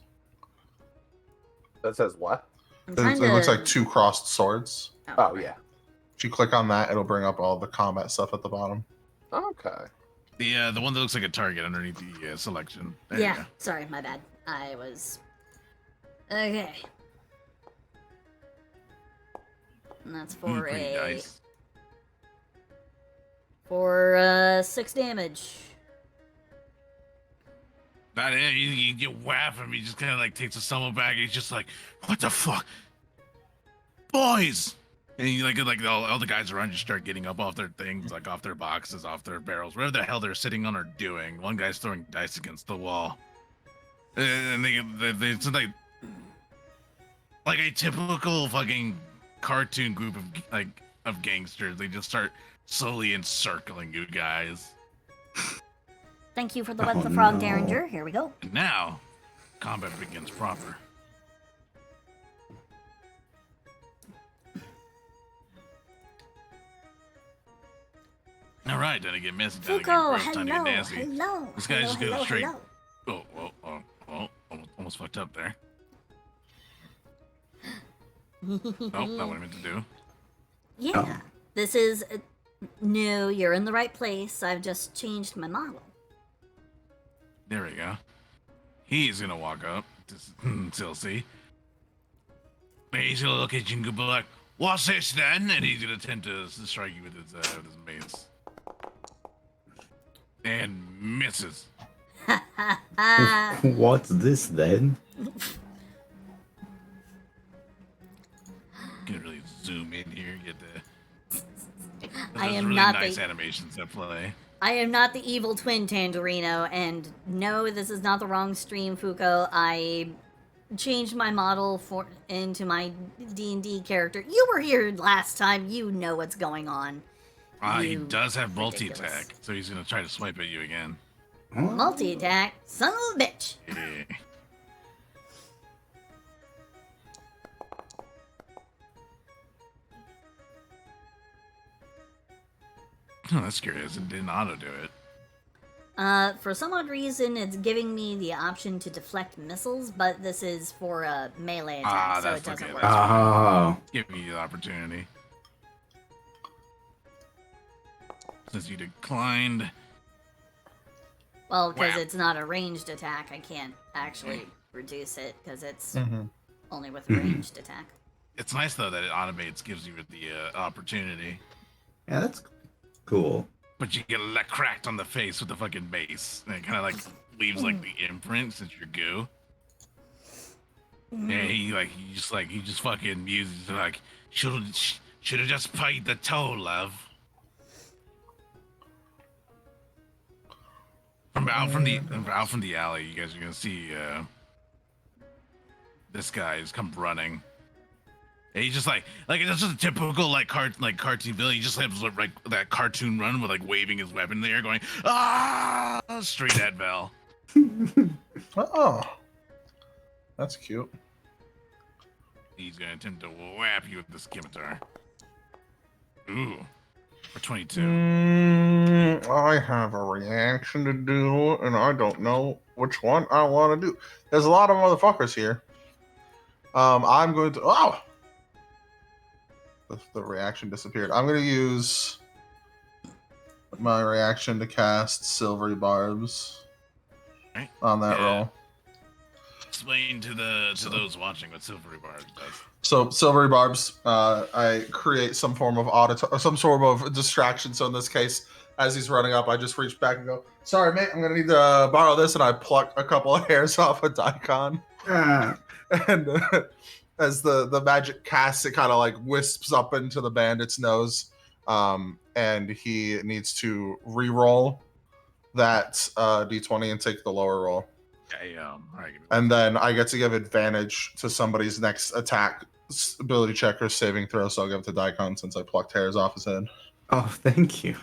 That says what? I'm It, trying it looks to- like two crossed swords. Oh, right. yeah. If you click on that, it'll bring up all the combat stuff at the bottom. Okay. The one that looks like a target underneath the selection. There you Yeah, go. sorry, my bad. I was... Okay. And that's for Pretty a... nice. For 6 damage. That you whap him. He just kind of like takes a stumble back. He's just like, "What the fuck, boys?" And you like all the guys around you start getting up off their things, like off their boxes, off their barrels, whatever the hell they're sitting on or doing. One guy's throwing dice against the wall, and they it's like a typical fucking cartoon group of gangsters. They just start slowly encircling you guys. Thank you for the What the Frog, no. Derringer. Here we go. And now, combat begins proper. All right, then I get messy. Then I get Fuko, gross, time to get hello, nasty. hello. This guy's just hello, going straight. hello. Oh, almost fucked up there. Oh, not what I meant to do. Yeah, Oh. this is... no, you're in the right place. I've just changed my model. There we go. He's gonna walk up to Silsey. He's gonna look at you and go like, "What's this then?" And he's gonna attempt to strike you with his mace. And misses. What's this then? Can really zoom in here, get the. I There's am really not nice the... animations at play. I am not the evil twin Tangerino, and no, this is not the wrong stream, Fuko. I changed my model into my D&D character. You were here last time. You know what's going on. He You does have ridiculous. multi-attack, so he's gonna try to swipe at you again. Multi-attack? Son of a bitch. Yeah. Oh, that's curious. It didn't auto do it. For some odd reason, it's giving me the option to deflect missiles, but this is for a melee attack, so that's it doesn't okay, work. that's Oh. Give me the opportunity. Since you declined. Well, because Wow. it's not a ranged attack, I can't actually reduce it, because it's only with a Mhm. ranged attack. It's nice though that it automates, gives you the opportunity. Yeah, that's cool. But you get cracked on the face with the fucking mace. And it kind of like leaves like the imprint since you're goo. Yeah, he just fucking muses like, should have just paid the toll, love. Out from the alley, you guys are gonna see this guy has come running. And he's just like it's just a typical cartoon villain. He just has like that cartoon run with like waving his weapon in the air, going straight at Vel. Oh, that's cute. He's gonna attempt to whap you with the scimitar. Ooh, for 22. I have a reaction to do, and I don't know which one I want to do. There's a lot of motherfuckers here. I'm going to. The reaction disappeared. I'm going to use my reaction to cast Silvery Barbs on that roll. Explain to those watching what Silvery Barbs does. So Silvery Barbs, I create some form of some sort of distraction. So in this case, as he's running up, I just reach back and go, "Sorry, mate, I'm gonna need to borrow this," and I pluck a couple of hairs off a Daikon. And as the magic casts, it kind of like wisps up into the bandit's nose, and he needs to re-roll that d20 and take the lower roll. And then I get to give advantage to somebody's next attack ability check or saving throw, so I'll give it to Daikon since I plucked hairs off his head. Oh, thank you.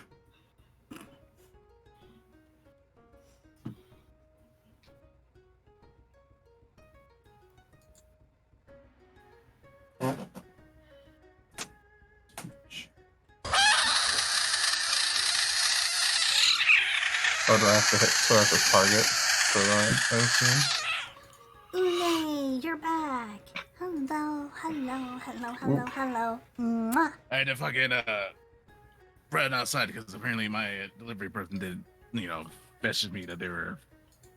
So do I have to hit? So I have to target for that? I assume. Ule, you're back. Hello, hello, hello, hello, hello. Mwah. I had to fucking run outside because apparently my delivery person did, message me that they were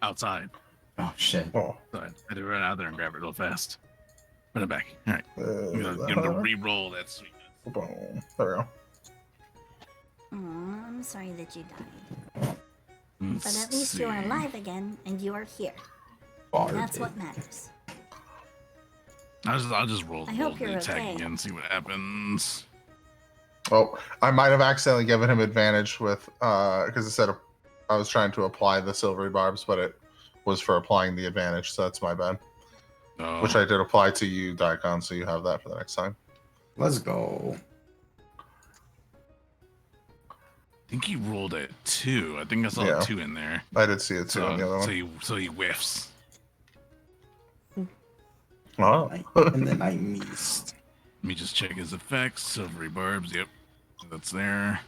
outside. Oh shit. Oh. So I had to run out there and grab it real fast. Put it back. All right. I'm gonna Is get him to that re-roll that sweet. her? Boom. There we go. Aw, I'm sorry that you died. But at least you are alive again, and you are here. And that's what matters. I'll just roll I hope the you're attack okay. again and see what happens. Oh, I might have accidentally given him advantage with because it said I was trying to apply the silvery barbs, but it was for applying the advantage, so that's my bad. Oh. Which I did apply to you, Daikon, so you have that for the next time. Let's go. I think he rolled it 2. I think I saw Yeah. a 2 in there. I did see it too on the other one. So he whiffs. Oh. And then I missed. Let me just check his effects. Silvery barbs. Yep, that's there.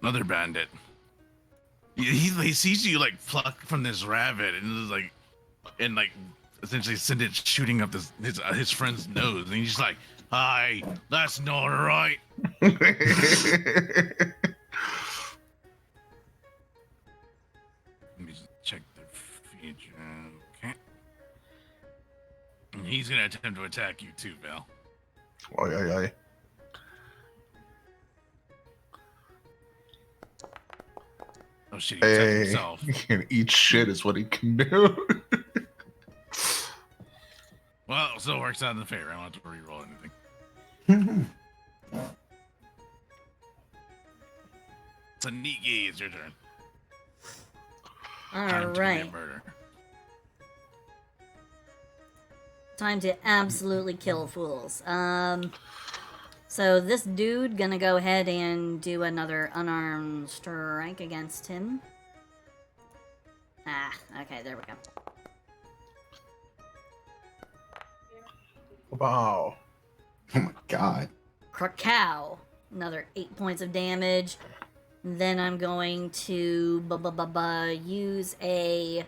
Another bandit. He sees you like pluck from this rabbit and essentially send it shooting up his friend's nose, and he's just like, "Hi, that's not right." Let me just check the feature. Okay. And he's gonna attempt to attack you too, Val. Oh yeah. Oh shit, he attacked Hey, himself. he can eat shit is what he can do. Well, it still works out in the favor. I don't have to re-roll anything. Taniki, it's your turn. Time to Alright. commit murder. Time to absolutely kill fools. So this dude gonna go ahead and do another unarmed strike against him. Ah, okay, there we go. Wow. Oh my god. Krakow. Another 8 points of damage. Then I'm going to use a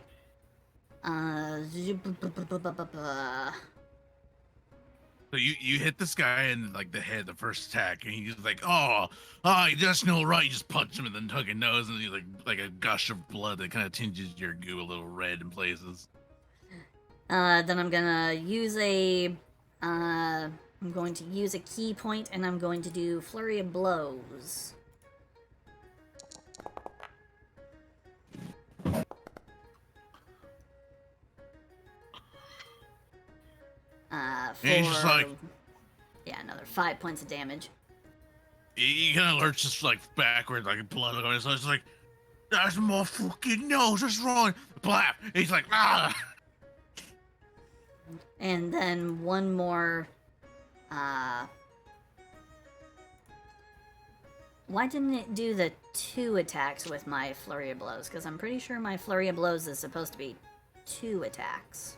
So you hit this guy in like the head the first attack, and he's like, "Oh, that's no right." You just punch him in the fucking nose, and he's like a gush of blood that kind of tinges your goo a little red in places. then I'm gonna use I'm going to use a key point, and I'm going to do flurry of blows. For, And he's just like, yeah, another 5 points of damage. he kind of lurches just like backward, like blood on his nose. It's like, "That's my fucking nose. What's wrong?" Blap. And he's like, "Ah." And then one more, why didn't it do the 2 attacks with my flurry of blows? Because I'm pretty sure my flurry of blows is supposed to be 2 attacks.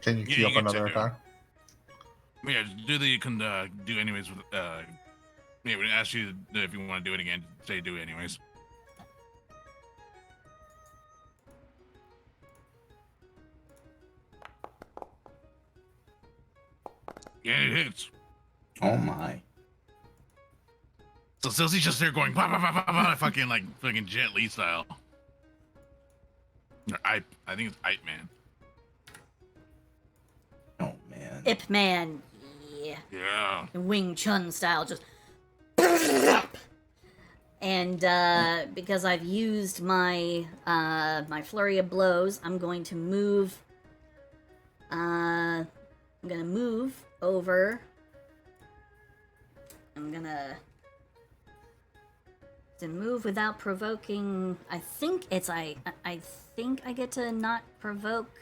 Can you Yeah, key you up can another check it. attack? Yeah, you can do anyways with yeah, we ask you if you want to do it again. Say do it anyways. Yeah, it hits. Oh my. So Silsy's just there going bah, bah, bah, bah, bah, fucking Jet Li style. Or I think it's Ipe Man. Oh man. Ip Man, yeah. Yeah. Wing Chun style, just. And because I've used my my flurry of blows, I'm going to move. I'm gonna move over. I'm gonna to move without provoking. I think it's I think I get to not provoke.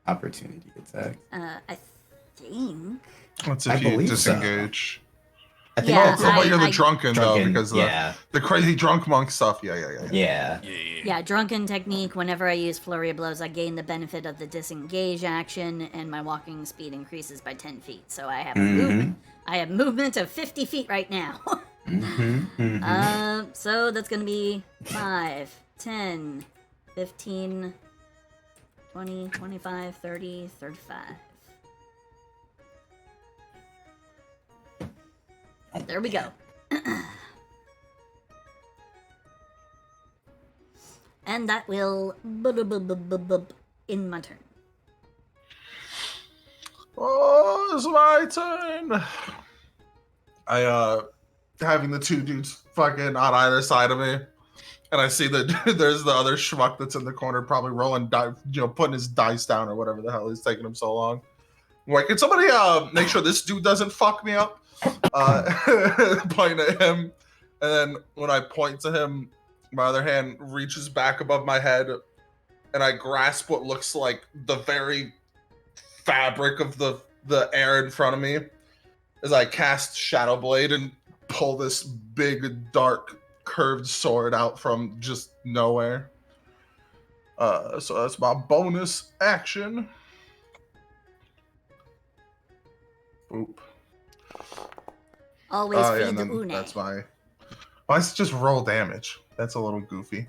Opportunity attack. I think. That's I if you believe so. disengage. I think Yeah, that's Oh, but it. you're the I- drunken, though, Drunken, because yeah. the crazy drunk monk stuff. Yeah. Yeah. Yeah, drunken technique. Whenever I use flurry of blows, I gain the benefit of the disengage action, and my walking speed increases by 10 feet. So I have movement. I have movement of 50 feet right now. So that's gonna be 5, 10, 15, 20, 25, 30, 35. There we go. And that will in my turn. Oh, it's my turn. I having the two dudes fucking on either side of me, and I see that there's the other schmuck that's in the corner, probably rolling dice, putting his dice down or whatever the hell is taking him so long. I'm like, can somebody make sure this dude doesn't fuck me up? Pointing at him, and then when I point to him, my other hand reaches back above my head, and I grasp what looks like the very fabric of the air in front of me as I cast Shadow Blade and pull this big, dark, curved sword out from just nowhere. So that's my bonus action. Boop. Always feed and the then une. that's my. Oh, it's just roll damage. That's a little goofy.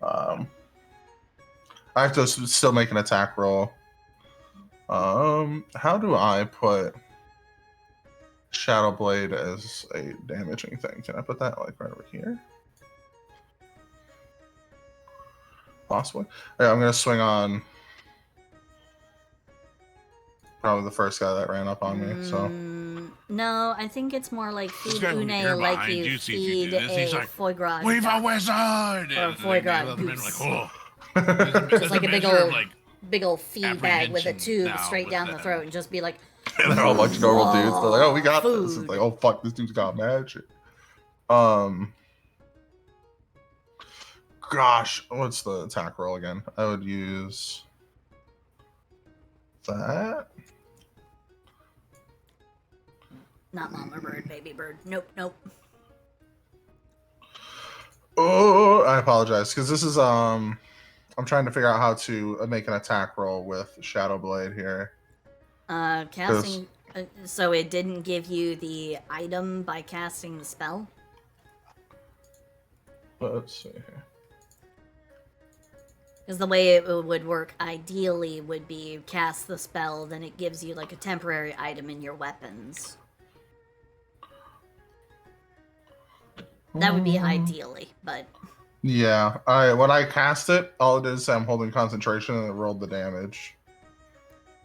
I have to still make an attack roll. How do I put Shadow Blade as a damaging thing? Can I put that like right over here? Possibly. Yeah, I'm gonna swing on probably the first guy that ran up on me. So No, I think it's more like This feed guy over une here like behind you you sees you feed do this, he's a like, foie gras. We've duck. a wizard! Or And foie then gras the other men are goose. like, oh. Just like a big measure of, old, like, big old feed bag with a apprehension tube now straight with down the them. throat, and just be like, they're all a bunch of normal dudes. They're like, oh, we got this. It's Food. like, oh fuck, this dude's got magic. Gosh, what's the attack roll again? I would use that. not mama bird, baby bird. Nope, nope. Oh, I apologize because this is I'm trying to figure out how to make an attack roll with Shadow Blade here. Casting. So it didn't give you the item by casting the spell? Let's see here. Because the way it would work ideally would be you cast the spell, then it gives you like a temporary item in your weapons. That would be ideally, but Yeah, when I cast it, all it is I'm holding concentration and it rolled the damage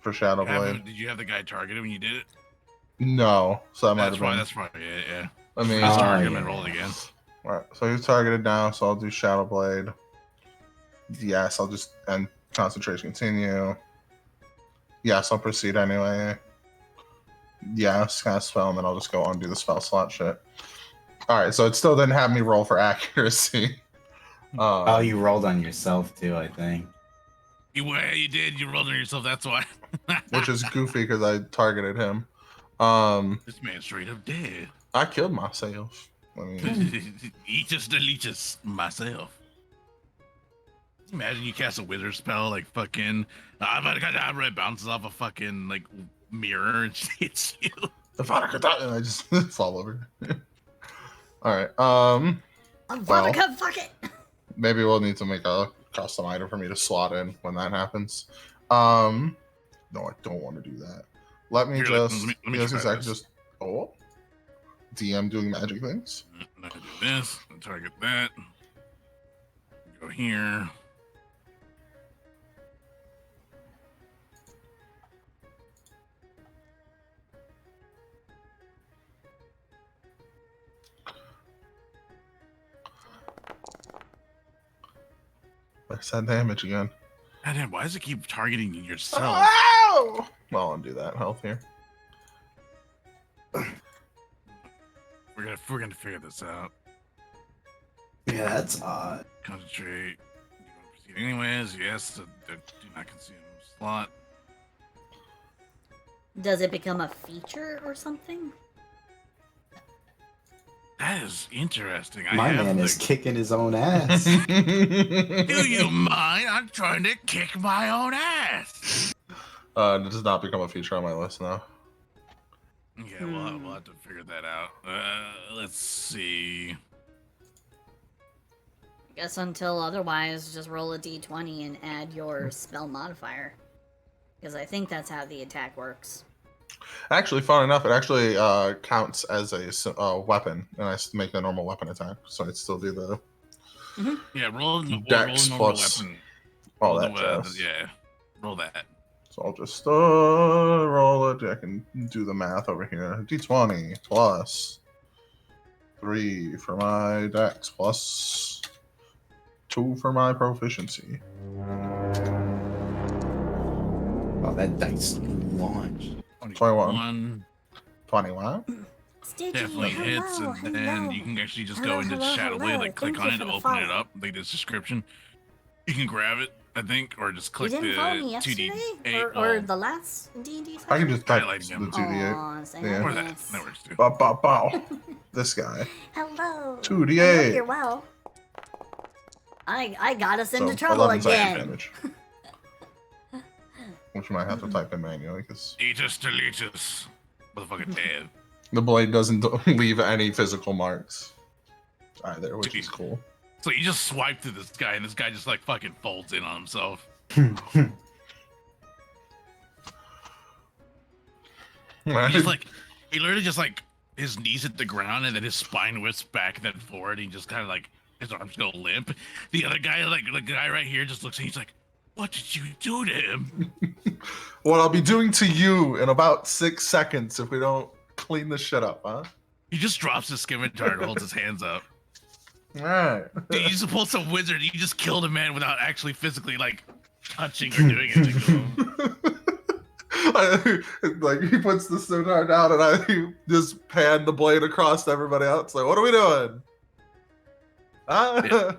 for Shadow Blade. Did you have the guy targeted when you did it? No, so that might have been. That's probably it, yeah. I mean, Just target him and roll it again. all right, so he's targeted now, so I'll do Shadow Blade. Yes, I'll just end concentration continue. Yes, I'll proceed anyway. Yes, cast spell, and then I'll just go undo the spell slot shit. Alright, so it still didn't have me roll for accuracy. Oh, you rolled on yourself too, I think. You did. You rolled on yourself, that's why. Which is goofy because I targeted him. This man's straight up dead. I killed myself. I mean, Eatus deletus myself. Imagine you cast a wizard spell like fucking it bounces off a fucking like mirror and hits you. and I just fall over. Alright, Vodka, fuck it! maybe we'll need to make a custom item for me to slot in when that happens. No, I don't want to do that. Let me Here, just let me just a try second, this. DM doing magic things. I do this, I target that. Go here. Where's that damage again? Goddamn, why does it keep targeting yourself? Ow! Well, I'll undo that health here. We're gonna figure this out. Yeah, that's odd. Concentrate. You want to proceed anyways? Yes. Do not consume slot. Does it become a feature or something? That is interesting. My man is kicking his own ass. Do you mind? I'm trying to kick my own ass. It does not become a feature on my list now. Yeah, we'll have to figure that out. Let's see. I guess until otherwise, just roll a d20 and add your spell modifier. Because I think that's how the attack works. Actually, fun enough, it actually counts as a weapon, and I make a normal weapon attack, so I'd still do the Yeah, roll Dex a normal plus weapon. all Roll that the, jazz. yeah, roll that. So I'll just roll it. I can do the math over here. D20 plus 3 for my Dex plus 2 for my proficiency. Oh, that dice launched. 21. 21. Stitchy, Definitely hits, hello, and then you can actually just go into Shadow Blade, like click on it to open it up, like this description. You can grab it, I think, or just click You the didn't follow me 2D8. yesterday? Or the last D&D session? I can just type Highlight the him. 2d8. Aw, Yeah. Or that. nice. That works too. Bow, bow, bow. This guy. Hello. 2d8. I hope you're well. I got us into trouble 11 psychic again. damage. Which you might have to type in manually because Aetus deletus. Motherfucking dead. the blade doesn't leave any physical marks either, which is cool. So you just swipe through this guy, and this guy just like fucking folds in on himself. He's like, he literally just like his knees hit the ground, and then his spine whips back and then forward. And he just kind of like his arms go limp. The other guy, like the guy right here, just looks. And he's like, "What did you do to him?" What I'll be doing to you in about 6 seconds if we don't clean this shit up, huh? He just drops his scimitar and holds his hands up. All right. Dude, you supposed to wizard. You just killed a man without actually physically like touching or doing anything to him. Like he puts the scimitar down and I just pan the blade across to everybody else. Like, what are we doing? Ah. Yeah.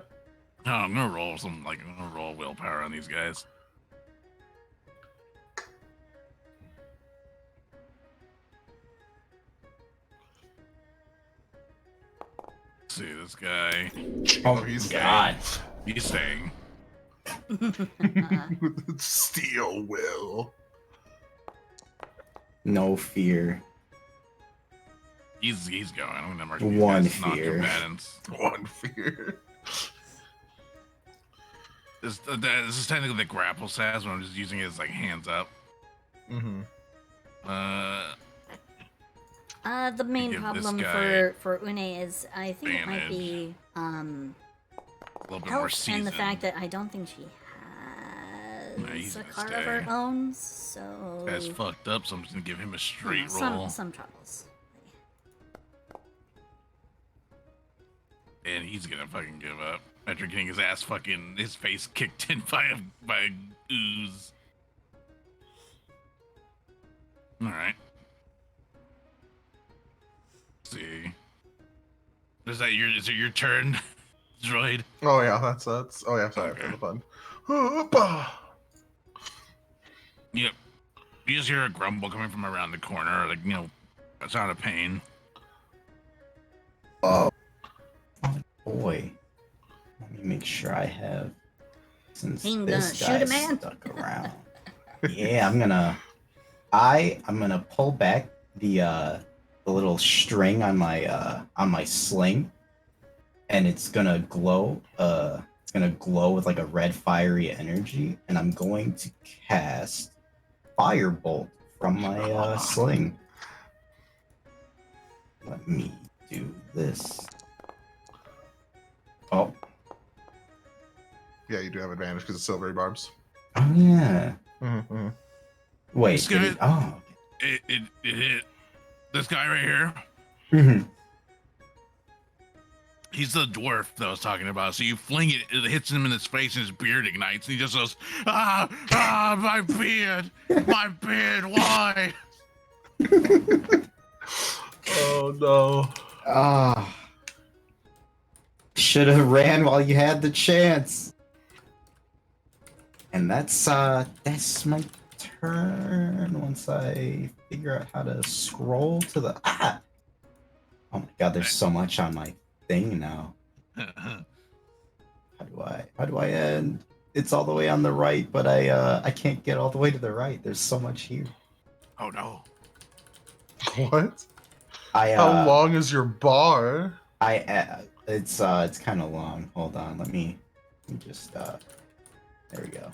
No, I'm gonna roll I'm gonna roll willpower on these guys. Let's see this guy. Oh, he's God. He's staying. Steel will. No fear. He's going. I'm gonna mark One these guys fear. non-combatants. One fear. This is technically the grapple stats, but I'm just using it as like hands up. Mm-hmm. The main Give this problem guy for Une is I think it might be a little bit more health and seasoned. the fact that I don't think she Nah, he's has a gonna card stay. of her own, so Guy's fucked up, so I'm just gonna give him a straight roll. some troubles. And he's gonna fucking give up after getting his ass fucking his face kicked in by a ooze. All right. Let's see. Is it your turn, droid? Oh yeah, that's. Oh yeah, sorry Okay. for the fun. Hoopa. Yep. You just hear a grumble coming from around the corner, like a sound of pain. Oh boy. Let me make sure I have. Since Ain't this gonna shoot a guy's man? stuck around. Yeah, I'm gonna pull back the little string on my sling, and it's gonna glow. It's gonna glow with like a red fiery energy, and I'm going to cast Firebolt from my sling. Let me do this. Oh, Yeah, you do have advantage because it's silvery barbs. oh yeah. Mm-hmm. Wait. This Did guy- it, oh. It hit this guy right here. Mhm. He's the dwarf that I was talking about. So you fling it, it hits him in his face, and his beard ignites, and he just goes, my beard, why? Oh no. Ah. Should have ran while you had the chance. And that's my turn once I figure out how to scroll to the Oh my god, there's so much on my thing now. How do I end? It's all the way on the right, but I can't get all the way to the right. There's so much here. Oh no. What? I How long is your bar? it's kind of long. Hold on, let me just there we go.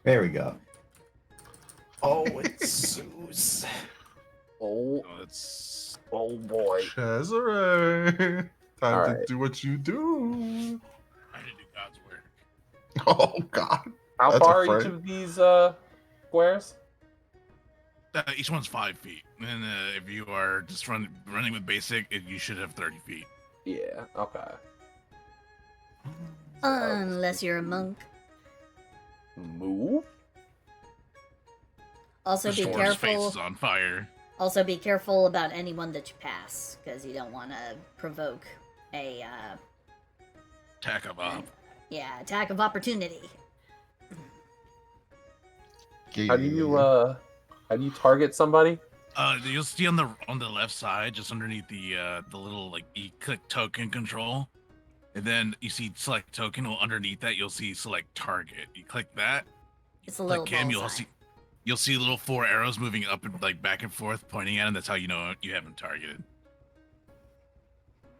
There we go. Oh, it's Zeus. Oh, That's oh boy. Cesare. Time All to right. do what you do. I did do God's work. Oh God. How That's far are afraid. each of these squares? Each one's 5 feet, and if you are just running with basic, you should have 30 feet. Yeah. Okay. Unless you're a monk. Move. Also The be sword's face careful. is on fire. Also be careful about anyone that you pass, because you don't want to provoke a Attack of up. attack of opportunity. How do you target somebody? You'll see on the left side, just underneath the little like you click token control, and then you see select token. Well, underneath that you'll see select target. You click that. It's a little Click him. bullseye. You'll see little 4 arrows moving up and like back and forth, pointing at him. That's how you know you haven't targeted.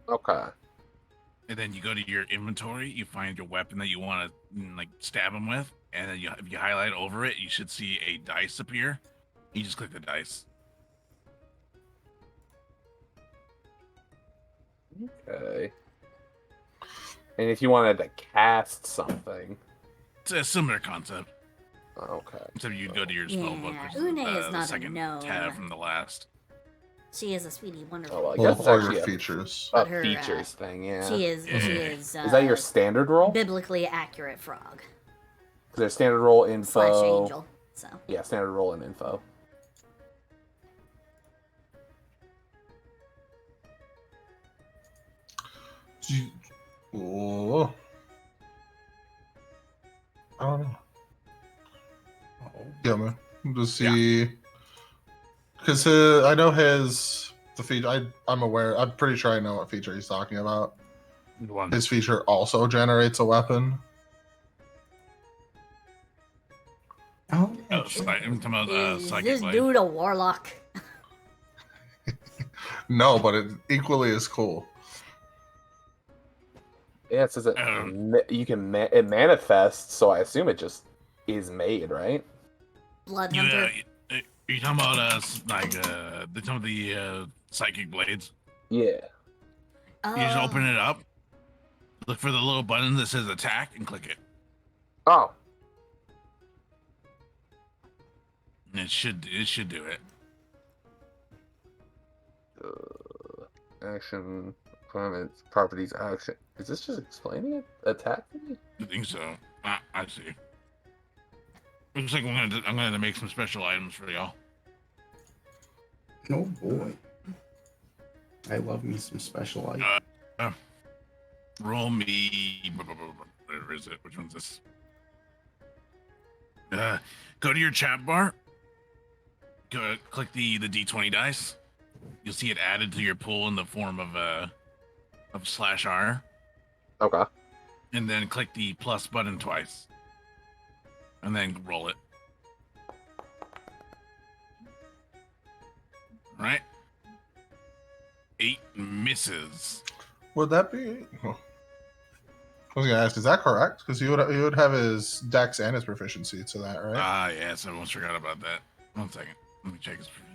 Okay. And then you go to your inventory. You find your weapon that you want to like stab him with, and then if you highlight over it, you should see a dice appear. You just click the dice. Okay. And if you wanted to cast something. It's a similar concept. Okay. Except you go to your spell book, Yeah, which Une is the not a second gnome. tab from the last. She is a sweetie, wonderful. Oh, well, I Well, guess it's all actually your a, features. a But her, features thing, yeah. She is. Yeah. She is. Is that your standard roll? Because biblically accurate frog there's standard roll info. / angel? So Yeah, standard roll and info. Oh. I don't know. Yeah, man. To see, because I know the feature. I'm aware. I'm pretty sure I know what feature he's talking about. One. His feature also generates a weapon. Oh, I'm talking about is psychic this blade. dude a warlock? No, but it equally is cool. Yeah, it says it. Um, You can it manifests, so I assume it just is made, right? Blood You, hunter. you talking about some of the psychic blades? Yeah. You just open it up, look for the little button that says attack, and click it. Oh. And it should do it. Action, requirements, properties, action. Is this just explaining it? Attack me? I think so. I see. Looks like I'm gonna make some special items for y'all. oh boy. I love me some special items. Roll me. Where is it? Which one's this? Go to your chat bar. Go click the D20 dice. You'll see it added to your pool in the form of /R, Okay. and then click the plus button twice, and then roll it. All right. 8 misses. Would that be? Oh. I was gonna ask, is that correct? Because he would have his dex and his proficiency to that, right? Yes, I almost forgot about that. 1 second. Let me check his proficiency.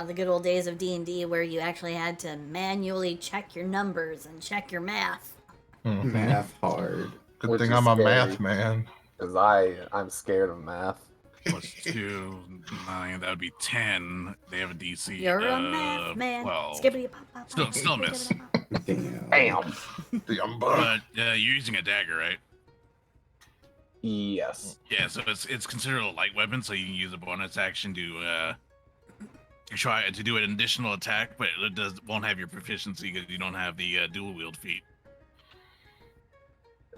The good old days of D&D where you actually had to manually check your numbers and check your math. Mhm. Math hard. Good Which thing is I'm a scary. math man. Because I'm scared of math. Plus 2, 9, that would be 10. They have a DC. You're a math man. 12. Skippity pop pop. Still miss. Damn. Bam! The umber. But you're using a dagger, right? Yes. Yeah, so it's considered a light weapon, so you can use a bonus action to try to do an additional attack, but it won't have your proficiency because you don't have the dual wield feat.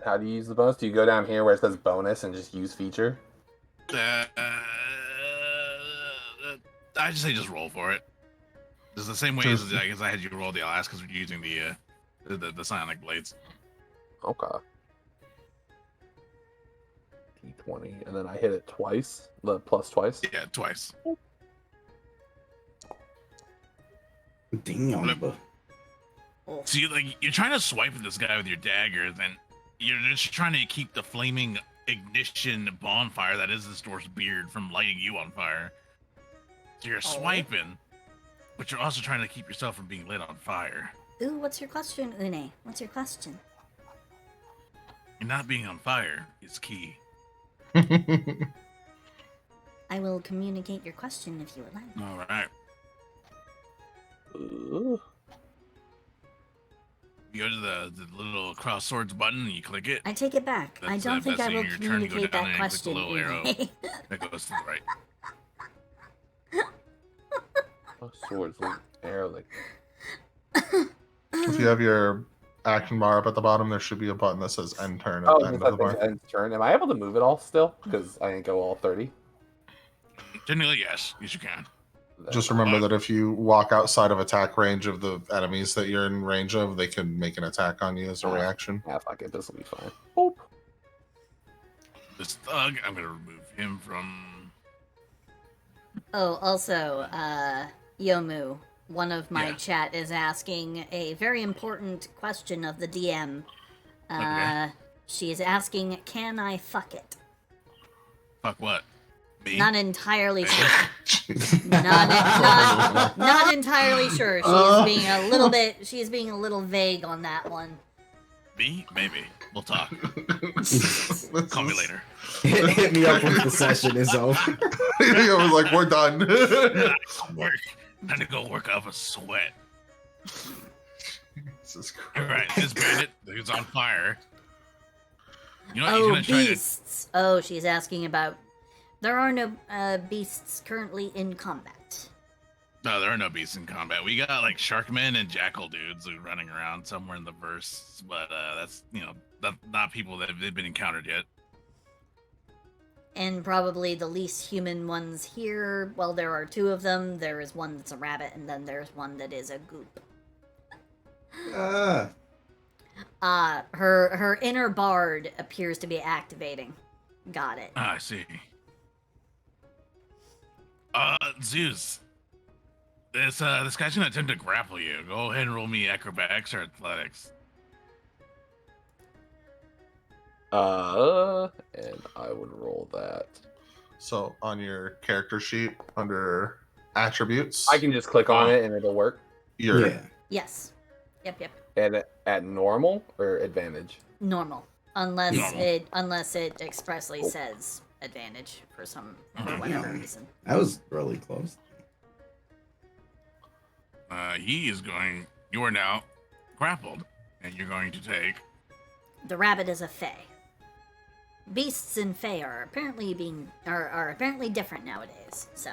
How do you use the bonus? Do you go down here where it says bonus and just use feature? I just say just roll for it. It's the same way as I guess I had you roll the last because we're using the psionic blades. Okay. D20, and then I hit it twice. The plus twice. Yeah, twice. Damn. So you're trying to swipe at this guy with your dagger, then you're just trying to keep the flaming ignition bonfire that is this dwarf's beard from lighting you on fire. So you're swiping, but you're also trying to keep yourself from being lit on fire. Ooh, what's your question, Une? What's your question? And not being on fire is key. I will communicate your question if you would like. All right. Ooh. You go to the little cross swords button and you click it. I take it back. I don't think I will your turn to go communicate down that and click the question, little arrow Une. that goes to the right. Swords, like arrow, like. If you have your action bar up at the bottom, there should be a button that says end turn at Oh, the end that of the bar. end turn. Am I able to move it all still? Because I didn't go all 30. Generally, yes. Yes, you can. Just remember that if you walk outside of attack range of the enemies that you're in range of, they can make an attack on you as a reaction. Yeah, fuck it. This will be fine. Boop. This thug, I'm gonna remove him from. Oh, also, Yomu, one of my chat is asking a very important question of the DM. Okay. She is asking, can I fuck it? Fuck what? Me? Not entirely sure. not entirely sure. She's being a little vague on that one. Me? Maybe. We'll talk. Call me later. Hit me up when the session is over. I was like, we're done. Time to go work up a sweat. Jesus Christ. All right, this bandit who's on fire. You know what? Oh, he's gonna beasts. Oh, she's asking about. There are no beasts currently in combat. No, there are no beasts in combat. We got like Sharkmen and Jackal dudes running around somewhere in the verse, but that's not people that have been encountered yet. And probably the least human ones here. Well, there are two of them. There is one that's a rabbit, and then there's one that is a goop. Her inner bard appears to be activating. Got it. Ah, I see. Zeus. This guy's gonna attempt to grapple you. Go ahead and roll me acrobatics or athletics. And I would roll that. So on your character sheet under attributes, I can just click on it and it'll work. You're Yes. Yep. And at normal or advantage? Normal. Unless Normal. it expressly says advantage for whatever reason. That was really close. You are now grappled, and you're going to take. The rabbit is a fae. Beasts and fae are apparently different nowadays. So.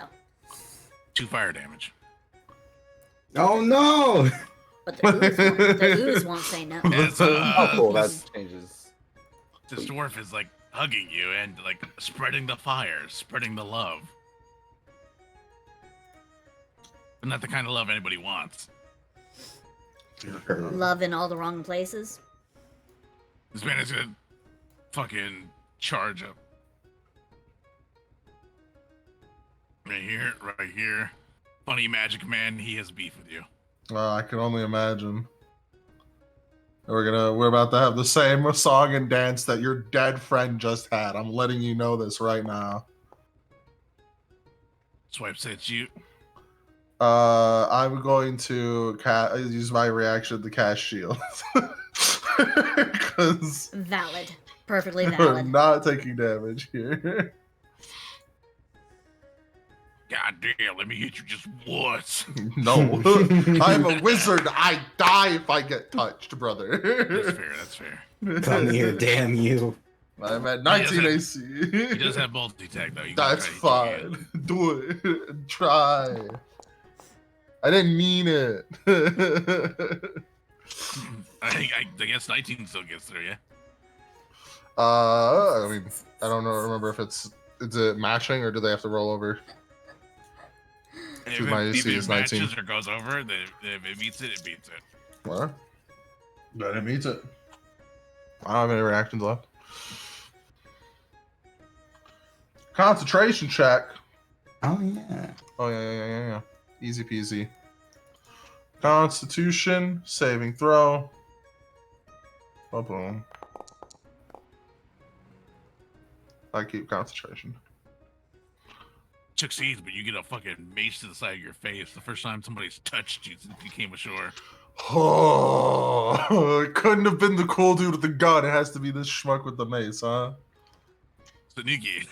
2 fire damage. Oh no! But the ooze won't say no. Oh, cool. That changes. This dwarf is like hugging you and like spreading the fire, spreading the love. But not the kind of love anybody wants. Love in all the wrong places. This man is gonna fucking charge up. Right here. Funny magic man, he has beef with you. I can only imagine. We're about to have the same song and dance that your dead friend just had. I'm letting you know this right now. Swipe said you. I'm going to use my reaction to cast shield. Because Valid. Perfectly we're valid. not taking damage here. God damn, let me hit you just once. No. I'm a wizard. I die if I get touched, brother. That's fair. Come here, damn you. I'm at 19 AC. He does have multi-tag though. You can That's try to hit you fine. Do it. Try. I didn't mean it. I guess 19 still gets through, yeah? I mean, I don't know. Remember if is it matching or do they have to roll over? If my it, if AC it is 19. matches or goes over, then if it beats it, it beats it. What? Then it meets it. I don't have any reactions left. Concentration check. Oh yeah. Oh yeah. Easy peasy. Constitution saving throw. Oh, boom. I keep concentration. Succeeds, but you get a fucking mace to the side of your face. The first time somebody's touched you since you came ashore. Oh, it couldn't have been the cool dude with the gun. It has to be this schmuck with the mace, huh? So Nuki,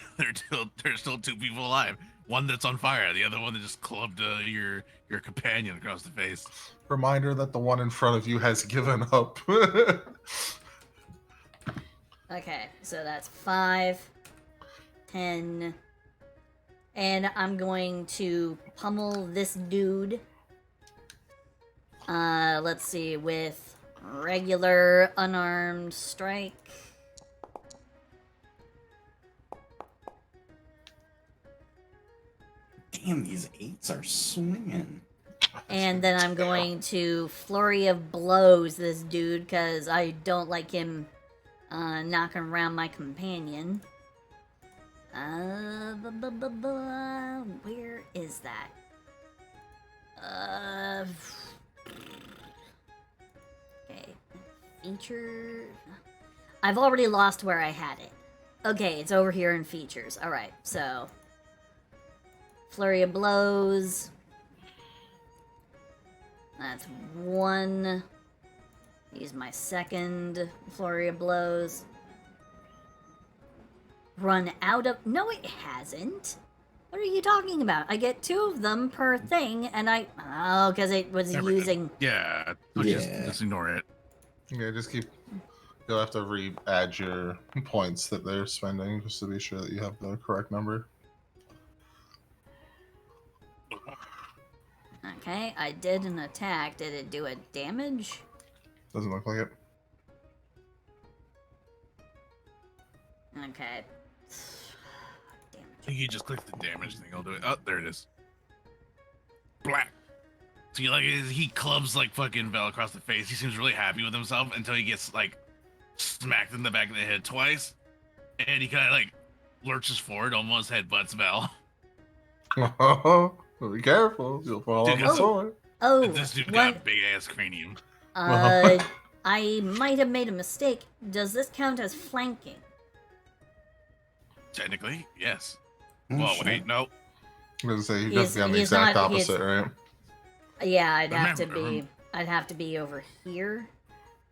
there's still two people alive. One that's on fire, the other one that just clubbed your companion across the face. Reminder that the one in front of you has given up. Okay, so that's 5, 10, and I'm going to pummel this dude. Let's see, with regular unarmed strike. Damn, these 8s are swinging. And then I'm going to flurry of blows this dude because I don't like him knocking around my companion. Where is that? Okay, feature. I've already lost where I had it. Okay, it's over here in features. All right, so flurry of blows. That's 1. Use my second flurry of blows. Run out of... No, it hasn't. What are you talking about? I get 2 of them per thing, and I... Oh, because it was using... Yeah, just ignore it. Yeah, just keep... You'll have to re-add your points that they're spending just to be sure that you have the correct number. Okay, I did an attack. Did it do a damage? Doesn't look like it. Okay. I think you just click the damage thing. I'll do it. Oh, there it is. Black. So you he clubs like fucking Vel across the face. He seems really happy with himself until he gets like smacked in the back of the head twice, and he kind of like lurches forward, almost headbutts Vel. Be careful, you'll fall on the sword. Oh, This dude got a big ass cranium. I might have made a mistake. Does this count as flanking? Technically, yes. Oh, Well, shit. wait, no. I was gonna say you He's- got the he's exact not- he's- opposite, right? Yeah, I'd have to Remember- be. I'd have to be over here.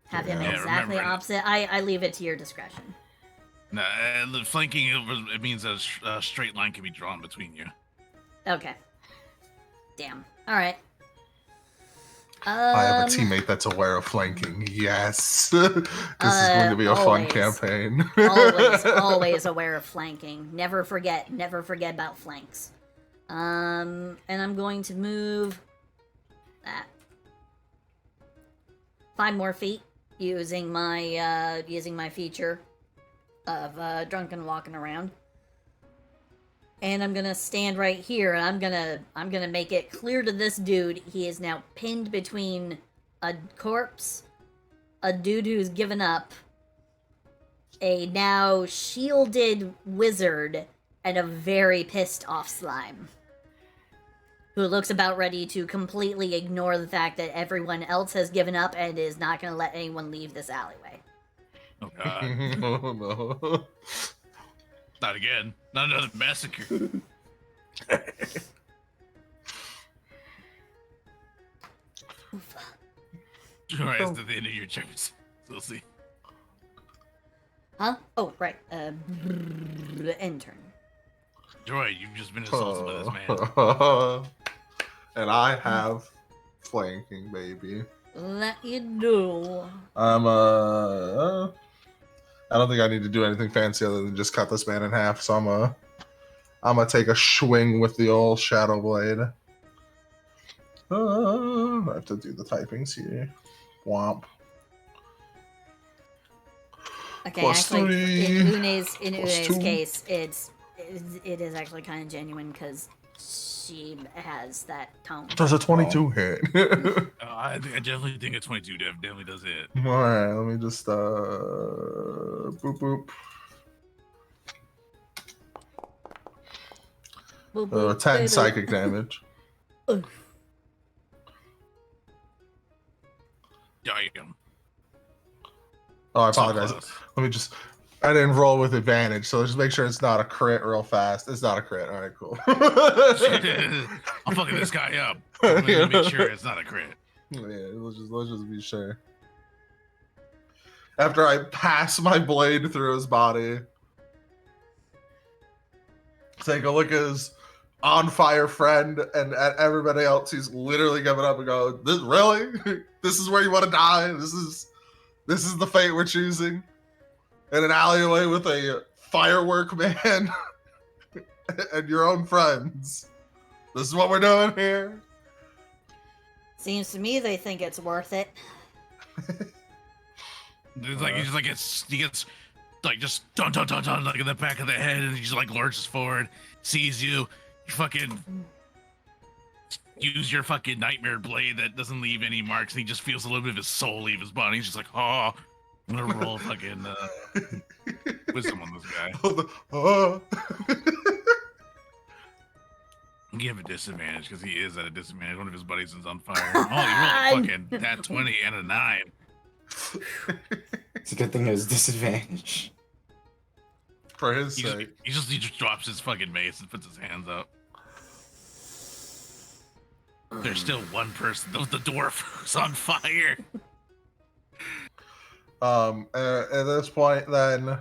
Have him Yeah, exactly remember. opposite. I leave it to your discretion. No, the flanking it means a straight line can be drawn between you. Okay. Damn. All right. I have a teammate that's aware of flanking. Yes, this is going to be a fun always. campaign. always aware of flanking. Never forget about flanks. And I'm going to move that 5 more feet using my feature of drunken walking around. And I'm gonna stand right here, and I'm gonna make it clear to this dude he is now pinned between a corpse, a dude who's given up, a now shielded wizard, and a very pissed off slime. Who looks about ready to completely ignore the fact that everyone else has given up and is not gonna let anyone leave this alleyway. Oh god. Oh no. Not again. Not another massacre. Alright, it's at the end of your turns. So we'll see. Huh? Oh, right. End turn. Joy, you've just been assaulted by this man. And I have flanking, baby. That you do. I don't think I need to do anything fancy other than just cut this man in half. So I'm gonna take a swing with the old shadow blade. I have to do the typings here. Womp. Okay, Plus actually, 3, in Une's plus 2. case, it is actually kind of genuine because she has that tone. Does a 22 hit? I definitely think a 22 definitely does hit. All right, let me just boop boop. Boop, boop, 10 baby. psychic damage. Oof. Damn. Oh, I So apologize. close. Let me just. I didn't roll with advantage, so just make sure it's not a crit real fast. It's not a crit. All right, cool. I'm fucking this guy up. Let me make sure it's not a crit. Yeah, let's just be sure. After I pass my blade through his body, take a look at his on fire friend and at everybody else who's literally giving up and go, "This really? This is where you want to die? This is the fate we're choosing." In an alleyway with a firework man and your own friends. This is what we're doing here. Seems to me they think it's worth it. It's like he gets like just dun like in the back of the head, and he just like lurches forward, sees you, you fucking use your fucking nightmare blade that doesn't leave any marks, and he just feels a little bit of his soul leave his body. He's just like, oh, I'm gonna roll fucking wisdom on this guy. You have a disadvantage because he is at a disadvantage. One of his buddies is on fire. Oh, you rolled a fucking that 20 and a 9. It's a good thing it was disadvantage. For his He sake. just drops his fucking mace and puts his hands up. There's still one person, the dwarf, who's on fire. At this point, then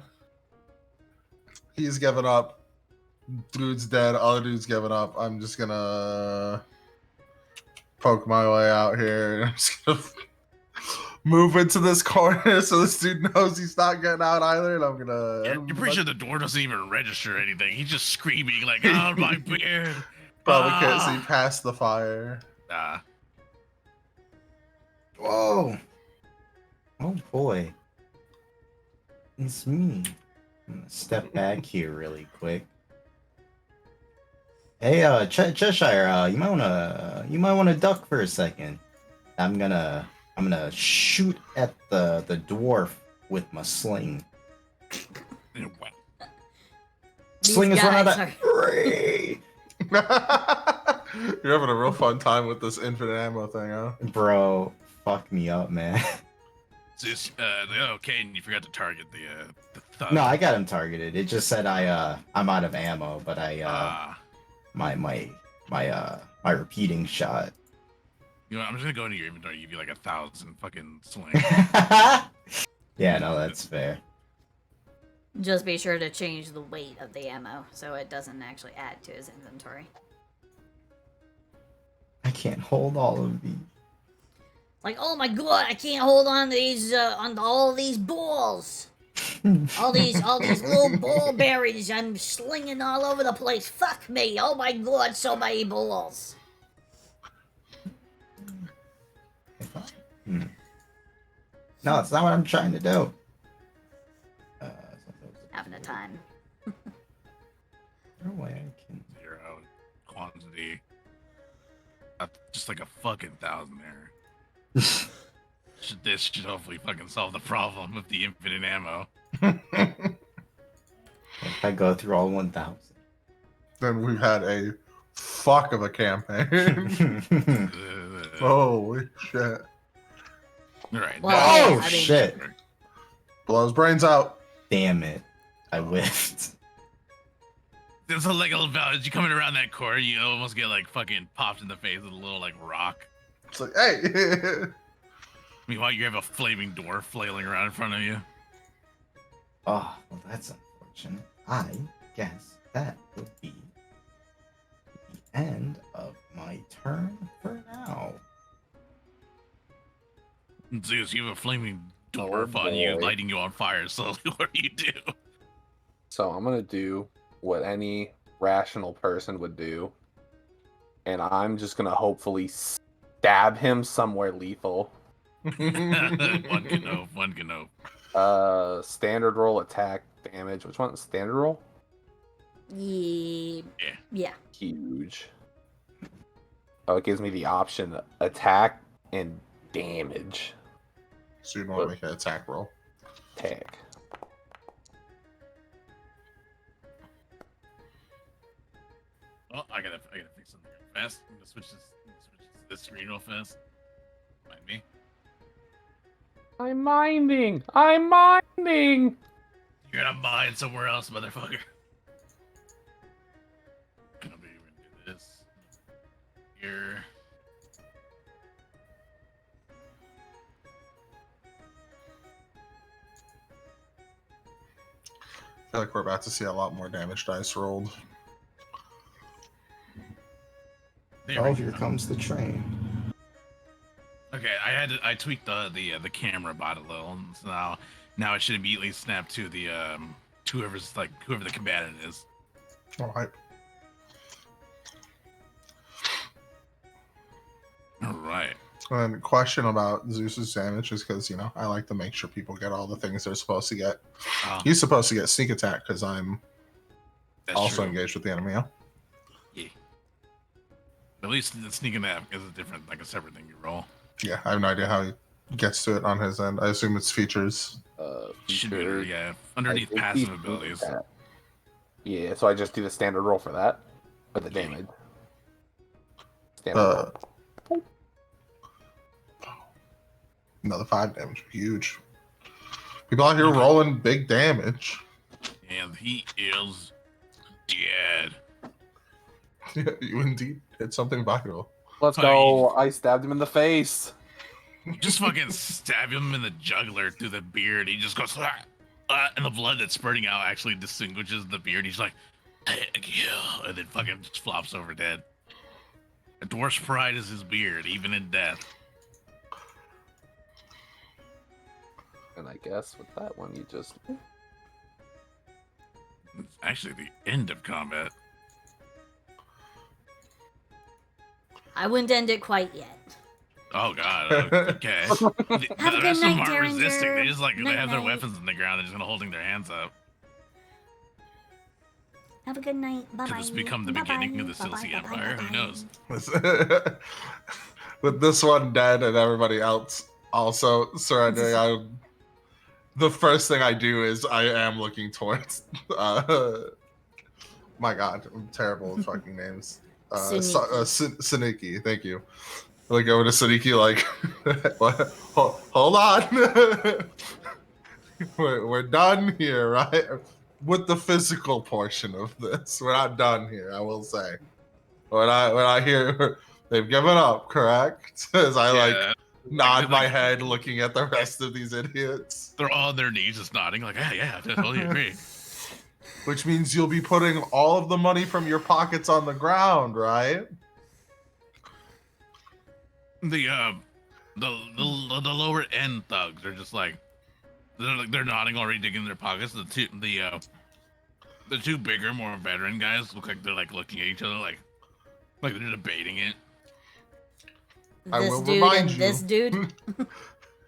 he's given up. Dude's dead. Other dude's given up. I'm just gonna poke my way out here. I'm just gonna move into this corner so this dude knows he's not getting out either. And I'm gonna. You're pretty sure the door doesn't even register anything. He's just screaming like, "Oh my beard!" Probably can't see past the fire. Nah. Whoa. Oh boy. It's me. I'm gonna step back here really quick. Hey, Cheshire, you might wanna duck for a second. I'm gonna shoot at the dwarf with my sling. Sling is run out of. You're having a real fun time with this infinite ammo thing, huh? Bro, fuck me up, man. Just, okay, and you forgot to target the thug. No, I got him targeted. It just said I'm out of ammo, but my repeating shot. You know, I'm just gonna go into your inventory and give you like 1,000 fucking slings. Yeah, no, that's fair. Just be sure to change the weight of the ammo so it doesn't actually add to his inventory. I can't hold all of these. Like, oh my god, I can't hold on to these, on all these balls. all these little ball berries I'm slinging all over the place. Fuck me. Oh my god, so many balls. No, it's not what I'm trying to do. Having a time. No way I can. 0 quantity. Just like a fucking 1,000 there. This should hopefully fucking solve the problem with the infinite ammo. If I go through all 1,000. Then we've had a fuck of a campaign. Holy shit. Alright. Well, Oh, yeah, I mean- shit. Blow his brains out. Damn it. I whiffed. There's a like a little valve. As you coming around that corner, you almost get like fucking popped in the face with a little like rock. It's like, hey. Meanwhile, you have a flaming dwarf flailing around in front of you. Oh, well, that's unfortunate. I guess that would be the end of my turn for now. Zeus, you have a flaming dwarf on you, boy. lighting you on fire slowly. What do you do? So I'm gonna do what any rational person would do, and I'm just gonna hopefully stab him somewhere lethal. One can hope. Standard roll attack damage. Which one? Standard roll? Yeah. Yeah. Yeah. Huge. Oh, it gives me the option attack and damage. So you'd want to make an attack roll. Attack. Oh, I gotta fix something real fast. I'm gonna switch this screen real fast. Mind me. I'm minding. You're gonna mine somewhere else, motherfucker. Gonna do this here. I feel like we're about to see a lot more damage dice rolled. There Oh, we here go. comes the train. Okay, I tweaked the camera bot a little, and so now it should immediately snap to the whoever the combatant is. All right. All right. And question about Zeus's damage is because, you know, I like to make sure people get all the things they're supposed to get. He's supposed to get sneak attack because I'm That's also true. engaged with the enemy. Yeah? Yeah. At least the sneak attack is a different, like a separate thing you roll. Yeah, I have no idea how he gets to it on his end. I assume it's features. Should be Feature. yeah, underneath I think passive he- abilities. Yeah, so I just do the standard roll for that. For the damage. Standard roll. Another 5 damage. Huge. People out here rolling big damage. And he is dead. Yeah, you indeed hit something vital. Let's go. I stabbed him in the face. You just fucking stab him in the jugular through the beard. He just goes, and the blood that's spurting out actually distinguishes the beard. He's like, thank you, and then fucking just flops over dead. A dwarf's pride is his beard, even in death. And I guess with that one, you just. It's actually the end of combat. I wouldn't end it quite yet. Oh god. Okay. The Have a good rest of them night, aren't resisting. Derringer. They just like they have their Night-night. weapons in the ground. They're just gonna holding their hands up. Have a good night. Bye bye. Could this become the beginning of the Silcy Empire? Who knows? With this one dead and everybody else also surrendering, the first thing I do is I am looking towards. My God, I'm terrible with fucking names. Saniki, thank you. Like over to Saniki, like, what? Hold on, we're done here, right? With the physical portion of this, we're not done here. I will say, when I hear they've given up, correct? As I like nod my head, looking at the rest of these idiots. They're all on their knees, just nodding, like, yeah, I totally agree. Which means you'll be putting all of the money from your pockets on the ground, right? The lower end thugs are just like they're nodding already, digging in their pockets. The two bigger, more veteran guys look like they're like looking at each other like they're debating it. I This will dude remind and you. this dude.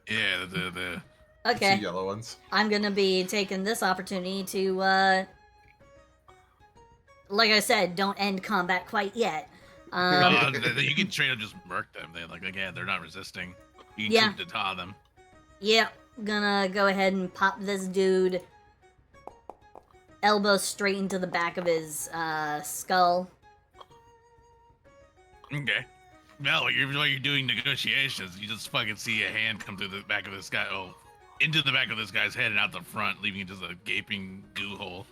Yeah, the Okay. Two yellow ones. I'm gonna be taking this opportunity to, like I said, don't end combat quite yet. you can straight up just murk them. They like again, they're not resisting. You can Yeah. keep to taw them. Yep, gonna go ahead and pop this dude elbow straight into the back of his skull. Okay. Well, while you're doing negotiations, you just fucking see a hand come through the back of this guy. Oh, into the back of this guy's head and out the front, leaving just a gaping goo hole.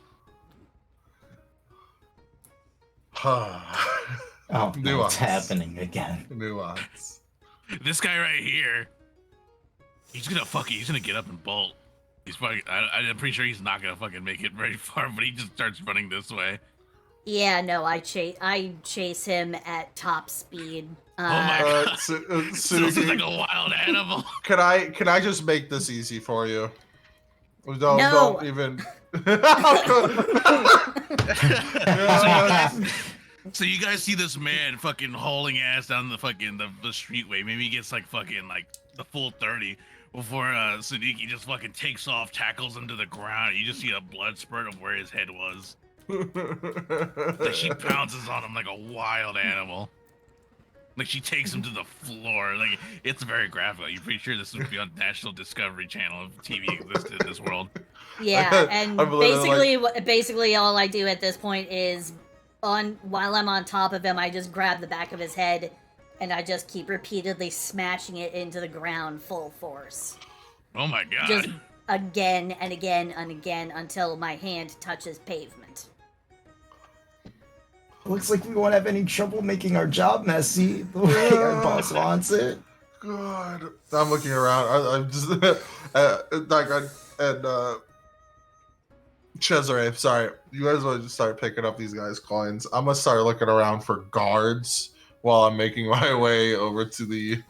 Oh, no, Nuance. it's happening again. Nuance. This guy right here, he's gonna get up and bolt. He's fucking. I'm pretty sure he's not gonna fucking make it very far, but he just starts running this way. Yeah, no, I chase him at top speed. Oh my god! So This is like a wild animal. Can I just make this easy for you? Don't No. even. So you guys see this man fucking hauling ass down the fucking the streetway. Maybe he gets like fucking like the full 30 before Sadiki just fucking takes off, tackles him to the ground. You just see a blood spurt of where his head was. Like she pounces on him like a wild animal. Like she takes him to the floor. Like it's very graphic. You're pretty sure this would be on National Discovery Channel if TV existed in this world. Yeah, and I'm literally basically all I do at this point is while I'm on top of him, I just grab the back of his head and I just keep repeatedly smashing it into the ground full force. Oh my god. Just again and again and again until my hand touches pavement. Looks like we won't have any trouble making our job messy the way our boss wants it. God, I'm looking around. I'm just Cesare, sorry. You guys want to just start picking up these guys' coins. I'm gonna start looking around for guards while I'm making my way over to the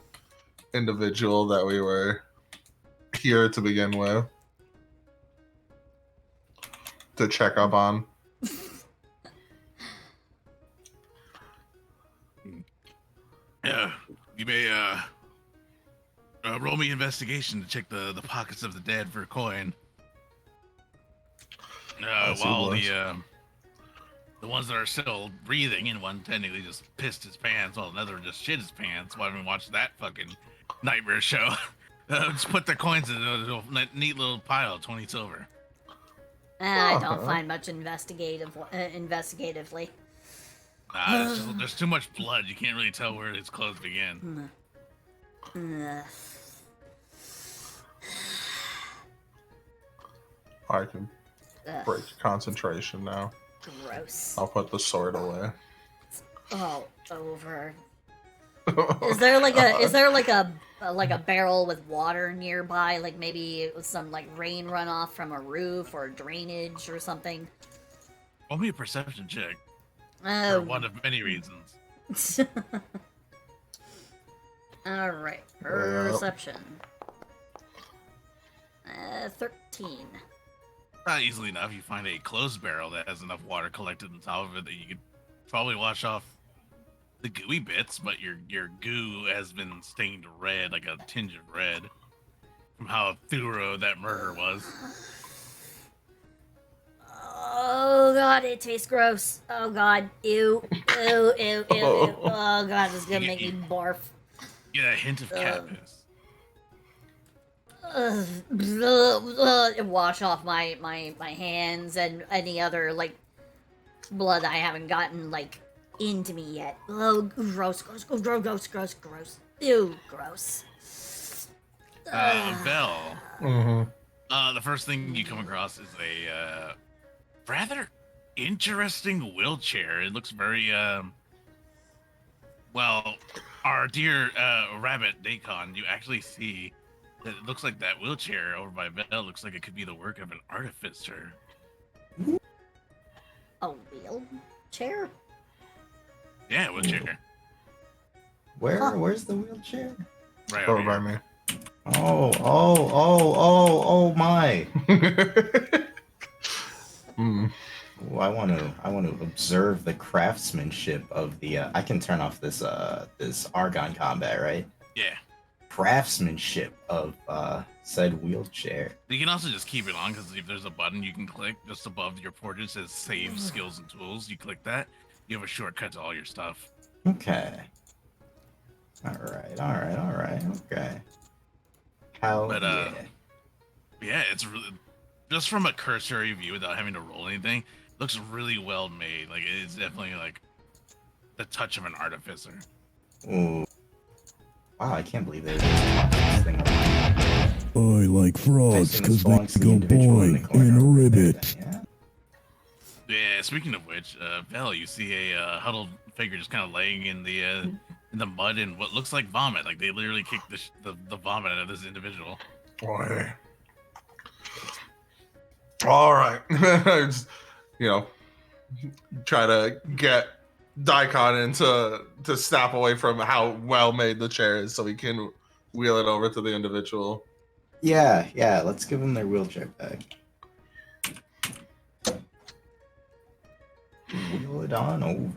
individual that we were here to begin with to check up on. Yeah, you may roll me investigation to check the pockets of the dead for a coin. While the ones that are still breathing, and one technically just pissed his pants, while another just shit his pants. While we watch that fucking nightmare show, just put the coins in a neat little pile, 20 silver. I don't find much investigatively. There's too much blood. You can't really tell where his clothes begin. I can break concentration now. Gross. I'll put the sword away. Oh, over. Is there like a barrel with water nearby? Like maybe some like rain runoff from a roof or drainage or something? Roll me a perception check. Oh. For one of many reasons. All right, perception. 13. Not easily enough. You find a closed barrel that has enough water collected on top of it that you could probably wash off the gooey bits, but your goo has been stained red, like a tinge of red, from how thorough that murder was. Oh god, it tastes gross. Oh god, ew, ew, ew, ew, ew. Oh god, this is gonna make me barf. Yeah, a hint of cat piss. Wash off my hands and any other like blood I haven't gotten like into me yet. Oh, gross, gross, gross, gross, gross, gross. Ew, gross. Belle. Mm-hmm. The first thing you come across is a rather interesting wheelchair. It looks very well. Our dear rabbit Dacon, you actually see that it looks like that wheelchair over by Belle looks like it could be the work of an artificer. A wheelchair? Yeah, wheelchair. Where's the wheelchair? Right Over over by here. me. Oh my. Mm. Ooh, I want to observe the craftsmanship of the I can turn off this Argon combat, right? Yeah. Craftsmanship of said wheelchair. You can also just keep it on because if there's a button you can click just above your portrait that says save skills and tools. You click that, you have a shortcut to all your stuff. Okay. All right. Okay. How? But, yeah. Yeah, it's really just from a cursory view without having to roll anything. Looks really well made. Like it's definitely like the touch of an artificer. Ooh. Wow, I can't believe they just this thing up. I like frogs because they belongs to the go individual in the boing corner and over there, ribbit. then, Yeah. Speaking of which, Val, you see a huddled figure just kind of laying in the mud and what looks like vomit. Like they literally kicked the vomit out of this individual. Boy. All right. Just, try to get Daikon into to snap away from how well made the chair is so we can wheel it over to the individual. Yeah. Let's give them their wheelchair back. Wheel it on over.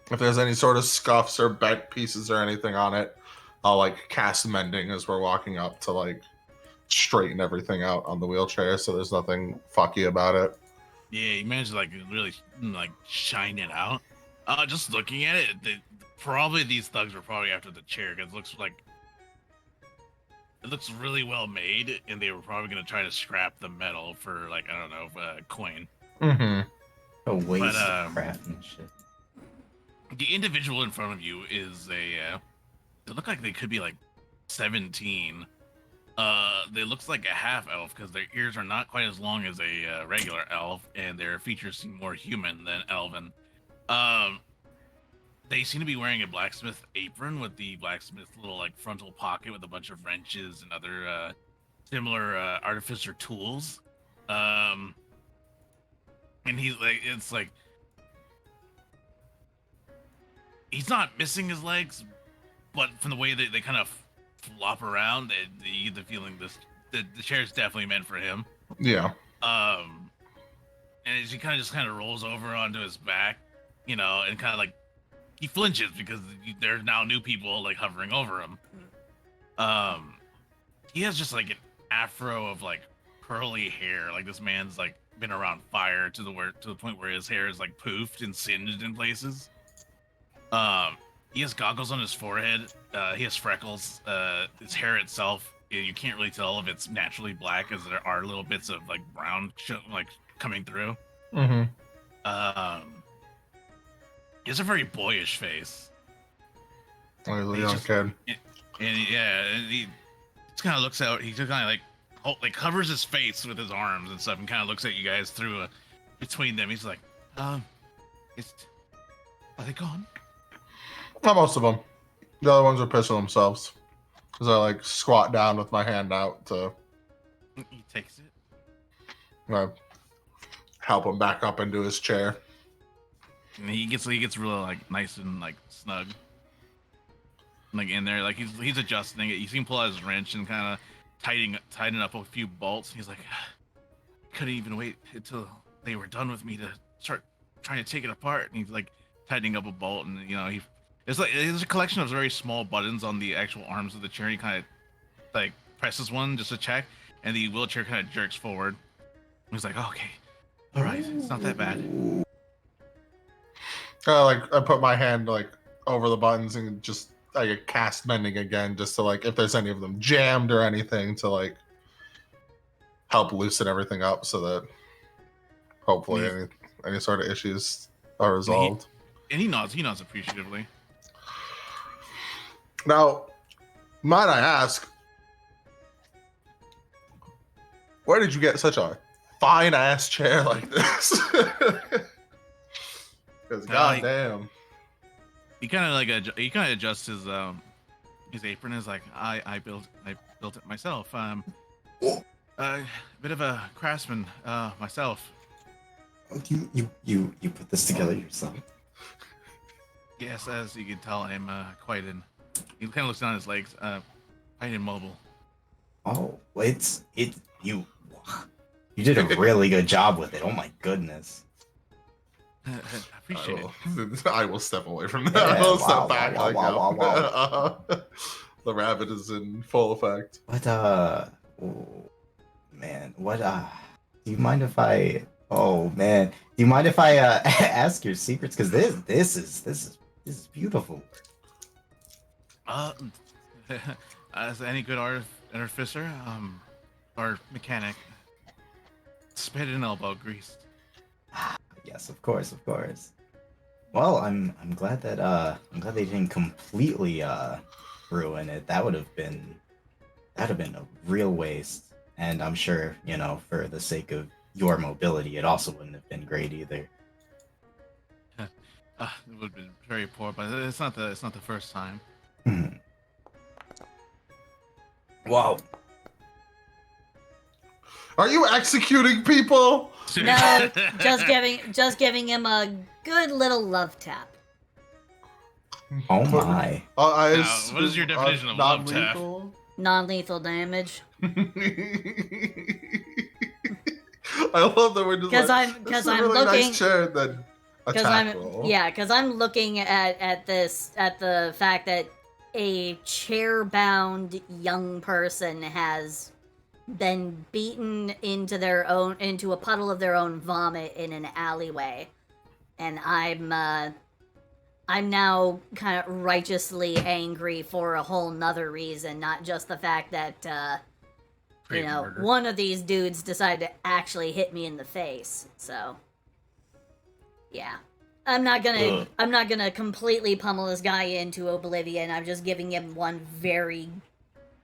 If there's any sort of scuffs or bent pieces or anything on it, I'll cast mending as we're walking up to straighten everything out on the wheelchair so there's nothing fucky about it. Yeah, you managed to like really like shine it out. Just looking at it, probably these thugs were probably after the chair because it looks really well made, and they were probably gonna try to scrap the metal for like I don't know, coin. Mm-hmm. A waste But, of craftsmanship. The individual in front of you is they look like they could be like 17. They looks like a half elf because their ears are not quite as long as a regular elf, and their features seem more human than elven. Um, they seem to be wearing a blacksmith apron with the blacksmith little like frontal pocket with a bunch of wrenches and other similar artificer tools. And he's like, it's like he's not missing his legs, but from the way that they kind of flop around, you get the feeling the chair is definitely meant for him. Yeah. And as he kind of rolls over onto his back, you know, and kind of like he flinches because there's now new people like hovering over him. He has just like an afro of like curly hair. Like this man's like been around fire to the point where his hair is like poofed and singed in places. He has goggles on his forehead. He has freckles. His hair itself, you can't really tell if it's naturally black, as there are little bits of like brown like coming through. Mm-hmm. He has a very boyish face. Like a young kid. And he just kind of looks out. He just kind of like covers his face with his arms and stuff, and kind of looks at you guys through between them. He's like, are they gone? Not most of them. The other ones are pissing themselves. Because I like squat down with my hand out to He takes it. Help him back up into his chair. And he gets really like nice and like snug. Like in there, like he's adjusting it. You see him pull out his wrench and kind of tighten up a few bolts. He's like, couldn't even wait until they were done with me to start trying to take it apart. And he's like tightening up a bolt, and you know it's like there's a collection of very small buttons on the actual arms of the chair. And he kind of like presses one just to check, and the wheelchair kind of jerks forward. He's like, okay, all right, it's not that bad. I put my hand like over the buttons and just like cast mending again, just to like if there's any of them jammed or anything to like help loosen everything up so that hopefully any sort of issues are resolved. And he nods appreciatively. Now, might I ask, where did you get such a fine ass chair like this? Because goddamn. He kind of adjusts his apron. Is like, I built it myself. A bit of a craftsman myself. You put this together yourself? Yes, as you can tell, I'm quite in. He kind of looks down his legs. Quite immobile. Oh, you did a really good job with it. Oh my goodness. I appreciate it. I will step away from that. Yeah, I will wow, step back. wow. The rabbit is in full effect. What oh, man, what do you mind if I ask your secrets? Because this is beautiful. As any good artificer, or mechanic, spit and elbow greased. Yes, of course. Well, I'm glad that they didn't completely ruin it. That would have been a real waste. And I'm sure, for the sake of your mobility, it also wouldn't have been great either. It would have been very poor, but it's not the first time. Wow. Are you executing people? No, just giving him a good little love tap. Oh my. What is your definition of love tap? Non-lethal damage. I love that we're just Because I'm really looking. nice chair then attack roll. Because I'm looking at the fact that a chair-bound young person has been beaten into a puddle of their own vomit in an alleyway, and I'm now kind of righteously angry for a whole nother reason, not just the fact that Murder. one of these dudes decided to actually hit me in the face. So yeah. I'm not gonna completely pummel this guy into oblivion. I'm just giving him one very,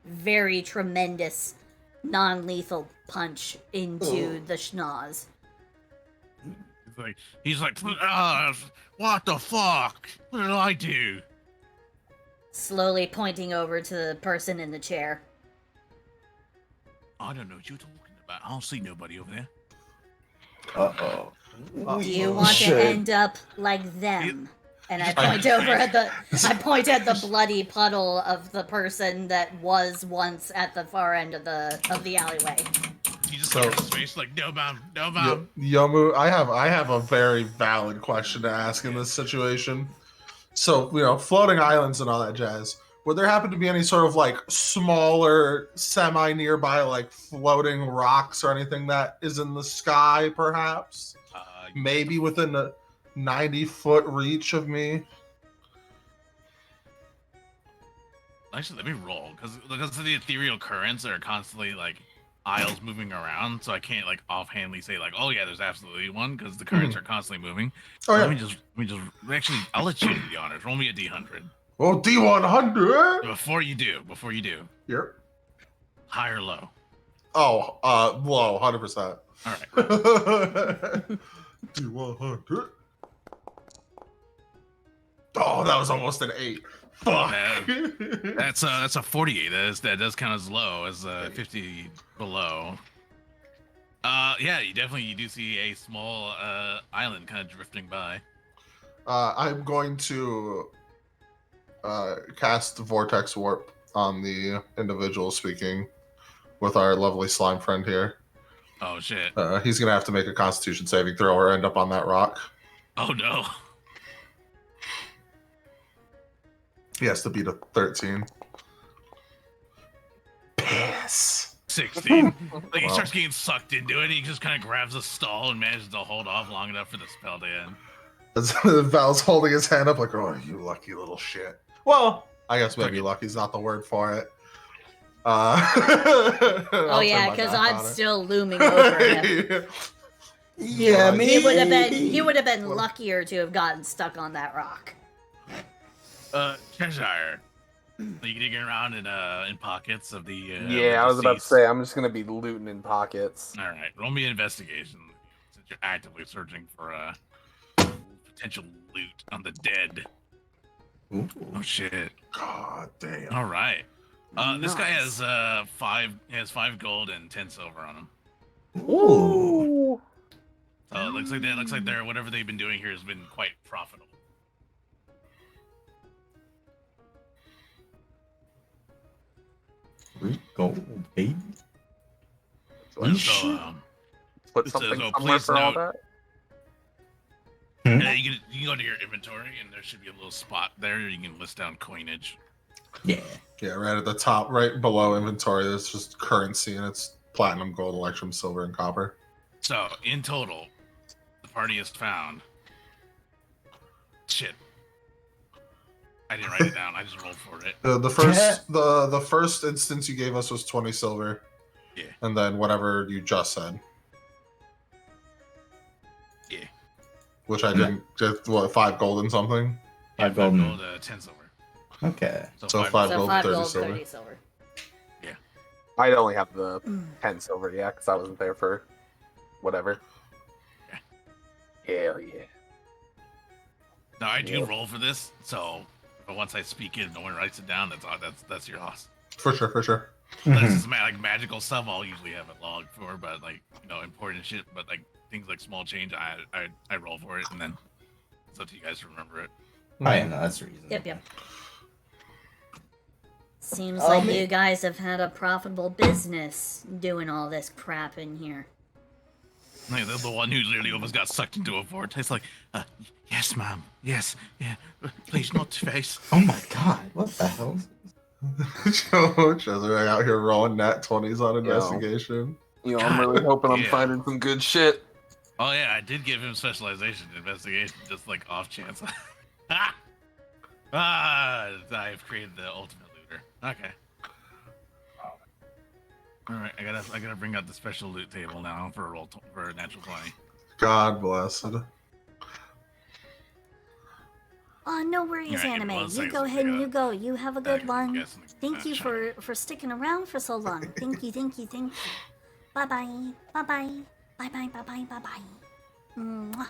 very tremendous non-lethal punch into the schnoz. He's like, what the fuck? What did I do? Slowly pointing over to the person in the chair. I don't know what you're talking about. I don't see nobody over there. Uh-oh. Do you want to end up like them? And I point over at the bloody puddle of the person that was once at the far end of the alleyway. He just covers his face like, no, ma'am, no, ma'am. Yomu, I have a very valid question to ask in this situation. So, floating islands and all that jazz. Would there happen to be any sort of like smaller, semi nearby, like floating rocks or anything that is in the sky, perhaps? Maybe within a 90-foot reach of me? Actually, let me roll because of the ethereal currents that are constantly like aisles moving around, so I can't like offhandedly say like, oh yeah, there's absolutely one because the currents are constantly moving. Oh yeah. Let me just actually, I'll let you do the honors. Roll me a d100. Oh, D100. Before you do. Yep. High or low? Oh, low, 100%. All right. D100. Oh, that was almost an 8. Fuck. That's a 48. That does count as low as 50 below. Yeah, you do see a small island kind of drifting by. I'm going to cast Vortex Warp on the individual speaking with our lovely slime friend here. Oh shit. He's gonna have to make a Constitution saving throw or end up on that rock. Oh no. He has to beat a 13. Piss. 16. Like he starts getting sucked into it. He just kind of grabs a stall and manages to hold off long enough for the spell to end. Val's holding his hand up like, oh, you lucky little shit. Well, I guess maybe lucky's not the word for it. Oh yeah, because I'm still looming over him. Yeah, He would have been luckier to have gotten stuck on that rock. Cheshire, are you digging around in pockets of the? Yeah, I was about to say I'm just gonna be looting in pockets. All right, roll me an investigation since you're actively searching for potential loot on the dead. Ooh. Oh shit! God damn. All right. This guy has 5 gold and 10 silver on him. Ooh. So it looks like they're whatever they've been doing here has been quite profitable. Gold, baby. So, Put it something says, somewhere please for all note- that. you can go to your inventory and there should be a little spot there you can list down coinage. Yeah. Yeah, right at the top, right below inventory, there's just currency, and it's platinum, gold, electrum, silver, and copper. So in total, the party has found. Shit. I didn't write it down. I just rolled for it. The first instance you gave us was 20 silver. Yeah. And then whatever you just said. Yeah. Which I didn't get, 5 gold and something? 5 gold. 10 silver. Okay. So 5 So gold, 5 30 gold, silver. 30 silver. I'd only have the 10 silver, yeah, because I wasn't there for whatever. Hell yeah. Now I do roll for this, so but once I speak it, no one writes it down. That's your loss. For sure. That's just like magical stuff. I'll usually have it logged for, but like important shit. But like things like small change, I roll for it, and then it's up to you guys to remember it. Oh yeah, no, that's the reason. Yep. Seems like you guys have had a profitable business doing all this crap in here. Like, the one who literally almost got sucked into a vortex. Like, yes, ma'am. Yes, yeah. Please, not to face. Oh my god, what the hell? Cesare out here rolling nat 20s on investigation. I'm really hoping I'm yeah. finding some good shit. Oh yeah, I did give him specialization in investigation, just like off chance. I've created the ultimate looter. Okay. All right, I gotta bring out the special loot table now for a natural 20. God blessed. Oh, no worries, Alright, Anime. one You second, go so ahead I and you gotta- go. You have a good I'm one. guessing Thank you for sticking around for so long. Thank you, thank you, thank you. Bye bye. Bye bye. Bye bye. Bye bye. Bye bye. Mwah.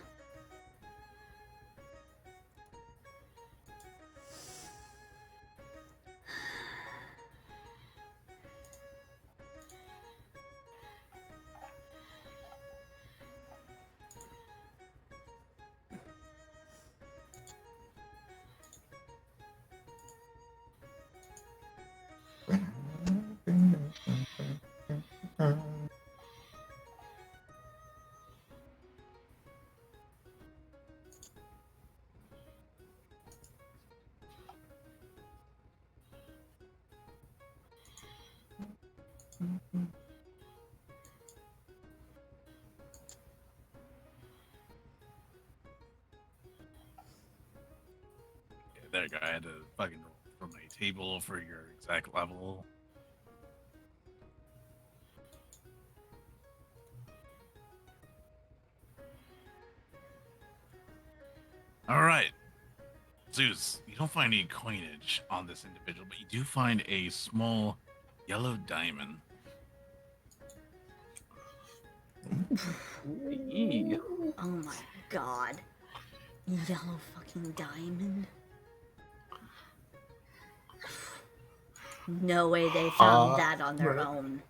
There you go. I had to fucking roll from a table for your exact level. All right, Zeus. You don't find any coinage on this individual, but you do find a small yellow diamond. Oh my god. Yellow fucking diamond. No way they found that on their own.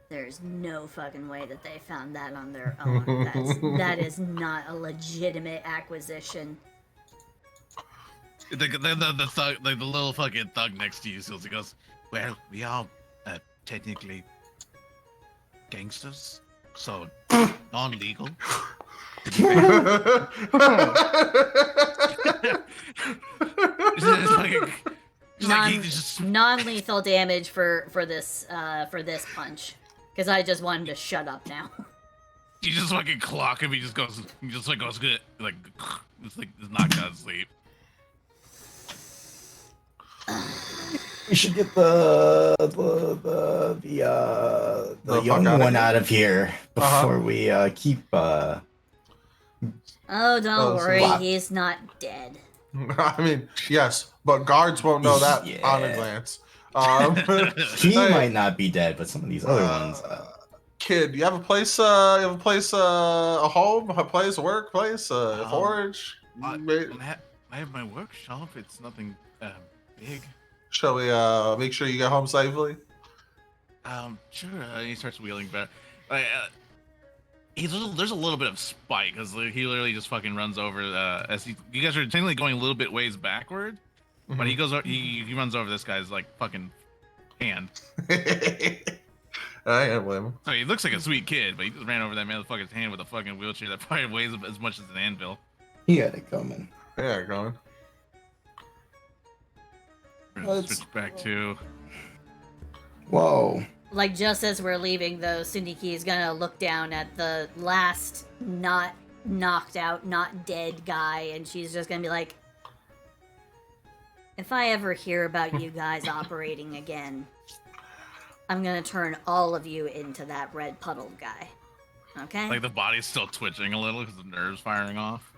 There's no fucking way that they found that on their own. That is not a legitimate acquisition. The thug, like the little fucking thug next to you, so he goes, "Well, we are technically gangsters, so non-legal." Non-lethal damage for this punch, because I just want him to shut up now. You just fucking clock him. He just goes good, like just knocked out of sleep. We should get the young one out of here before we keep. Oh, don't worry, what? he's not dead. I mean, yes, but guards won't know that on a glance. He might not be dead, but some of these other ones. Kid, you have a place? A home, a place, a workplace, a forge? I have my workshop. It's nothing big. Shall we make sure you get home safely? Sure. He starts wheeling back. There's a little bit of spite because he literally just fucking runs over. As you guys are technically going a little bit ways backward, but he goes. He runs over this guy's like fucking hand. I can't blame him. So he looks like a sweet kid, but he just ran over that motherfucker's hand with a fucking wheelchair that probably weighs as much as an anvil. He had it coming. Yeah, going. Switch back to. Whoa. Like, just as we're leaving, though, Sundiki is gonna look down at the last not knocked out, not dead guy, and she's just gonna be like, if I ever hear about you guys operating again, I'm gonna turn all of you into that red puddle guy. Okay? Like the body's still twitching a little because the nerves firing off.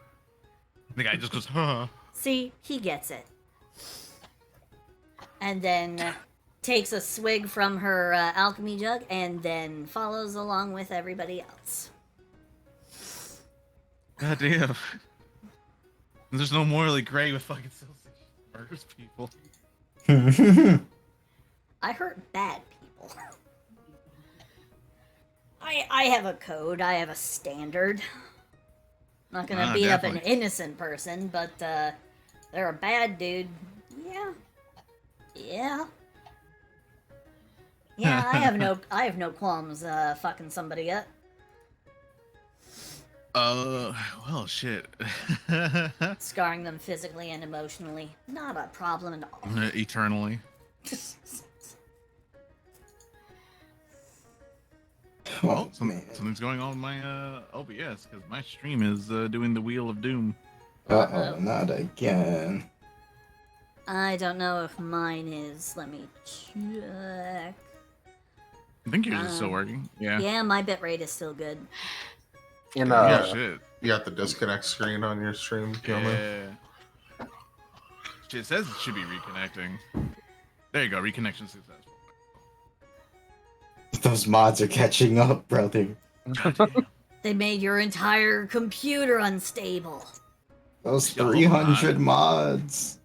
The guy just goes, huh. See, he gets it. And then takes a swig from her alchemy jug and then follows along with everybody else. God damn. There's no morally gray with fucking murders people. I hurt bad people. I have a code, I have a standard. Not gonna beat up an innocent person, but they're a bad dude. Yeah. Yeah, I have no qualms fucking somebody up. Well, shit. Scarring them physically and emotionally, not a problem at all. Eternally. Oh, man. something's going on with my OBS because my stream is doing the Wheel of Doom. Uh-oh, not again. I don't know if mine is. Let me check. I think yours is still working. Yeah. Yeah, my bitrate is still good. In Yeah. Shit. You got the disconnect screen on your stream, Gilman? Yeah. It says it should be reconnecting. There you go. Reconnection successful. Those mods are catching up, brother. They made your entire computer unstable. Those Yeah, hold 300 mods.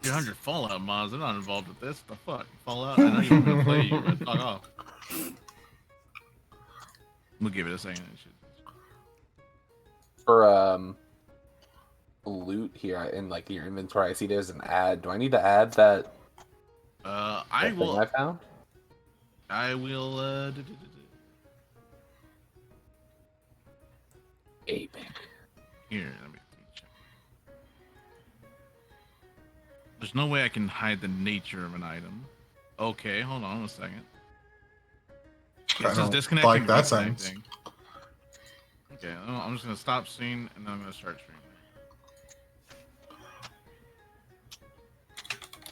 300 Fallout mods. They're not involved with this. The fuck? Fallout? I know you were gonna play. You were gonna fuck off. We'll give it a second. It should... For loot here in like your inventory, I see there's an ad. Do I need to add that? I thing will. I found. I will. Epic. Here, let me check. There's no way I can hide the nature of an item. Okay, hold on a second. I It says don't disconnecting. like that sentence. reconnecting. Okay, I'm just gonna stop stream and then I'm gonna start streaming.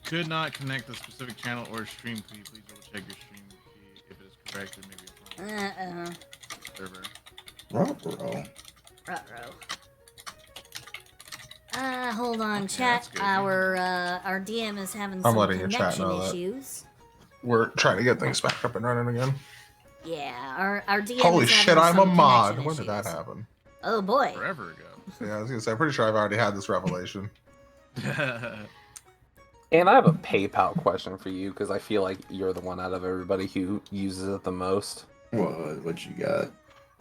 Could not connect the specific channel or stream. Please double check your stream key if it is correct. There may be a problem. Server. Ruh-roh. Ruh-roh. Hold on, Okay, chat. that's good. Our DM is having I'm some letting your chat connection know that. issues. We're trying to get things back up and running again. Yeah, our DM Holy is shit, having I'm a some mod. connection When did that issues. happen? Oh boy. Forever ago. Yeah, I was gonna say, I'm pretty sure I've already had this revelation. And I have a PayPal question for you because I feel like you're the one out of everybody who uses it the most. What you got?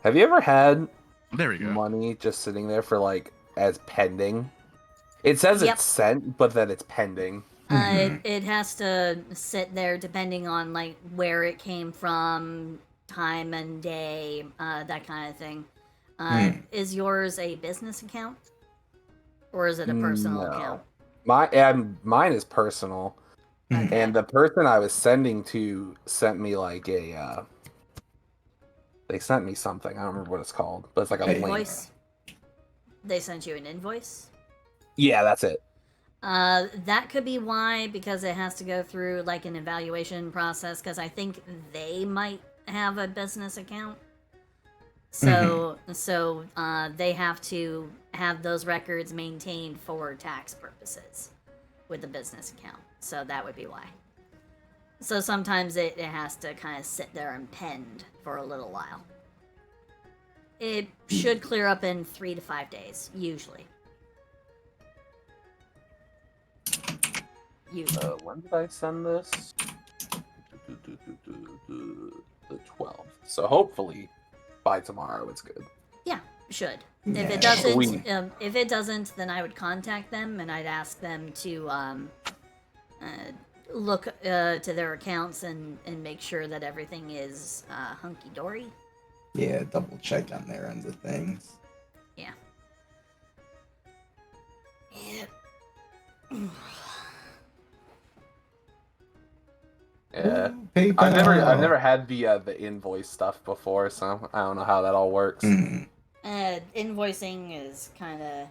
Have you ever had There we go. money just sitting there for like as pending? It says Yep. it's sent, but that it's pending. It has to sit there depending on like where it came from, time and day, that kind of thing. Is yours a business account, or is it a personal No. account? Mine is personal, and the person I was sending to sent me like a. They sent me something. I don't remember what it's called, but it's like a link. Invoice. They sent you an invoice. Yeah, that's it. That could be why, because it has to go through like an evaluation process. Because I think they might have a business account. So, they have to have those records maintained for tax purposes with the business account. So that would be why. So sometimes it has to kind of sit there and pend for a little while. It should clear up in 3 to 5 days, usually. When did I send this? The 12th. So hopefully by tomorrow it's good. Yeah, should. Yeah, If it doesn't, sweet. then I would contact them and I'd ask them to look to their accounts and make sure that everything is hunky dory. Yeah, double check on their end of things. Yeah. Yeah. PayPal. I've never had the invoice stuff before, so I don't know how that all works. Invoicing is kind of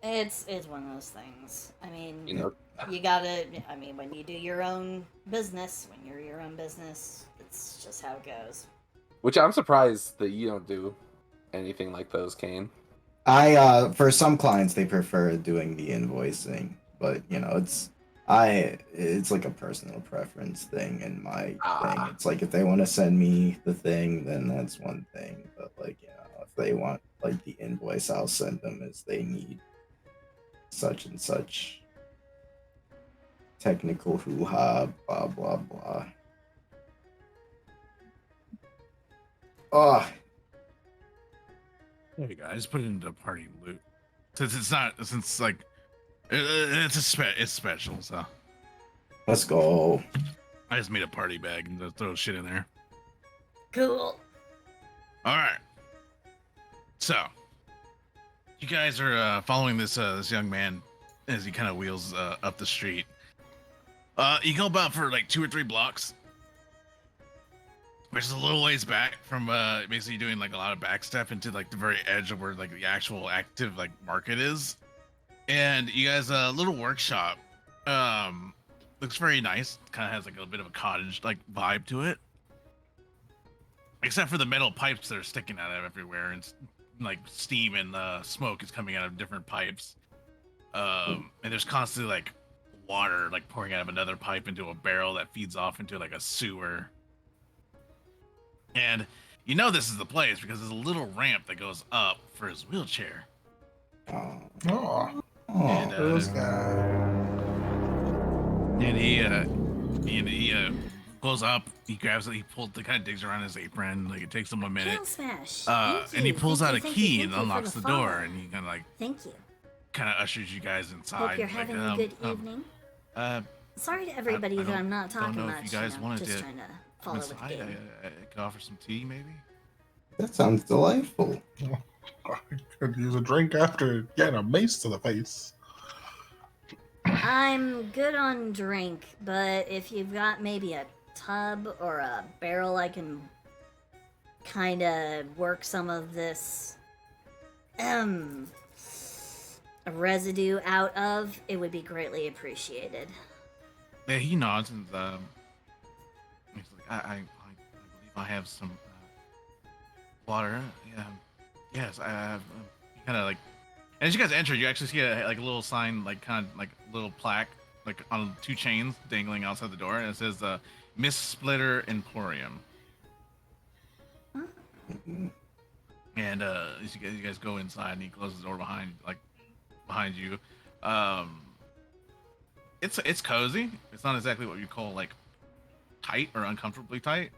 it's one of those things. I mean, You know, you gotta. I mean, when you do your own business, when you're your own business, it's just how it goes. which I'm surprised that you don't do anything like those, Kane. I for some clients they prefer doing the invoicing, but you know it's like a personal preference thing and my thing. It's like if they want to send me the thing, then that's one thing. But like, you know, if they want like the invoice, I'll send them as they need such and such technical hoo-ha, blah blah blah. Oh, There you go. I just put it into party loot. Since like it's special, so let's go. I just made a party bag and just throw shit in there. Cool. All right. So, you guys are following this this young man as he kind of wheels up the street. You go about for like 2 or 3 blocks, which is a little ways back from basically doing like a lot of back step into like the very edge of where like the actual active like market is. And you guys little workshop looks very nice. Kind of has like a bit of a cottage like vibe to it, except for the metal pipes that are sticking out of everywhere, and like steam and smoke is coming out of different pipes. And there's constantly like water like pouring out of another pipe into a barrel that feeds off into like a sewer. And you know this is the place because there's a little ramp that goes up for his wheelchair. Oh, And, this guy. And he goes up, he grabs it, he pulls, kind of digs around his apron, like it takes him a minute. Hail smash. And he pulls out a key and thank you unlocks for the door, follow. and he kind of like Thank you. ushers you guys inside. Hope you're having a good evening. Sorry to everybody that I'm not talking don't know much. if you guys wanted just to trying to follow with the inside. game. I could offer some tea, maybe. That sounds delightful. I could use a drink after getting a mace to the face. I'm good on drink, but if you've got maybe a tub or a barrel I can kind of work some of this residue out of, it would be greatly appreciated. Yeah, he nods and he's like, I believe I have some water. Yeah, yes, I have. Kind of like, and as you guys enter, you actually see a little sign, like kind of like a little plaque, like on 2 chains dangling outside the door, and it says Miss Splitter Emporium. And as you guys go inside, and he closes the door behind you. It's cozy. It's not exactly what you call like tight or uncomfortably tight.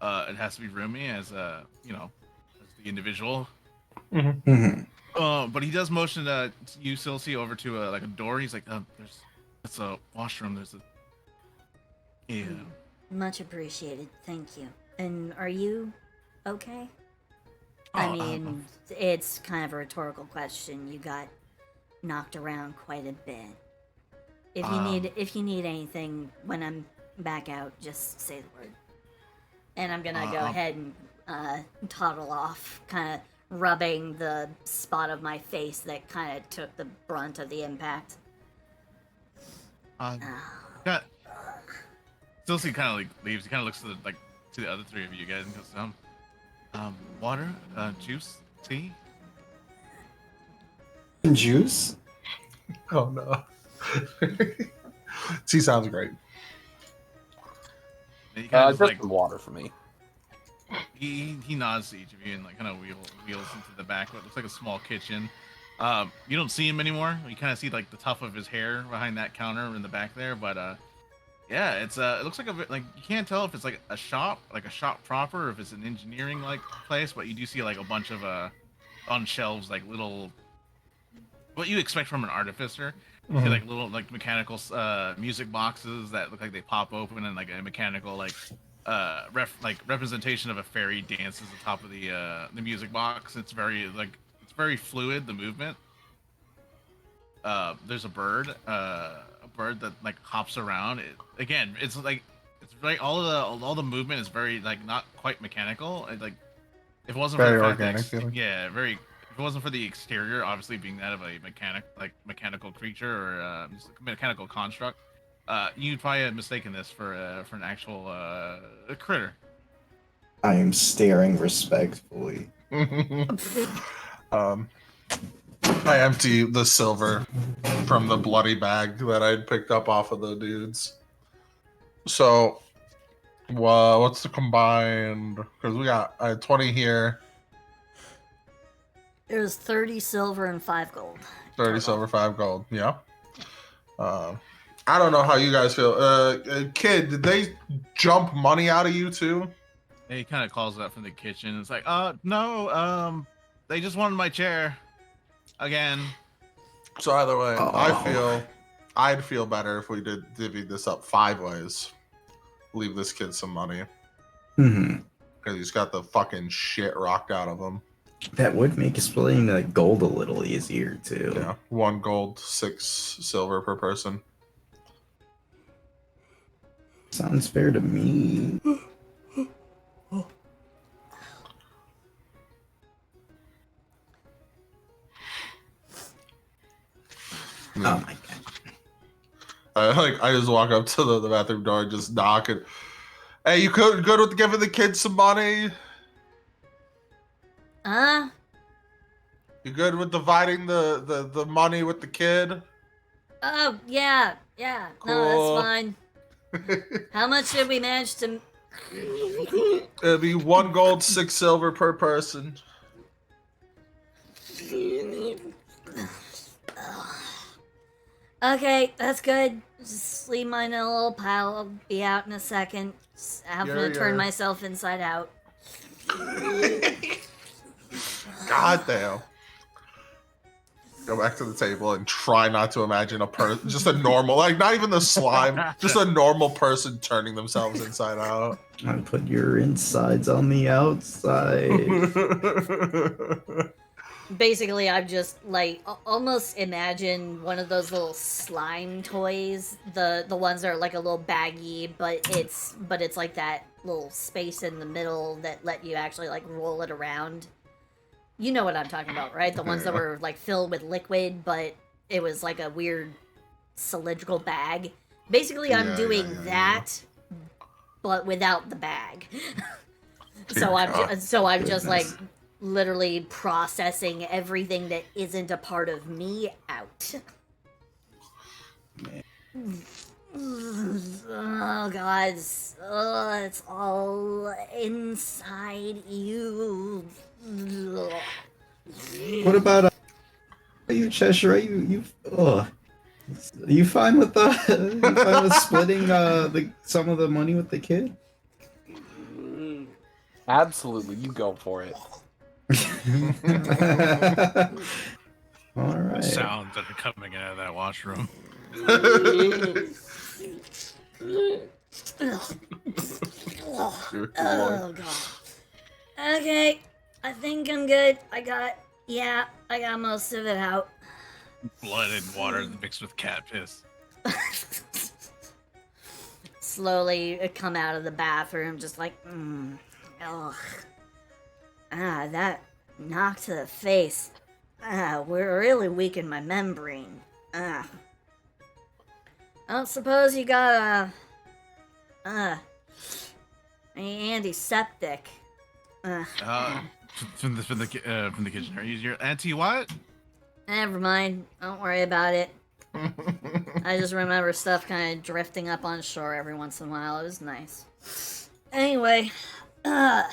It has to be roomy as as the individual. But he does motion you, Silsey, over to like a door. He's like, it's a washroom. There's a Much appreciated. Thank you. And are you okay? I mean, it's kind of a rhetorical question. You got knocked around quite a bit. If you need anything when I'm back out, just say the word. And I'm gonna go ahead and toddle off, kind of rubbing the spot of my face that kind of took the brunt of the impact. Silsey kind of like leaves. He kind of looks to the other 3 of you guys and goes, water, juice, tea. Juice? Oh no. Tea sounds great. And he kind of Just some water for me. he nods to each of you and like kind of wheels into the back. What looks like a small kitchen. You don't see him anymore. You kind of see like the tuft of his hair behind that counter in the back there. But yeah, it's it looks like you can't tell if it's like a shop proper, or if it's an engineering like place. But you do see like a bunch of on shelves like little what you expect from an artificer. You see like little like mechanical music boxes that look like they pop open, and like a mechanical representation of a fairy dances on top of the music box. It's very fluid, the movement. There's a bird that like hops around. It's very all the movement is very like not quite mechanical. Like if it wasn't Very for the fact organic that feeling. yeah, very. If it wasn't for the exterior, obviously being that of a mechanical creature or just a mechanical construct, you'd probably have mistaken this for an actual a critter. I am staring respectfully. I empty the silver from the bloody bag that I'd picked up off of the dudes. So, what's the combined? Because I had 20 here. There's 30 silver and 5 gold. 30 silver, 5 gold. Yeah. I don't know how you guys feel. Kid, did they jump money out of you too? And he kind of calls it up from the kitchen. It's like, no, they just wanted my chair again. So either way, I'd feel better if we did divvy this up 5 ways. Leave this kid some money. Because he's got the fucking shit rocked out of him. That would make splitting the gold a little easier too. Yeah, 1 gold, 6 silver per person. Sounds fair to me. Yeah. Oh my god. I just walk up to the bathroom door and just knock and, hey, you good with giving the kids some money? You good with dividing the money with the kid? Oh, yeah. No, Cool. that's fine. How much did we manage to... It'd be 1 gold, 6 silver per person. Okay, that's good. Just leave mine in a little pile. I'll be out in a second. Just having to turn myself inside out. God damn. Go back to the table and try not to imagine a person, just a normal, like not even the slime, just a normal person turning themselves inside out. I put your insides on the outside. Basically, I've just like almost imagine one of those little slime toys, the ones that are like a little baggy, but it's like that little space in the middle that let you actually like roll it around. You know what I'm talking about, right? The ones that were like filled with liquid, but it was like a weird cylindrical bag. Basically, I'm doing that, but without the bag. So I'm just like literally processing everything that isn't a part of me out. Oh god, it's all inside you. What about you, Cheshire? You you fine with splitting some of the money with the kid? Absolutely, you go for it. All right. Sounds that are coming out of that washroom. Oh god. Okay, I think I'm good. I got most of it out. Blood and water mixed with cat piss. Slowly come out of the bathroom, just like, ugh. That knock to the face. We're really weakened my membrane. I don't suppose you got a antiseptic. From the kitchen. Are you your auntie what? Never mind. Don't worry about it. I just remember stuff kind of drifting up on shore every once in a while. It was nice. Anyway, right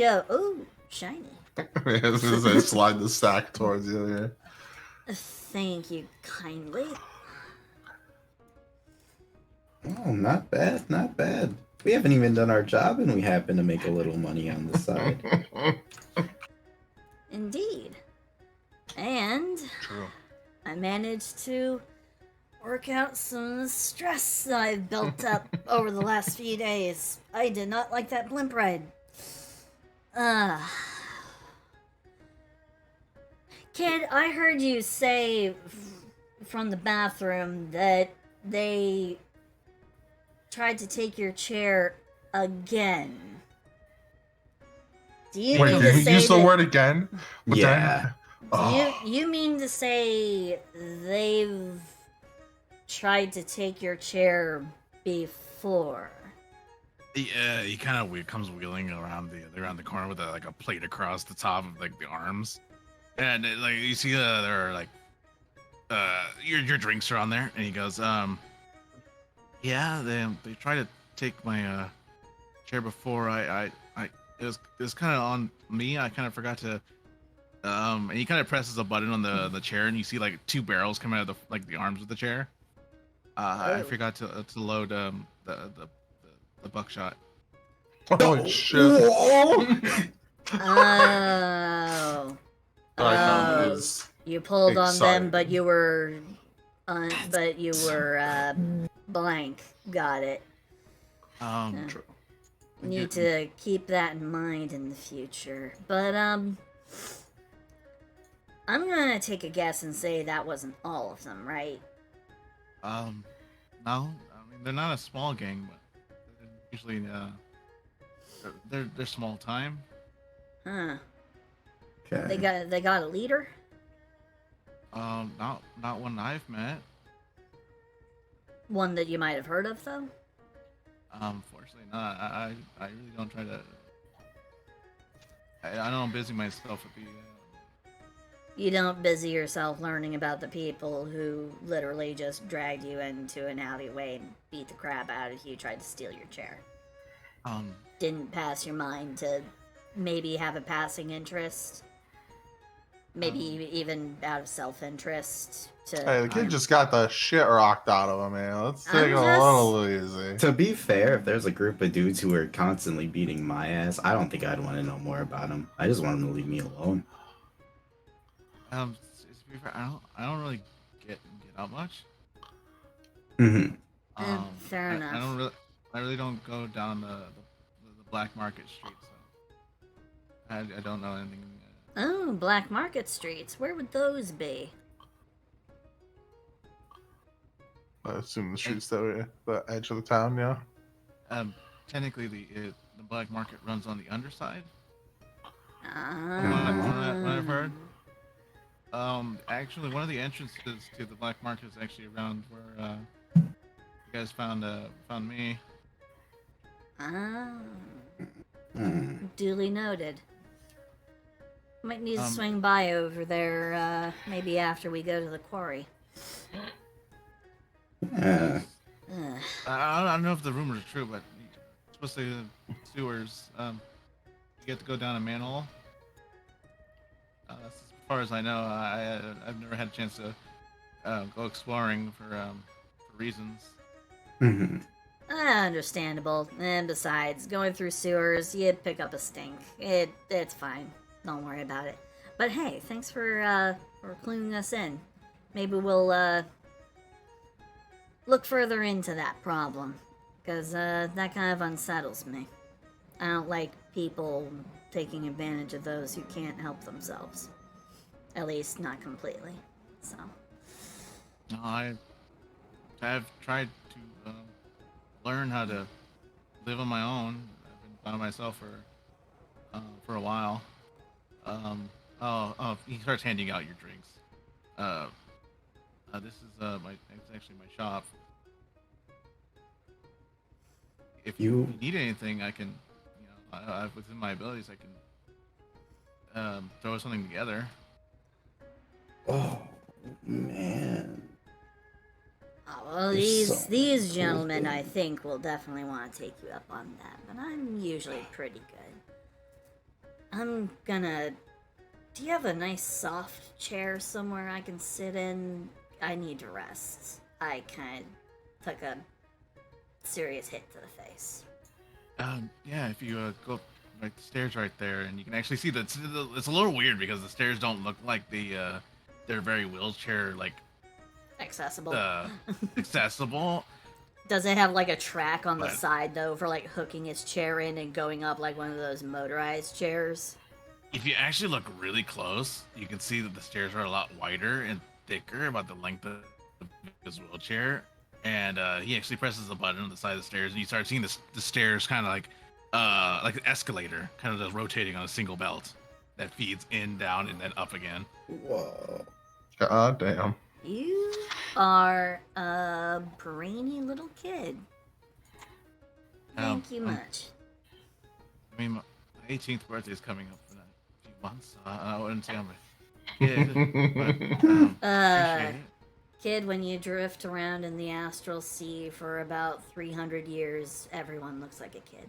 up. Ooh, shiny. As soon as I slide the stack towards you, yeah. Thank you kindly. Oh, not bad, not bad. We haven't even done our job, and we happen to make a little money on the side. Indeed. And True. I managed to work out some of the stress that I've built up over the last few days. I did not like that blimp ride. Kid, I heard you say from the bathroom that they tried to take your chair again. Do you Wait, mean did to you say use the that, word again? What Yeah. you mean to say they've tried to take your chair before? Yeah, he kind of comes wheeling around the corner with a plate across the top of like the arms, and like you see there are like your drinks are on there, and he goes, yeah, they tried to take my chair before. It was kind of on me. I kind of forgot to. And he kind of presses a button on the chair, and you see like 2 barrels come out of the arms of the chair. I forgot to load the buckshot. Oh shit! Oh. Icon is You pulled on them, exciting. but you were blank. Got it. True. Need to keep that in mind in the future. But I'm gonna take a guess and say that wasn't all of them, right? No. I mean, they're not a small gang, but they're usually they're small time. Huh. Okay. They got a leader? Not one I've met. One that you might have heard of, though? Fortunately not. I really don't try to. I don't busy myself with the. You don't busy yourself learning about the people who literally just dragged you into an alleyway and beat the crap out of you, tried to steal your chair. Didn't pass your mind to maybe have a passing interest? Maybe even out of self-interest to... Hey, the kid just got the shit rocked out of him, man. Let's take I'm it just- a little easy. To be fair, if there's a group of dudes who are constantly beating my ass, I don't think I'd want to know more about them. I just want them to leave me alone. To be fair, I don't really get out much. Mm-hmm. Fair enough. I really don't go down the black market street, so I don't know anything. Oh, black market streets. Where would those be? I assume the streets that way, the edge of the town, yeah. Technically, the black market runs on the underside. What Ah. I've heard. Actually, one of the entrances to the black market is actually around where you guys found me. Ah. Mm. Duly noted. Might need to swing by over there, maybe after we go to the quarry. Yeah. Ugh. I don't know if the rumors are true, but especially the sewers, you get to go down a manhole. As far as I know, I've never had a chance to go exploring for reasons. Mm-hmm. Understandable. And besides, going through sewers, you pick up a stink. It's fine. Don't worry about it. But hey, thanks for cluing us in. Maybe we'll look further into that problem, because that kind of unsettles me. I don't like people taking advantage of those who can't help themselves. At least not completely. So. No, I've tried to learn how to live on my own. I've been by myself for a while. He starts handing out your drinks. This is it's actually my shop. If you need anything, I can, within my abilities, I can throw something together. Oh, man. Oh, well, There's these so gentlemen, cool I think, will definitely want to take you up on that. But I'm usually pretty good. I'm gonna... Do you have a nice soft chair somewhere I can sit in? I need to rest. I kind of took a serious hit to the face. Yeah, if you go up like the stairs right there, and you can actually see that it's a little weird because the stairs don't look like they're very wheelchair Accessible. accessible. Does it have like a track on the But- side though for like hooking his chair in and going up like one of those motorized chairs? If you actually look really close, you can see that the stairs are a lot wider and thicker, about the length of his wheelchair. And he actually presses a button on the side of the stairs, and you start seeing the stairs kind of like an escalator, kind of just rotating on a single belt that feeds in, down, and then up again. Whoa. God damn. You are a brainy little kid. Thank you much. I mean, my 18th birthday is coming up in a few months, so I wouldn't say I'm a kid, but appreciate it. Kid, when you drift around in the astral sea for about 300 years, everyone looks like a kid.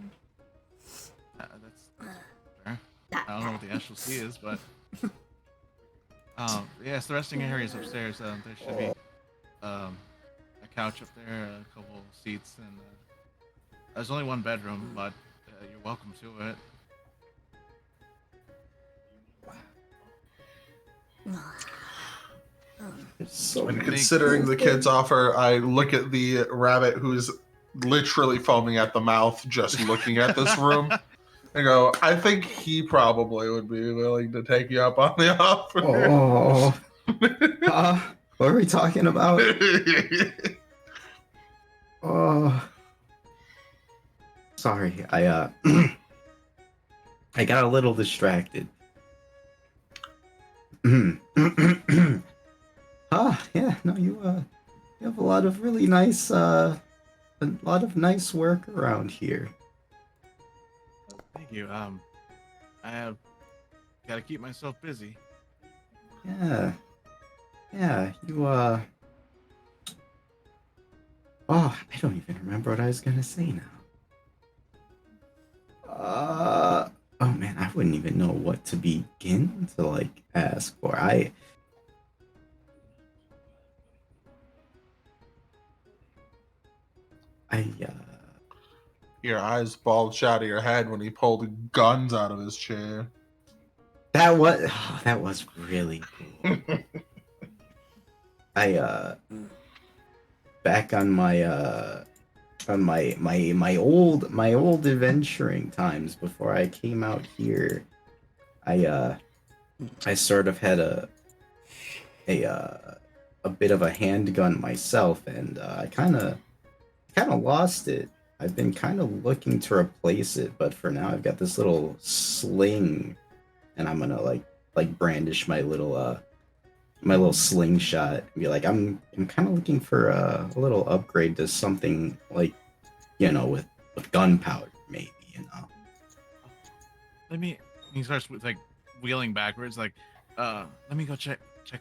That's fair. I don't know what the astral sea is, but yes, the resting area is upstairs. There should be a couch up there, a couple seats, and there's only one bedroom, but you're welcome to it. It's so And considering the kid's offer, I look at the rabbit who's literally foaming at the mouth just looking at this room. I go, I think he probably would be willing to take you up on the offer. Oh, what are we talking about? Oh, sorry. I I got a little distracted. Yeah. No, you have a lot of really nice a lot of nice work around here. Thank you. I have got to keep myself busy. Yeah. Yeah, you Oh, I don't even remember what I was gonna say now. Oh man, I wouldn't even know what to begin to like ask for. Your eyes bulged out of your head when he pulled guns out of his chair. That was really cool. Back on my old adventuring times before I came out here, I sort of had a bit of a handgun myself, and I kind of lost it. I've been kind of looking to replace it, but for now I've got this little sling, and I'm gonna like brandish my little slingshot and be like, I'm kind of looking for a little upgrade to something like, with gunpowder, maybe, He starts with like wheeling backwards, like, let me go check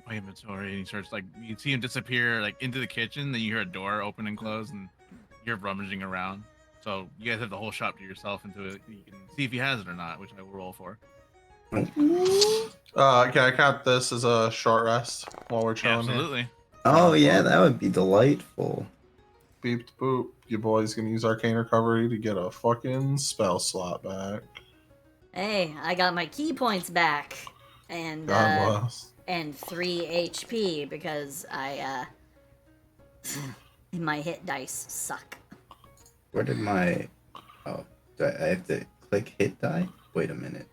my inventory. And he starts like, you see him disappear like into the kitchen. Then you hear a door open and close, and you're rummaging around. So you guys have the whole shop to yourself until you can see if he has it or not, which I will roll for. Can I count this as a short rest while we're chilling? Absolutely. Here? Oh yeah, that would be delightful. Beep boop. Your boy's gonna use arcane recovery to get a fucking spell slot back. Hey, I got my key points back, and God bless. and 3 HP because my hit dice suck. Where did my... Oh, do I have to click hit die? Wait a minute.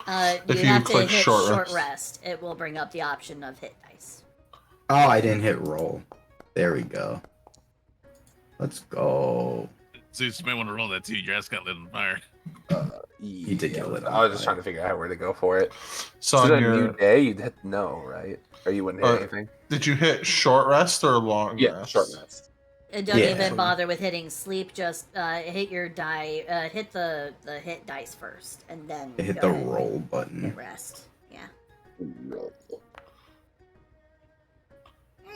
You If you have to click hit short rest. It will bring up the option of hit dice. Oh, I didn't hit roll. There we go. Let's go. Zeus, you might want to roll that too. Your ass got lit on fire. You did get lit on I was just fire. trying to figure out where to go for it. So So on a your, new day, you'd hit no, right? Or you wouldn't hit anything? did you hit short rest or long Yeah, rest? short rest. Don't Yeah. even bother with hitting sleep. Just hit your die. Hit the hit dice first, and then Hit go the ahead roll and button. hit rest. Yeah. There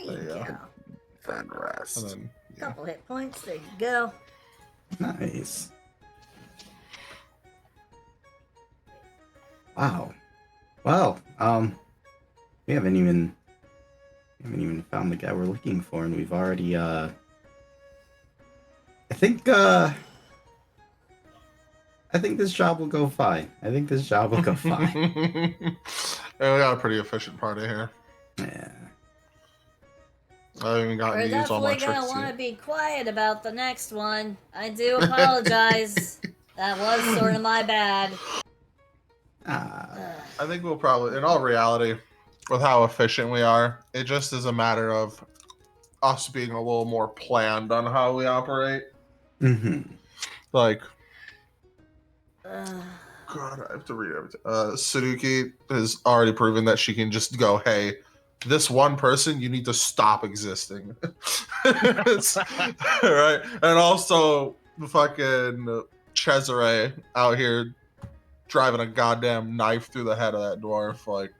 you There you go. go. Then rest. And then, yeah. Couple hit points. There you go. Nice. Wow. Well, we haven't even found the guy we're looking for, and we've already I think this job will go fine. I think this job will go fine. Yeah, we got a pretty efficient party here. Yeah. I haven't even gotten We're to use all my definitely gonna tricks want to yet. be quiet about the next one. I do apologize. That was sort of my bad. Ah. I think we'll probably, in all reality, with how efficient we are, it just is a matter of us being a little more planned on how we operate. Mm-hmm. Like, Uh, God, I have to read everything. Suzuki has already proven that she can just go, hey, this one person, you need to stop existing. Right? And also, fucking Cesare out here driving a goddamn knife through the head of that dwarf. Like,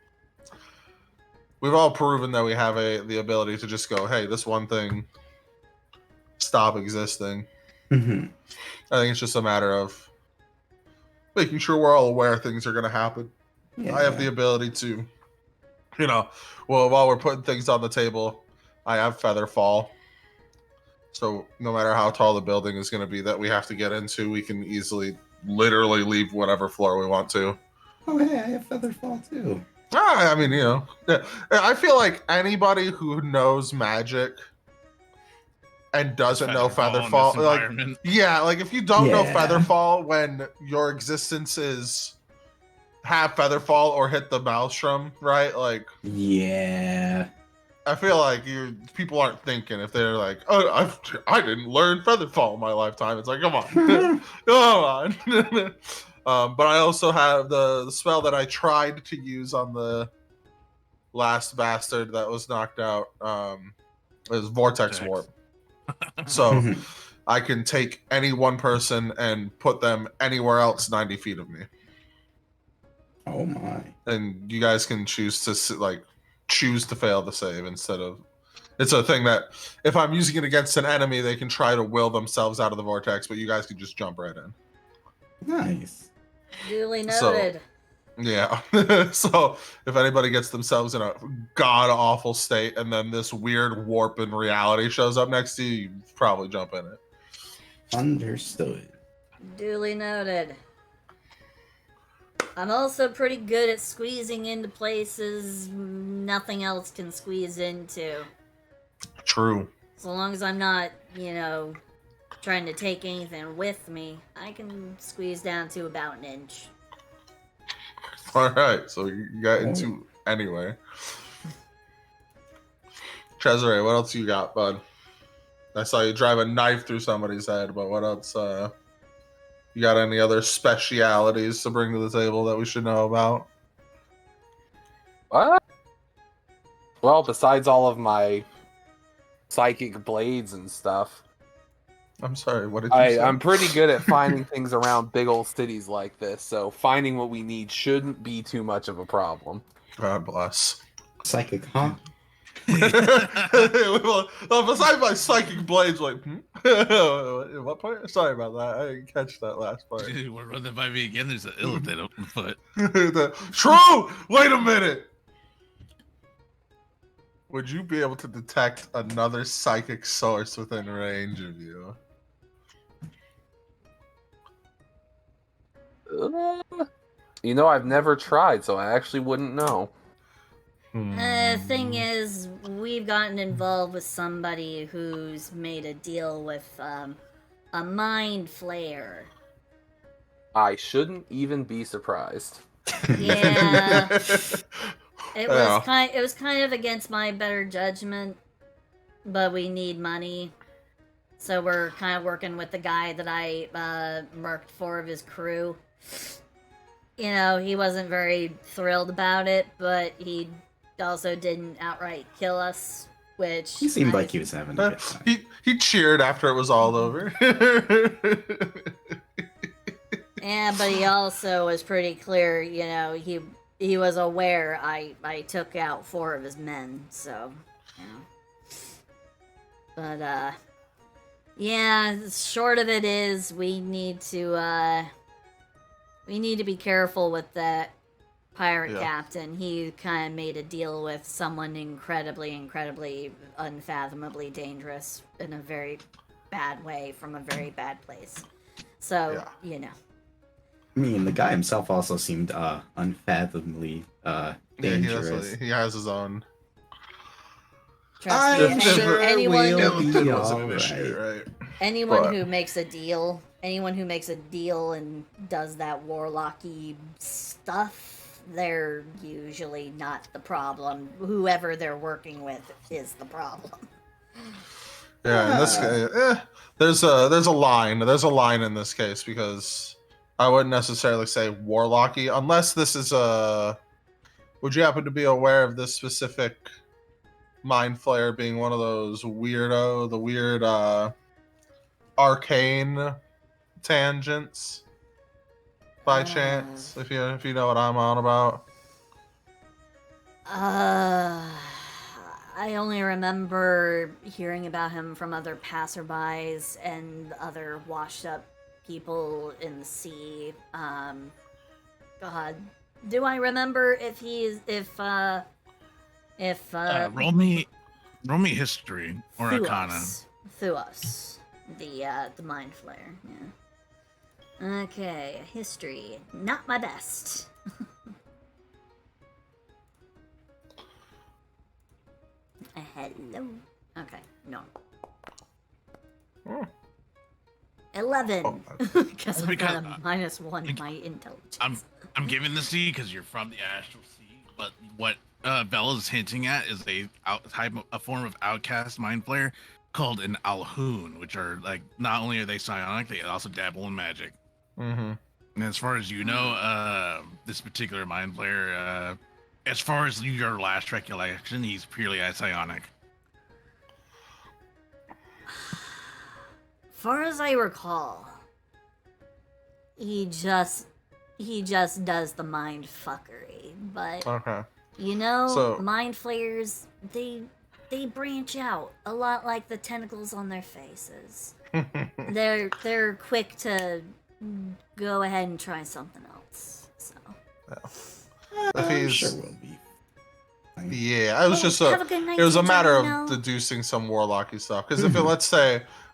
we've all proven that we have the ability to just go, hey, this one thing, stop existing. Mm-hmm. I think it's just a matter of making sure we're all aware things are going to happen. Yeah. I have the ability to, well, while we're putting things on the table, I have feather fall. So no matter how tall the building is going to be that we have to get into, we can easily, literally leave whatever floor we want to. Oh, hey, I have feather fall too. I mean, I feel like anybody who knows magic and doesn't know Featherfall Featherfall, in this like environment. yeah, like if you don't know Yeah. Featherfall when your existence is have Featherfall or hit the Maelstrom, right? Like Yeah. I feel like people aren't thinking if they're like, oh, I didn't learn Featherfall in my lifetime. It's like, come on, come on. But I also have the spell that I tried to use on the last bastard that was knocked out. Is Vortex Warp. So I can take any one person and put them anywhere else 90 feet of me. Oh my. And you guys can choose to choose to fail the save instead of. It's a thing that if I'm using it against an enemy, they can try to will themselves out of the vortex, but you guys can just jump right in. Nice. Duly So- noted. Yeah. So if anybody gets themselves in a god awful state and then this weird warp in reality shows up next to you, you probably jump in it. Understood. Duly noted. I'm also pretty good at squeezing into places nothing else can squeeze into. True. So long as I'm not, trying to take anything with me, I can squeeze down to about an inch. All right. So you got into anyway. Cesare, what else you got, bud? I saw you drive a knife through somebody's head, but what else? You got any other specialities to bring to the table that we should know about? What? Well, besides all of my psychic blades and stuff, I'm sorry, what did you say? I'm pretty good at finding things around big old cities like this, so finding what we need shouldn't be too much of a problem. God bless. Psychic, huh? Well, besides my psychic blades, like, what part? Sorry about that. I didn't catch that last part. Dude, we're running by me again. There's an illithid open foot. True! Wait a minute! Would you be able to detect another psychic source within range of you? I've never tried, so I actually wouldn't know. Thing is, we've gotten involved with somebody who's made a deal with, a mind flayer. I shouldn't even be surprised. Yeah. It was Yeah. it was kind of against my better judgment, but we need money. So we're kind of working with the guy that I murked 4 of his crew. He wasn't very thrilled about it, but he also didn't outright kill us, which He seemed like he was having a good time. He cheered after it was all over. Yeah, but he also was pretty clear, he was aware I took out 4 of his men, so, But, yeah, short of it is, we need to be careful with that pirate captain. He kind of made a deal with someone incredibly, unfathomably dangerous in a very bad way from a very bad place. So, I mean, the guy himself also seemed unfathomably dangerous. He has his own. Trust me, anyone But- who makes a deal, and does that warlocky stuff, they're usually not the problem. Whoever they're working with is the problem. Yeah, in this case, there's a line. There's a line in this case because I wouldn't necessarily say warlocky unless this is a. Would you happen to be aware of this specific mind flayer being one of those weird arcane tangents by chance? If you know what I'm on about. I only remember hearing about him from other passerbys and other washed up people in the sea. God, do I remember if Roll me history or arcana. Thuos, the mind flayer. Yeah. Okay, history, not my best. Hello. Okay, no. 11. Oh, Because I've got a -1 in my intelligence. I'm giving this to you because you're from the astral sea. But what Bella's hinting at is a form of outcast mind flayer called an Alhoon, which are like not only are they psionic, they also dabble in magic. Mm-hmm. And as far as you know, this particular mind flayer, as far as your last recollection, he's purely psionic. Far as I recall, he just does the mind fuckery. But Okay. you know, So- mind flayers, they branch out a lot like the tentacles on their faces. They're quick to go ahead and try something else. So If he's Sure will be. Yeah, it was just have a good night, it was a matter of Santorino. deducing some warlocky stuff. Because if it,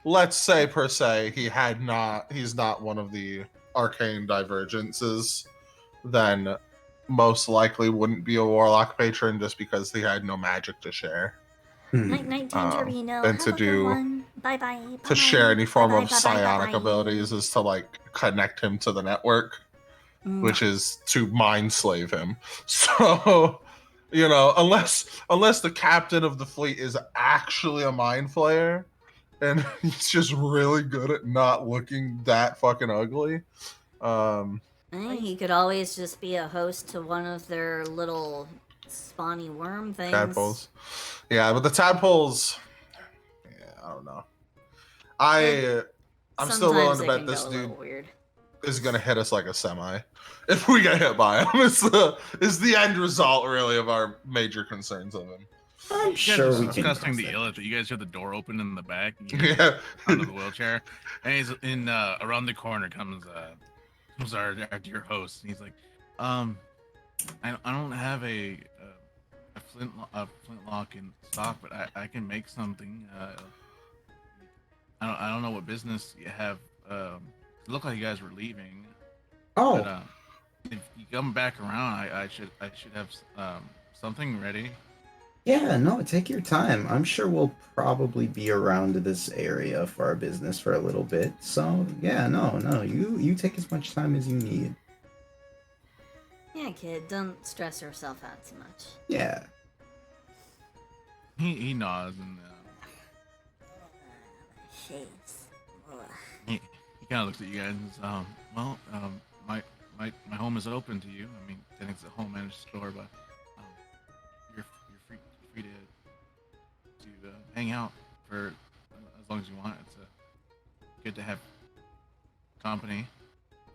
let's say per se he's not one of the arcane divergences, then most likely wouldn't be a warlock patron just because he had no magic to share. Night night, Tangerino. and Have to a good do- one. Bye bye. To share any form Bye-bye, of bye-bye, psionic bye-bye. abilities is to like connect him to the network, which is to mind slave him. So, you know, unless the captain of the fleet is actually a mind flayer and he's just really good at not looking that fucking ugly. He could always just be a host to one of their little spawny worm things. Tadpoles. Yeah, but the tadpoles, I don't know. I'm still willing Sometimes to it bet can this go a dude little weird. is gonna hit us like a semi if we get hit by him. It's the end result really of our major concerns of him. I'm sure we can Disgusting cross to that yell at bridge. you guys hear the door open in the back. And you hear Yeah. out of the wheelchair, and he's in around the corner comes our dear host, and he's like, I don't have a flintlock in stock, but I can make something. I don't know what business you have. It looked like you guys were leaving. Oh, But, if you come back around, I should have something ready. yeah, no, take your time. I'm sure we'll probably be around this area for our business for a little bit. So, yeah, no, you take as much time as you need. Yeah, kid, don't stress yourself out too much. Yeah. He nods and Shades. he kind of looks at you guys and says, my home is open to you. I mean, I think it's a home managed store, but you're free to hang out for as long as you want. It's good to have company.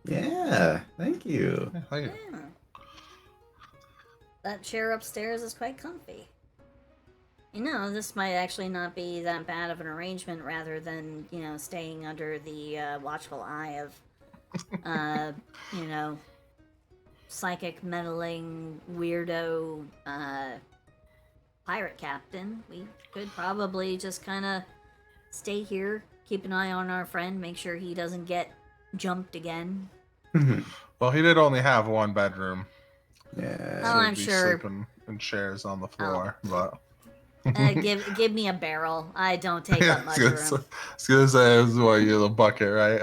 Yeah, thank you. Yeah. Yeah. That chair upstairs is quite comfy. You know, this might actually not be that bad of an arrangement rather than, you know, staying under the watchful eye of, you know, psychic meddling weirdo pirate captain. We could probably just kind of stay here, keep an eye on our friend, make sure he doesn't get jumped again. Well, he did only have one bedroom. Yeah. Oh, so he'd I'm be sure. sleeping in chairs on the floor, but. Give me a barrel. I don't take up much I room. was gonna say, this is why you're the bucket, right?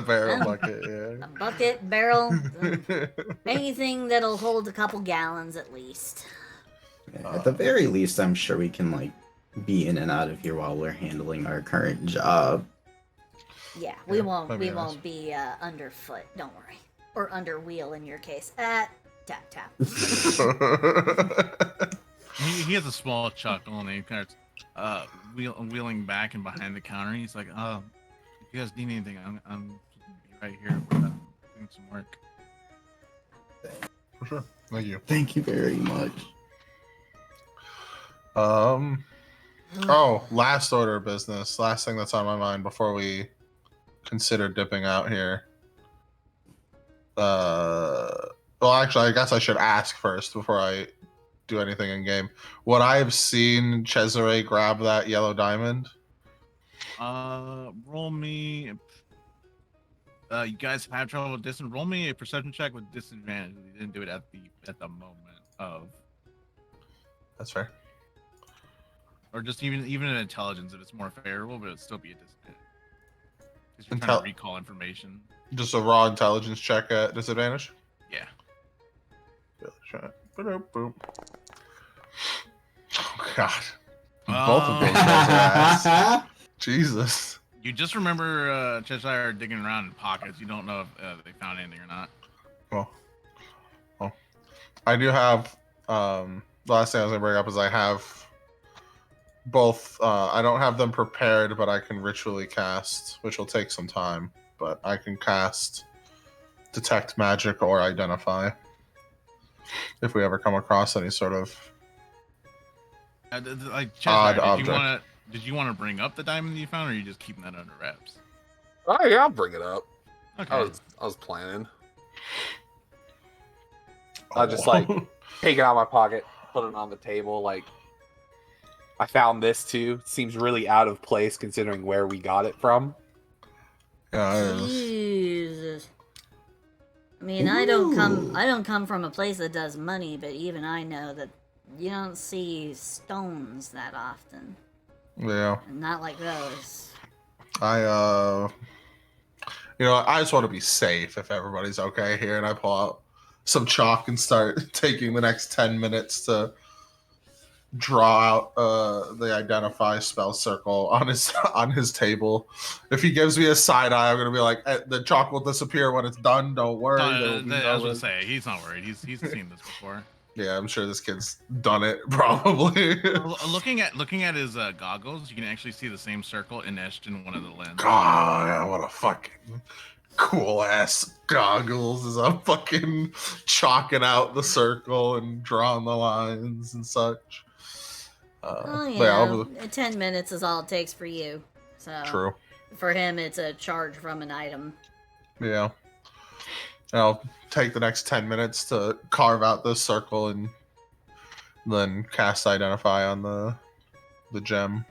Barrel bucket, A yeah. bucket, barrel, anything that'll hold a couple gallons at least. Yeah, at the very least, I'm sure we can, like, be in and out of here while we're handling our current job. Yeah, we won't that'd be nice. be underfoot. Don't worry, or under wheel in your case. Tap tap. He has a small chuckle and he kind of wheeling back and behind the counter. He's like, if you guys need anything, I'm just gonna be right here doing some work. For sure. Thank you. Thank you very much. Oh, last order of business. Last thing that's on my mind before we consider dipping out here. Well, actually, I guess I should ask first before I do anything in game. Would I have seen Cesare grab that yellow diamond? Roll me. You guys have trouble with distance. Roll me a perception check with disadvantage. You didn't do it at the moment of, That's fair. or just even an intelligence if it's more favorable, but it'd still be a disadvantage. Because you're trying to recall information. Just a raw intelligence check at disadvantage? Yeah. Oh, God. Both of those rolls are ass. Jesus. You just remember Cheshire digging around in pockets. You don't know if they found anything or not. Well, I do have, the last thing I was going to bring up is I have both, I don't have them prepared, but I can ritually cast, which will take some time, but I can cast Detect Magic or Identify if we ever come across any sort of Like odd Cheshire, object. did you want to bring up the diamond you found, or are you just keeping that under wraps? Oh yeah, I'll bring it up. Okay. I was planning. I just like take it out of my pocket, put it on the table. Like I found this too. Seems really out of place considering where we got it from. Yeah, it is. Jesus. I mean, I don't come from a place that does money, but even I know that you don't see stones that often. Yeah. Not like those. I just want to be safe if everybody's okay here, and I pull out some chalk and start taking the next 10 minutes to draw out the identify spell circle on his table. If he gives me a side eye, I'm gonna be like, the chalk will disappear when it's done. Don't worry. I was gonna say he's not worried. He's seen this before. Yeah, I'm sure this kid's done it probably. Looking at his goggles, you can actually see the same circle etched in one of the lenses. God, yeah, what a fucking cool ass goggles as I'm fucking chalking out the circle and drawing the lines and such. Oh yeah, 10 minutes is all it takes for you. So True. For him, it's a charge from an item. Yeah. I'll take the next 10 minutes to carve out this circle and then cast Identify on the gem.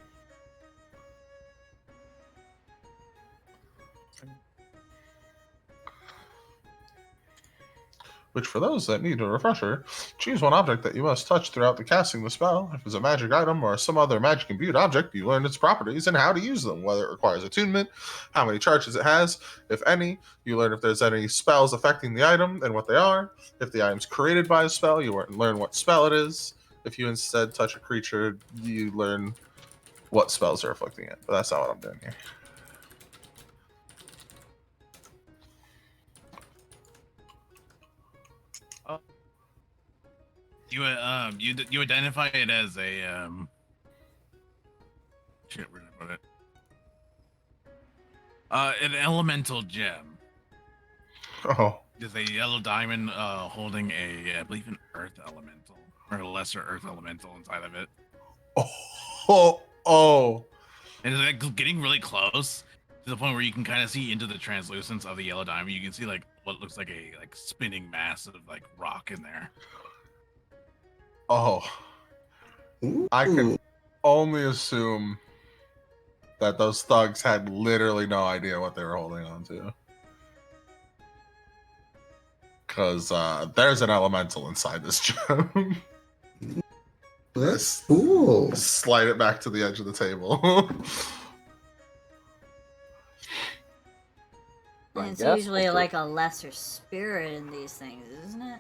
Which, for those that need a refresher, choose one object that you must touch throughout the casting the spell. If it's a magic item or some other magic imbued object, you learn its properties and how to use them, whether it requires attunement, how many charges it has, if any. You learn if there's any spells affecting the item and what they are. If the item's created by a spell, you learn what spell it is. If you instead touch a creature, you learn what spells are afflicting it. But that's not what I'm doing here. You identify it as a shit, where did I put it? An elemental gem. Oh. There's a yellow diamond holding I believe an earth elemental or a lesser earth elemental inside of it. Oh. And it's like getting really close to the point where you can kind of see into the translucence of the yellow diamond. You can see like what looks like a spinning mass of like rock in there. Oh. I can only assume that those thugs had literally no idea what they were holding on to. Because there's an elemental inside this gem. That's cool. Slide it back to the edge of the table. It's usually like a lesser spirit in these things, isn't it?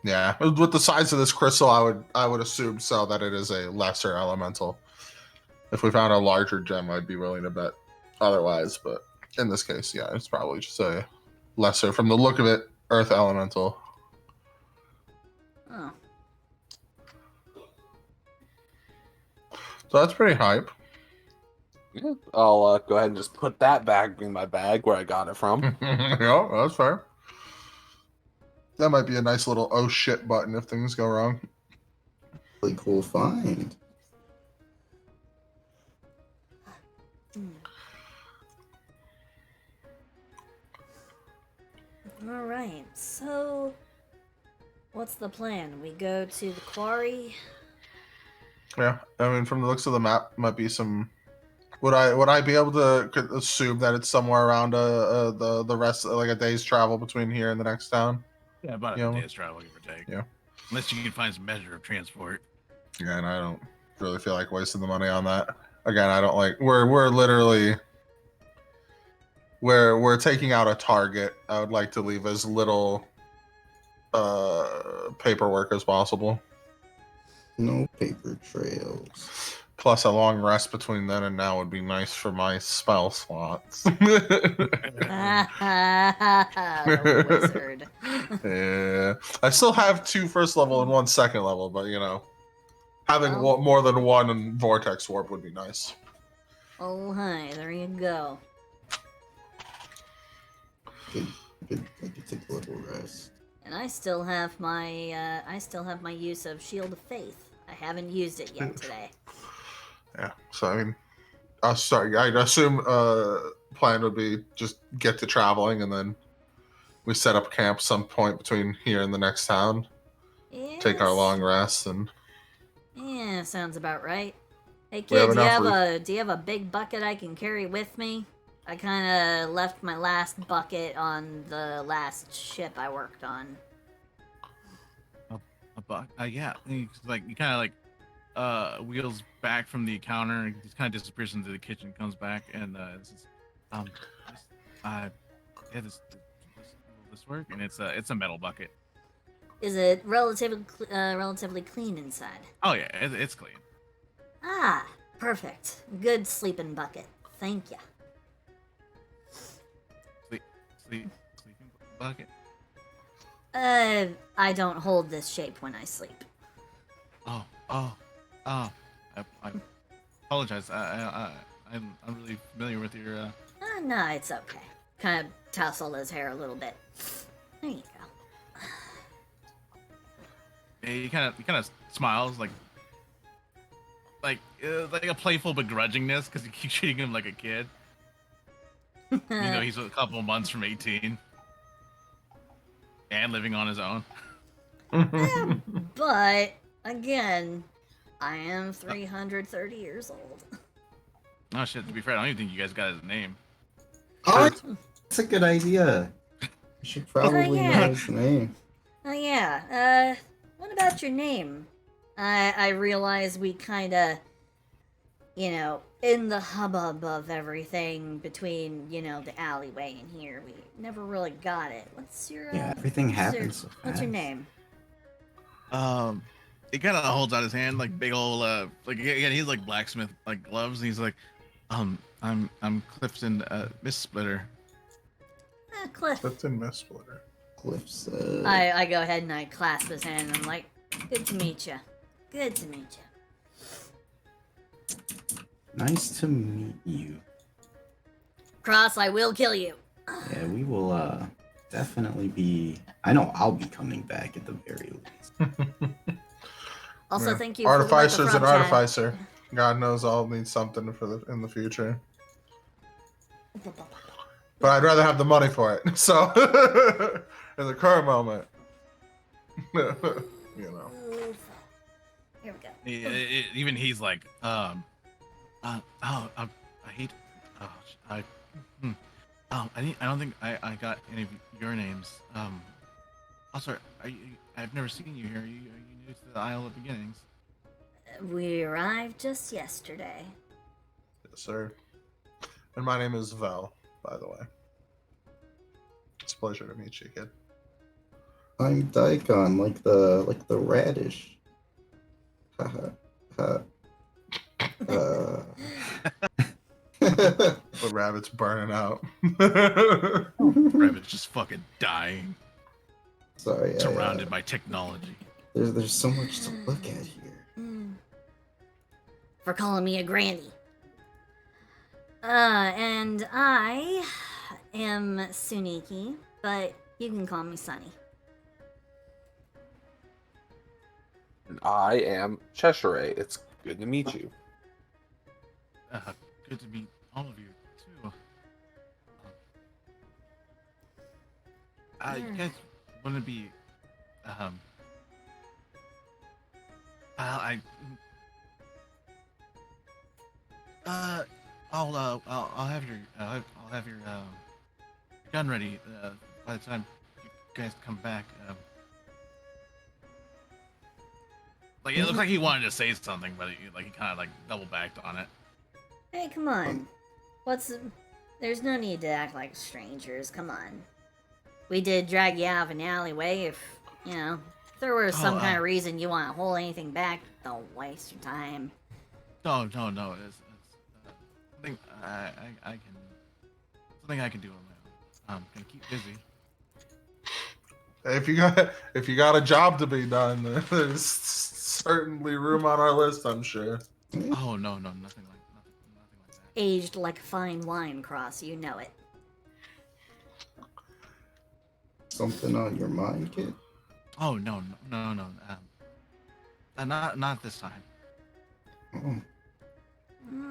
Yeah, with the size of this crystal, I would assume so that it is a lesser elemental. If we found a larger gem, I'd be willing to bet otherwise. But in this case, yeah, it's probably just a lesser, from the look of it, earth elemental. Oh. So that's pretty hype. Yeah, I'll go ahead and just put that back in my bag where I got it from. Yeah, that's fair. That might be a nice little oh shit button if things go wrong. Really cool find. All right, so what's the plan? We go to the quarry. Yeah, I mean, from the looks of the map, might be some. Would I be able to assume that it's somewhere around the rest, like a day's travel between here and the next town? Yeah, about a day's travel, give or take. Yeah. Unless you can find some measure of transport. Yeah, and I don't really feel like wasting the money on that. Again, I don't like. We're literally where we're taking out a target, I would like to leave as little paperwork as possible. No paper trails. Plus, a long rest between then and now would be nice for my spell slots. The wizard. Yeah, I still have 2 first level and 1 second level, but you know, having Well. more than 1 vortex warp would be nice. Oh, hi, there you go. I could take a little rest. And I still have my use of Shield of Faith. I haven't used it yet today. Yeah, so I mean, sorry, I'd assume plan would be just get to traveling and then we set up camp some point between here and the next town. Yes. Take our long rest and. Yeah, sounds about right. Hey We kid, have do you enough have a big bucket I can carry with me? I kind of left my last bucket on the last ship I worked on. Yeah. He kind of wheels back from the counter. He kind of disappears into the kitchen, comes back, and says, this work? And it's a metal bucket. Is it relatively clean inside? Oh yeah, it's clean. Ah, perfect. Good sleeping bucket. Thank you. Sleeping bucket. I don't hold this shape when I sleep. Oh. I apologize. I'm really familiar with your. No, it's okay. Kind of tussle his hair a little bit. There you go. He kind of smiles like a playful begrudgingness because he keeps treating him like a kid. You know, he's a couple months from 18 and living on his own. Yeah, but again, I am 330 years old. Oh shit! To be fair, I don't even think you guys got his name. Oh, that's a good idea. You should probably know his name. Oh yeah. What about your name? I realize we kinda, in the hubbub of everything between, the alleyway and here, we never really got it. What's your everything happens so What's your fast. name? He kind of holds out his hand like big old again he's like blacksmith like gloves. And he's like, I'm Clifton Miss Splitter. Cliff. Clifton Miss Splitter. Cliff's. I go ahead and I clasp his hand and I'm like, good to meet you. Good to meet you. Nice to meet you. Cross, I will kill you. Yeah, we will definitely be. I know I'll be coming back at the very least. Also, Yeah. thank you. Artificer's for an the from chat. artificer. God knows I'll need something in the future. But I'd rather have the money for it. So, in the current moment, you know. Here we go. Even he's like, I hate. I don't think I got any of your names. Also, I've never seen you here. Are you new to the Isle of Beginnings? We arrived just yesterday. Yes, sir. And my name is Vel, by the way. It's a pleasure to meet you, kid. I'm Daikon, like the radish. Haha. The rabbit's burning out. Rabbit's just fucking dying. Sorry. Surrounded by technology. There's so much to look at here. For calling me a granny. And I am Suniki, but you can call me Sunny. And I am Cheshire. It's good to meet you. Good to meet all of you too. You guys want to be? I'll have your gun ready by the time you guys come back. Like it looks like he wanted to say something, but he kind of like double backed on it. Hey, come on. What's There's no need to act like strangers. Come on. We did drag you out of an alleyway. If, if there was some kind of reason you want to hold anything back, don't waste your time. No. It's something I can. Something I can do on my own. I'm gonna keep busy. If you got a job to be done, there's certainly room on our list, I'm sure. Oh no, nothing like that. Aged like fine wine, Cross. You know it. Something on your mind, kid? Oh no. Not this time. Oh,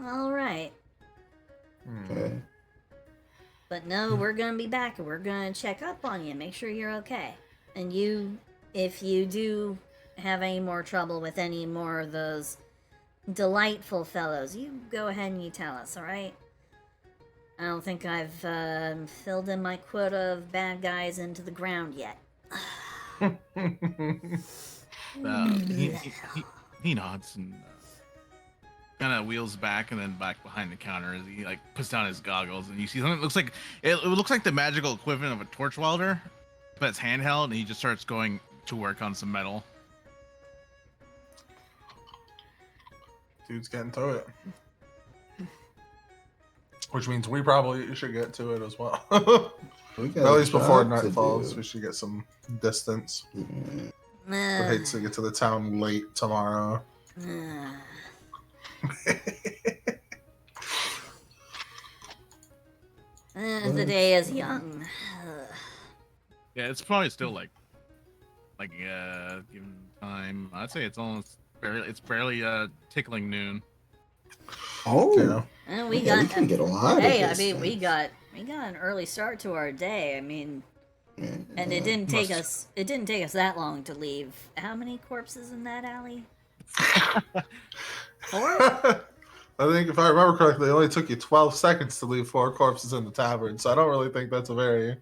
All right. okay. But no, we're gonna be back and we're gonna check up on you, make sure you're okay. And if you do have any more trouble with any more of those delightful fellows, you go ahead and you tell us, alright? I don't think I've filled in my quota of bad guys into the ground yet. He nods and kind of wheels back and then back behind the counter as he like puts down his goggles, and you see something that looks like the magical equivalent of a torch welder, but it's handheld, and he just starts going to work on some metal. Dude's getting to it. Which means we probably should get to it as well. We got At a least before job night to falls, do. we should get some distance. Yeah. I hate to get to the town late tomorrow. The day is young. Yeah, it's probably still like given time, I'd say it's barely tickling noon. Oh, Yeah. And we can get a lot of Hey, I this mean, then. we got an early start to our day. I mean, and it didn't take us that long to leave. How many corpses in that alley? 4? I think if I remember correctly, it only took you 12 seconds to leave 4 corpses in the tavern, so I don't really think that's a very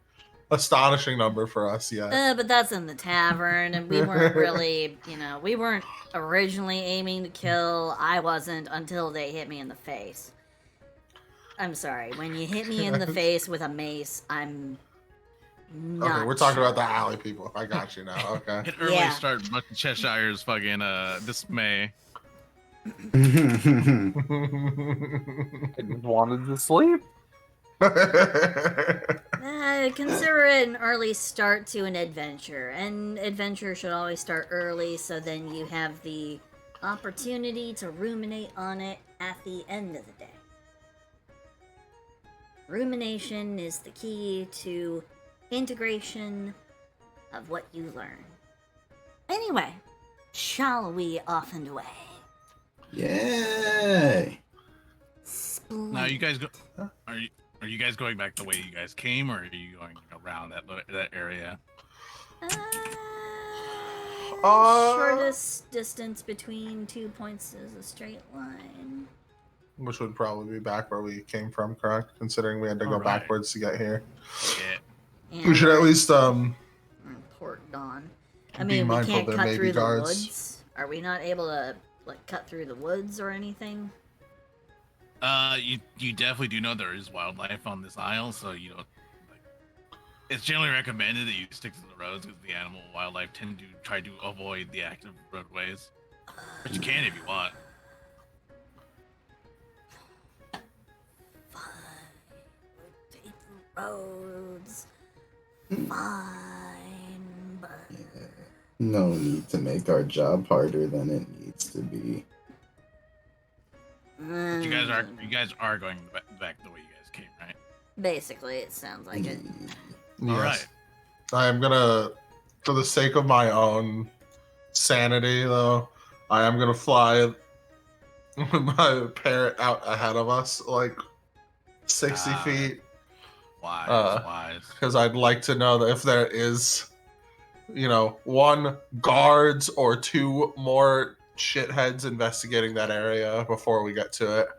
astonishing number for us yet. But that's in the tavern, and we weren't really, we weren't originally aiming to kill. I wasn't until they hit me in the face. I'm sorry. When you hit me in the face with a mace, I'm not. Okay, we're talking about the alley people. I got you now. Okay. It early Yeah. start much to Cheshire's fucking dismay. I just wanted to sleep. Consider it an early start to an adventure. And adventure should always start early, so then you have the opportunity to ruminate on it at the end of the day. Rumination is the key to integration of what you learn. Anyway, shall we off and away? Yay! Now, you guys are you guys going back the way you guys came, or are you going around that area? Shortest distance between 2 points is a straight line. Which would probably be back where we came from, correct? Considering we had to go Alright. backwards to get here. Yeah. And We should at we're least in Port Dawn. I be mean, we mindful can't there cut may be through the guards. woods. Are we not able to cut through the woods or anything? You definitely do know there is wildlife on this isle, so you don't. It's generally recommended that you stick to the roads because the animal wildlife tend to try to avoid the active roadways. But you can if you want. Take the roads. Fine, but No need to make our job harder than it needs to be. You guys are going back the way you guys came, right? Basically, it sounds like it. All right. I am gonna, for the sake of my own sanity, though, I am gonna fly my parrot out ahead of us, like 60 feet, Wise. because I'd like to know that if there is, 1 guards or 2 more shitheads investigating that area before we get to it.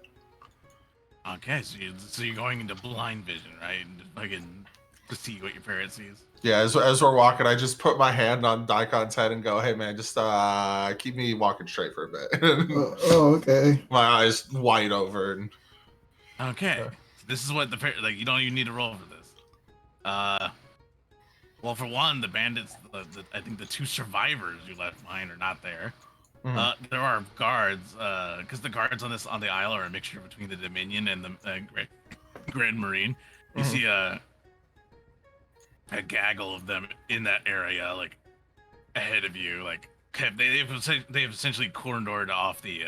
Okay, so you're going into blind vision, right? And fucking to see what your parrot sees. Yeah, as we're walking, I just put my hand on Daikon's head and go, "Hey, man, just keep me walking straight for a bit." Oh, okay. My eyes wide over. And Okay. this is what like you don't even need to roll for this. Well, for one, the bandits, I think the 2 survivors you left behind are not there. There are guards, because the guards on the Isle are a mixture between the Dominion and the Grand Marine. You see a gaggle of them in that area, like ahead of you. Like they've essentially cornered off the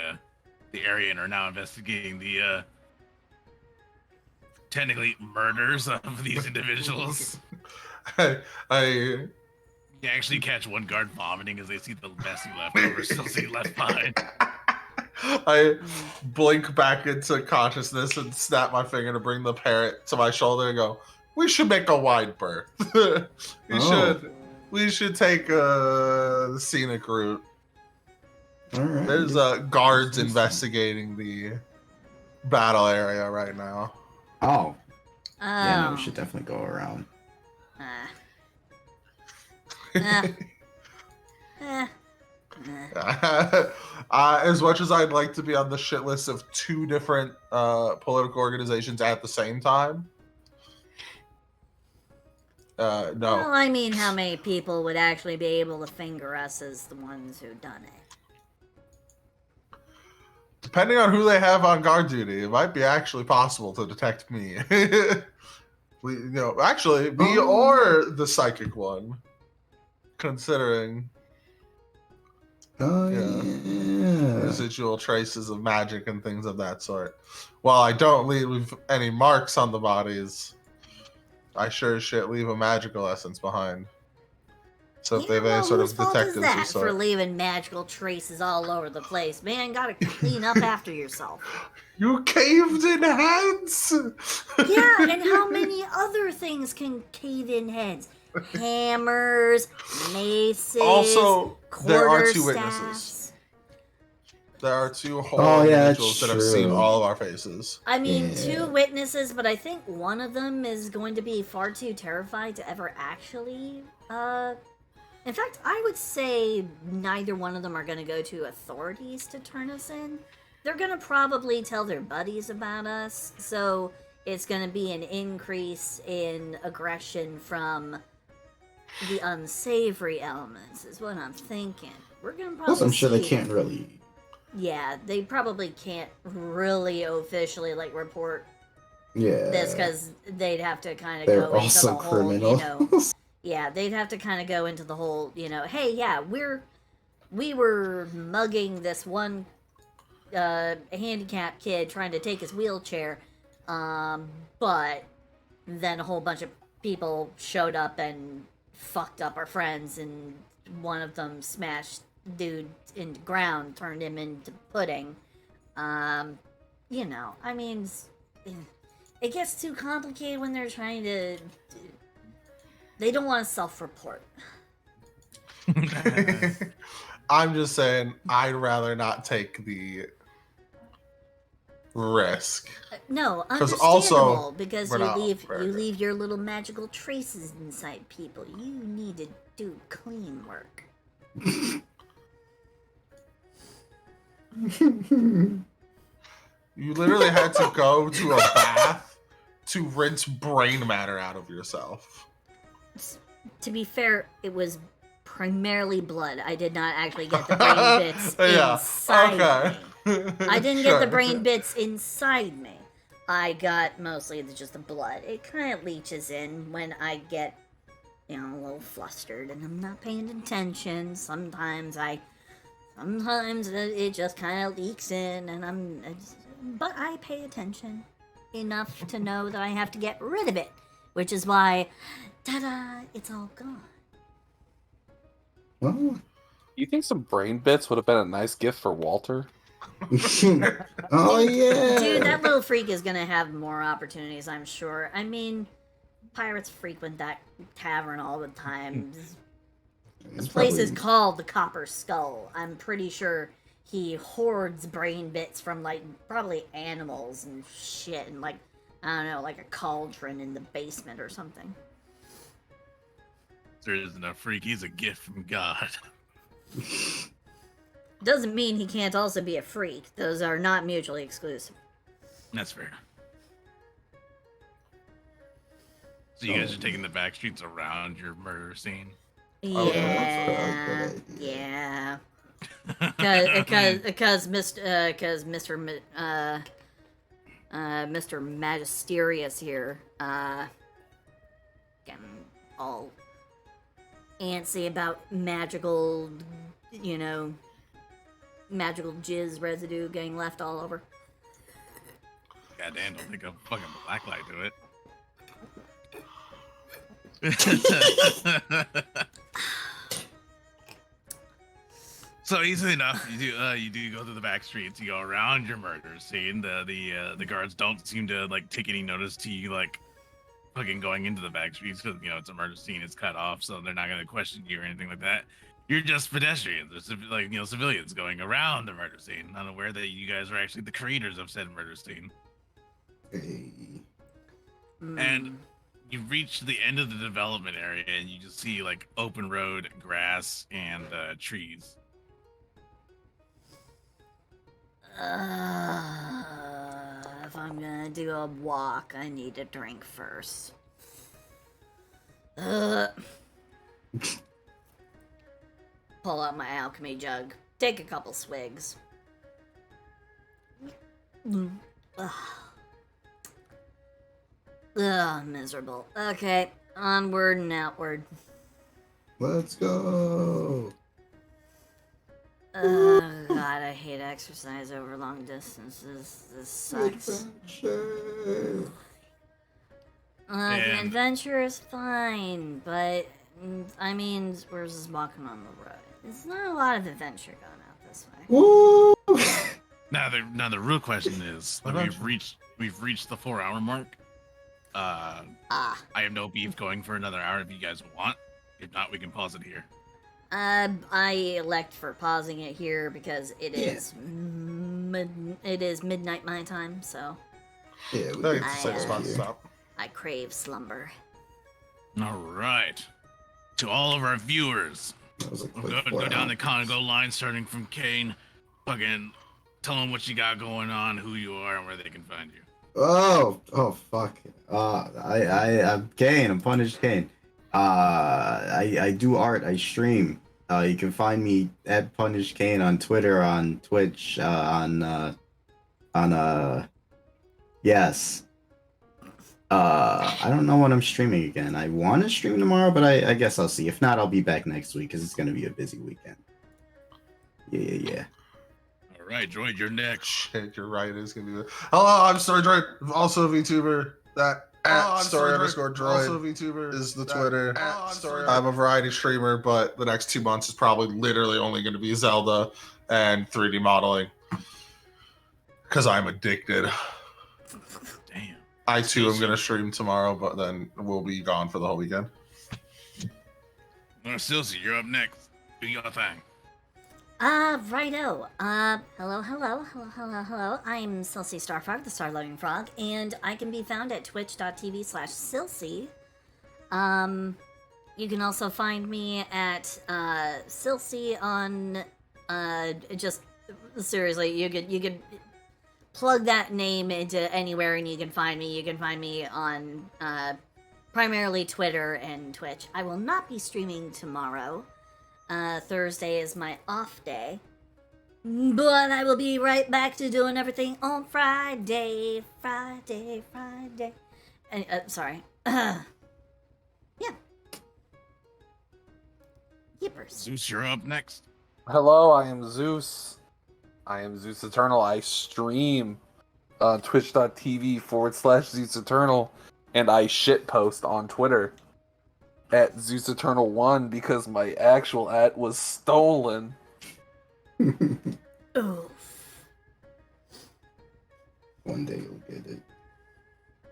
area and are now investigating the technically murders of these individuals. I You actually catch one guard vomiting as they see the messy leftovers still see left behind. I blink back into consciousness and snap my finger to bring the parrot to my shoulder and go, "We should make a wide berth. We should take the scenic route." All right. There's guards investigating the battle area right now. Oh. Oh. Yeah, no, we should definitely go around. As much as I'd like to be on the shit list of 2 different political organizations at the same time, no. Well, I mean, how many people would actually be able to finger us as the ones who've done it? Depending on who they have on guard duty, it might be actually possible to detect me. Actually, me or the psychic one. Considering residual traces of magic and things of that sort. While I don't leave any marks on the bodies, I sure as shit leave a magical essence behind. So if they have any sort of detectives that or sort. for leaving magical traces all over the place? Man, gotta clean up after yourself. You caved in heads! Yeah, and how many other things can cave in heads? Hammers, maces, Also, there are 2 quarterstaffs. witnesses. There are 2 whole individuals that have seen all of our faces. I mean, 2 witnesses, but I think one of them is going to be far too terrified to ever actually, In fact, I would say neither one of them are going to go to authorities to turn us in. They're going to probably tell their buddies about us, so it's going to be an increase in aggression from the unsavory elements, is what I'm thinking. We're going to probably Plus, I'm sure they can't really... Yeah, they probably can't really officially, like, report Yeah. this, because they'd have to kind of They're go into also the whole, criminals. Yeah, they'd have to kind of go into the whole, hey, yeah, we were mugging this one handicapped kid trying to take his wheelchair, but then a whole bunch of people showed up and fucked up our friends, and one of them smashed dude into ground, turned him into pudding. I mean, it gets too complicated when they're trying to... They don't want to self-report. I'm just saying, I'd rather not take the risk. No, 'Cause understandable, also, because we're not you fair. leave your little magical traces inside people. You need to do clean work. You literally had to go to a bath to rinse brain matter out of yourself. To be fair, it was primarily blood. I did not actually get the brain bits inside me. I didn't get the brain bits inside me. I got mostly just the blood. It kind of leaches in when I get, a little flustered and I'm not paying attention. Sometimes it just kind of leaks in, and but I pay attention enough to know that I have to get rid of it, which is why, ta-da, it's all gone. Well, You think some brain bits would have been a nice gift for Walter? oh yeah, Dude, that little freak is gonna have more opportunities, I'm sure. I mean, pirates frequent that tavern all the time. This place is called the Copper Skull. I'm pretty sure he hoards brain bits from, probably animals and shit, and, I don't know, a cauldron in the basement or something. There isn't a freak, he's a gift from God. Doesn't mean he can't also be a freak. Those are not mutually exclusive. That's fair. So you guys are taking the back streets around your murder scene. Yeah, yeah. Because Mr. Magisterius here, getting all antsy about magical, magical jizz residue getting left all over. Goddamn, don't think a fucking blacklight to it. So easily enough, you do go through the back streets. You go around your murder scene. The guards don't seem to like take any notice to you like fucking going into the back streets because it's a murder scene. It's cut off, so they're not gonna question you or anything like that. You're just pedestrians, or civilians going around the murder scene, not aware that you guys are actually the creators of said murder scene. And you reach the end of the development area, and you just see like open road, grass, and trees. If I'm gonna do a walk, I need a drink first. Pull out my alchemy jug. Take a couple swigs. Miserable. Okay, onward and outward. Let's go. Oh god, I hate exercise over long distances. This sucks. Adventure. The adventure is fine, but I mean, we're just walking on the road. There's not a lot of adventure going out this way. Woo! Now the real question is, we've reached the 4-hour mark. I have no beef going for another hour if you guys want. If not, we can pause it here. I elect for pausing it here because it is midnight my time, so Yeah, we That's can a safe spot to stop. I crave slumber. All right, to all of our viewers, That was a quick go down the 4 Congo line, starting from Kane. Fucking tell them what you got going on, who you are, and where they can find you. Oh fuck. I'm Kane. I'm Punished Kane. I do art. I stream. You can find me at Punished Kane on Twitter, on Twitch, yes. I don't know when I'm streaming again. I want to stream tomorrow, but I guess I'll see. If not, I'll be back next week because it's gonna be a busy weekend. Yeah. All right, Droid, you're next. Shit, you're right. It's gonna be the. Hello, I'm Story Droid. I'm also a VTuber. That at story_droid. Also VTuber is the Twitter. I'm a variety streamer, but the next 2 months is probably literally only going to be Zelda and 3D modeling because I'm addicted. Damn. I too am going to stream tomorrow, but then we'll be gone for the whole weekend. Silsey, you're up next. Do your thing. Righto. Hello. I'm Silsey Starfrog, the Star-Loving Frog, and I can be found at twitch.tv/Silsey. You can also find me at Silsey on just seriously, you could plug that name into anywhere and you can find me. You can find me on primarily Twitter and Twitch. I will not be streaming tomorrow. Thursday is my off day, but I will be right back to doing everything on Friday. And sorry. Yeah. Yippers. Zeus, you're up next. Hello, I am Zeus. I am Zeus Eternal. I stream on twitch.tv/Zeus Eternal, and I shitpost on Twitter at Zeus Eternal 1 because my actual @ was stolen. Oof. One day you'll get it.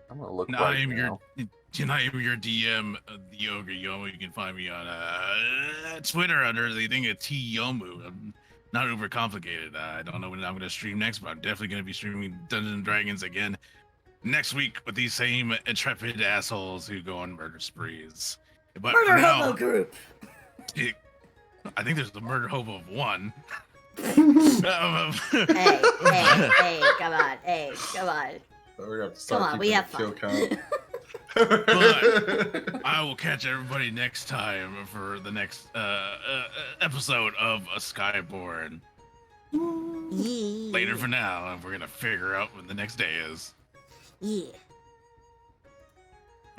I'm gonna look No, right I'm now. your DM, the Ogre Yomu. You can find me on Twitter under the thing of T Yomu. I'm not over complicated. I don't know when I'm gonna stream next, but I'm definitely gonna be streaming Dungeons and Dragons again next week with these same intrepid assholes who go on murder sprees. But Murder for now, Hobo Group. I think there's the murder hobo of 1. Hey, come on. So we're gonna have to Come start on, we keeping have the kill fun. count. But I will catch everybody next time for the next episode of a Skyborn. Yeah. Later for now, we're gonna figure out what the next day is. Yeah.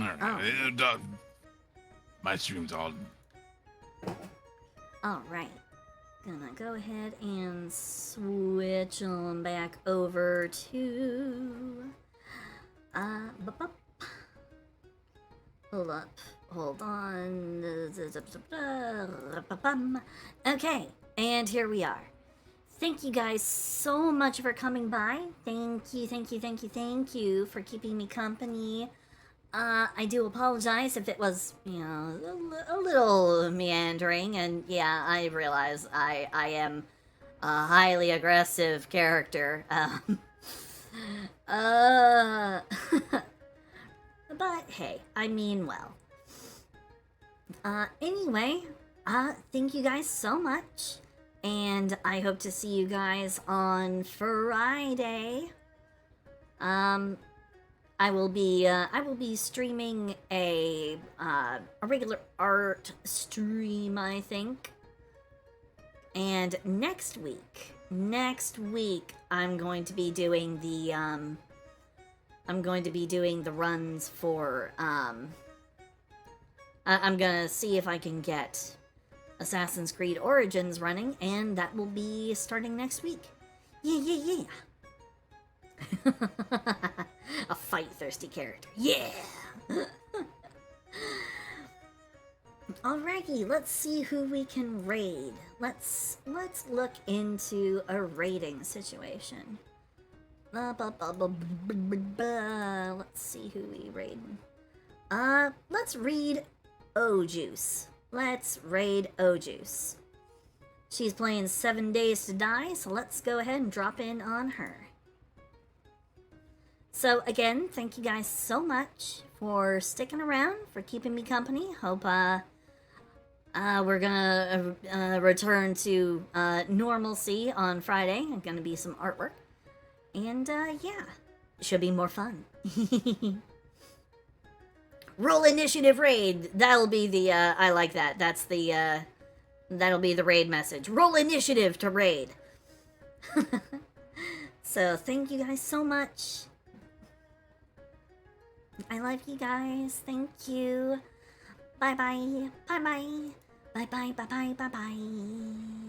All right. My stream's all. All right. Gonna go ahead and switch on back over to. Hold up. Hold on. Okay, and here we are. Thank you guys so much for coming by. Thank you for keeping me company. I do apologize if it was, a little meandering, and yeah, I realize I am a highly aggressive character. But hey, I mean well. Anyway, thank you guys so much, and I hope to see you guys on Friday. I will be streaming a regular art stream, I think. And next week, I'm going to be doing the runs for I'm gonna see if I can get Assassin's Creed Origins running, and that will be starting next week. Yeah. A fight-thirsty character. Yeah! Alrighty, let's see who we can raid. Let's look into a raiding situation. Let's see who we raid. Let's raid O-Juice. Let's raid O-Juice. She's playing 7 Days to Die, so let's go ahead and drop in on her. So again, thank you guys so much for sticking around, for keeping me company. Hope we're gonna return to normalcy on Friday. It's gonna be some artwork, and yeah, it should be more fun. Roll initiative raid. That'll be the I like that. That's the that'll be the raid message. Roll initiative to raid. So thank you guys so much. I love you guys. Thank you. Bye bye. Bye bye. Bye bye. Bye bye. Bye bye.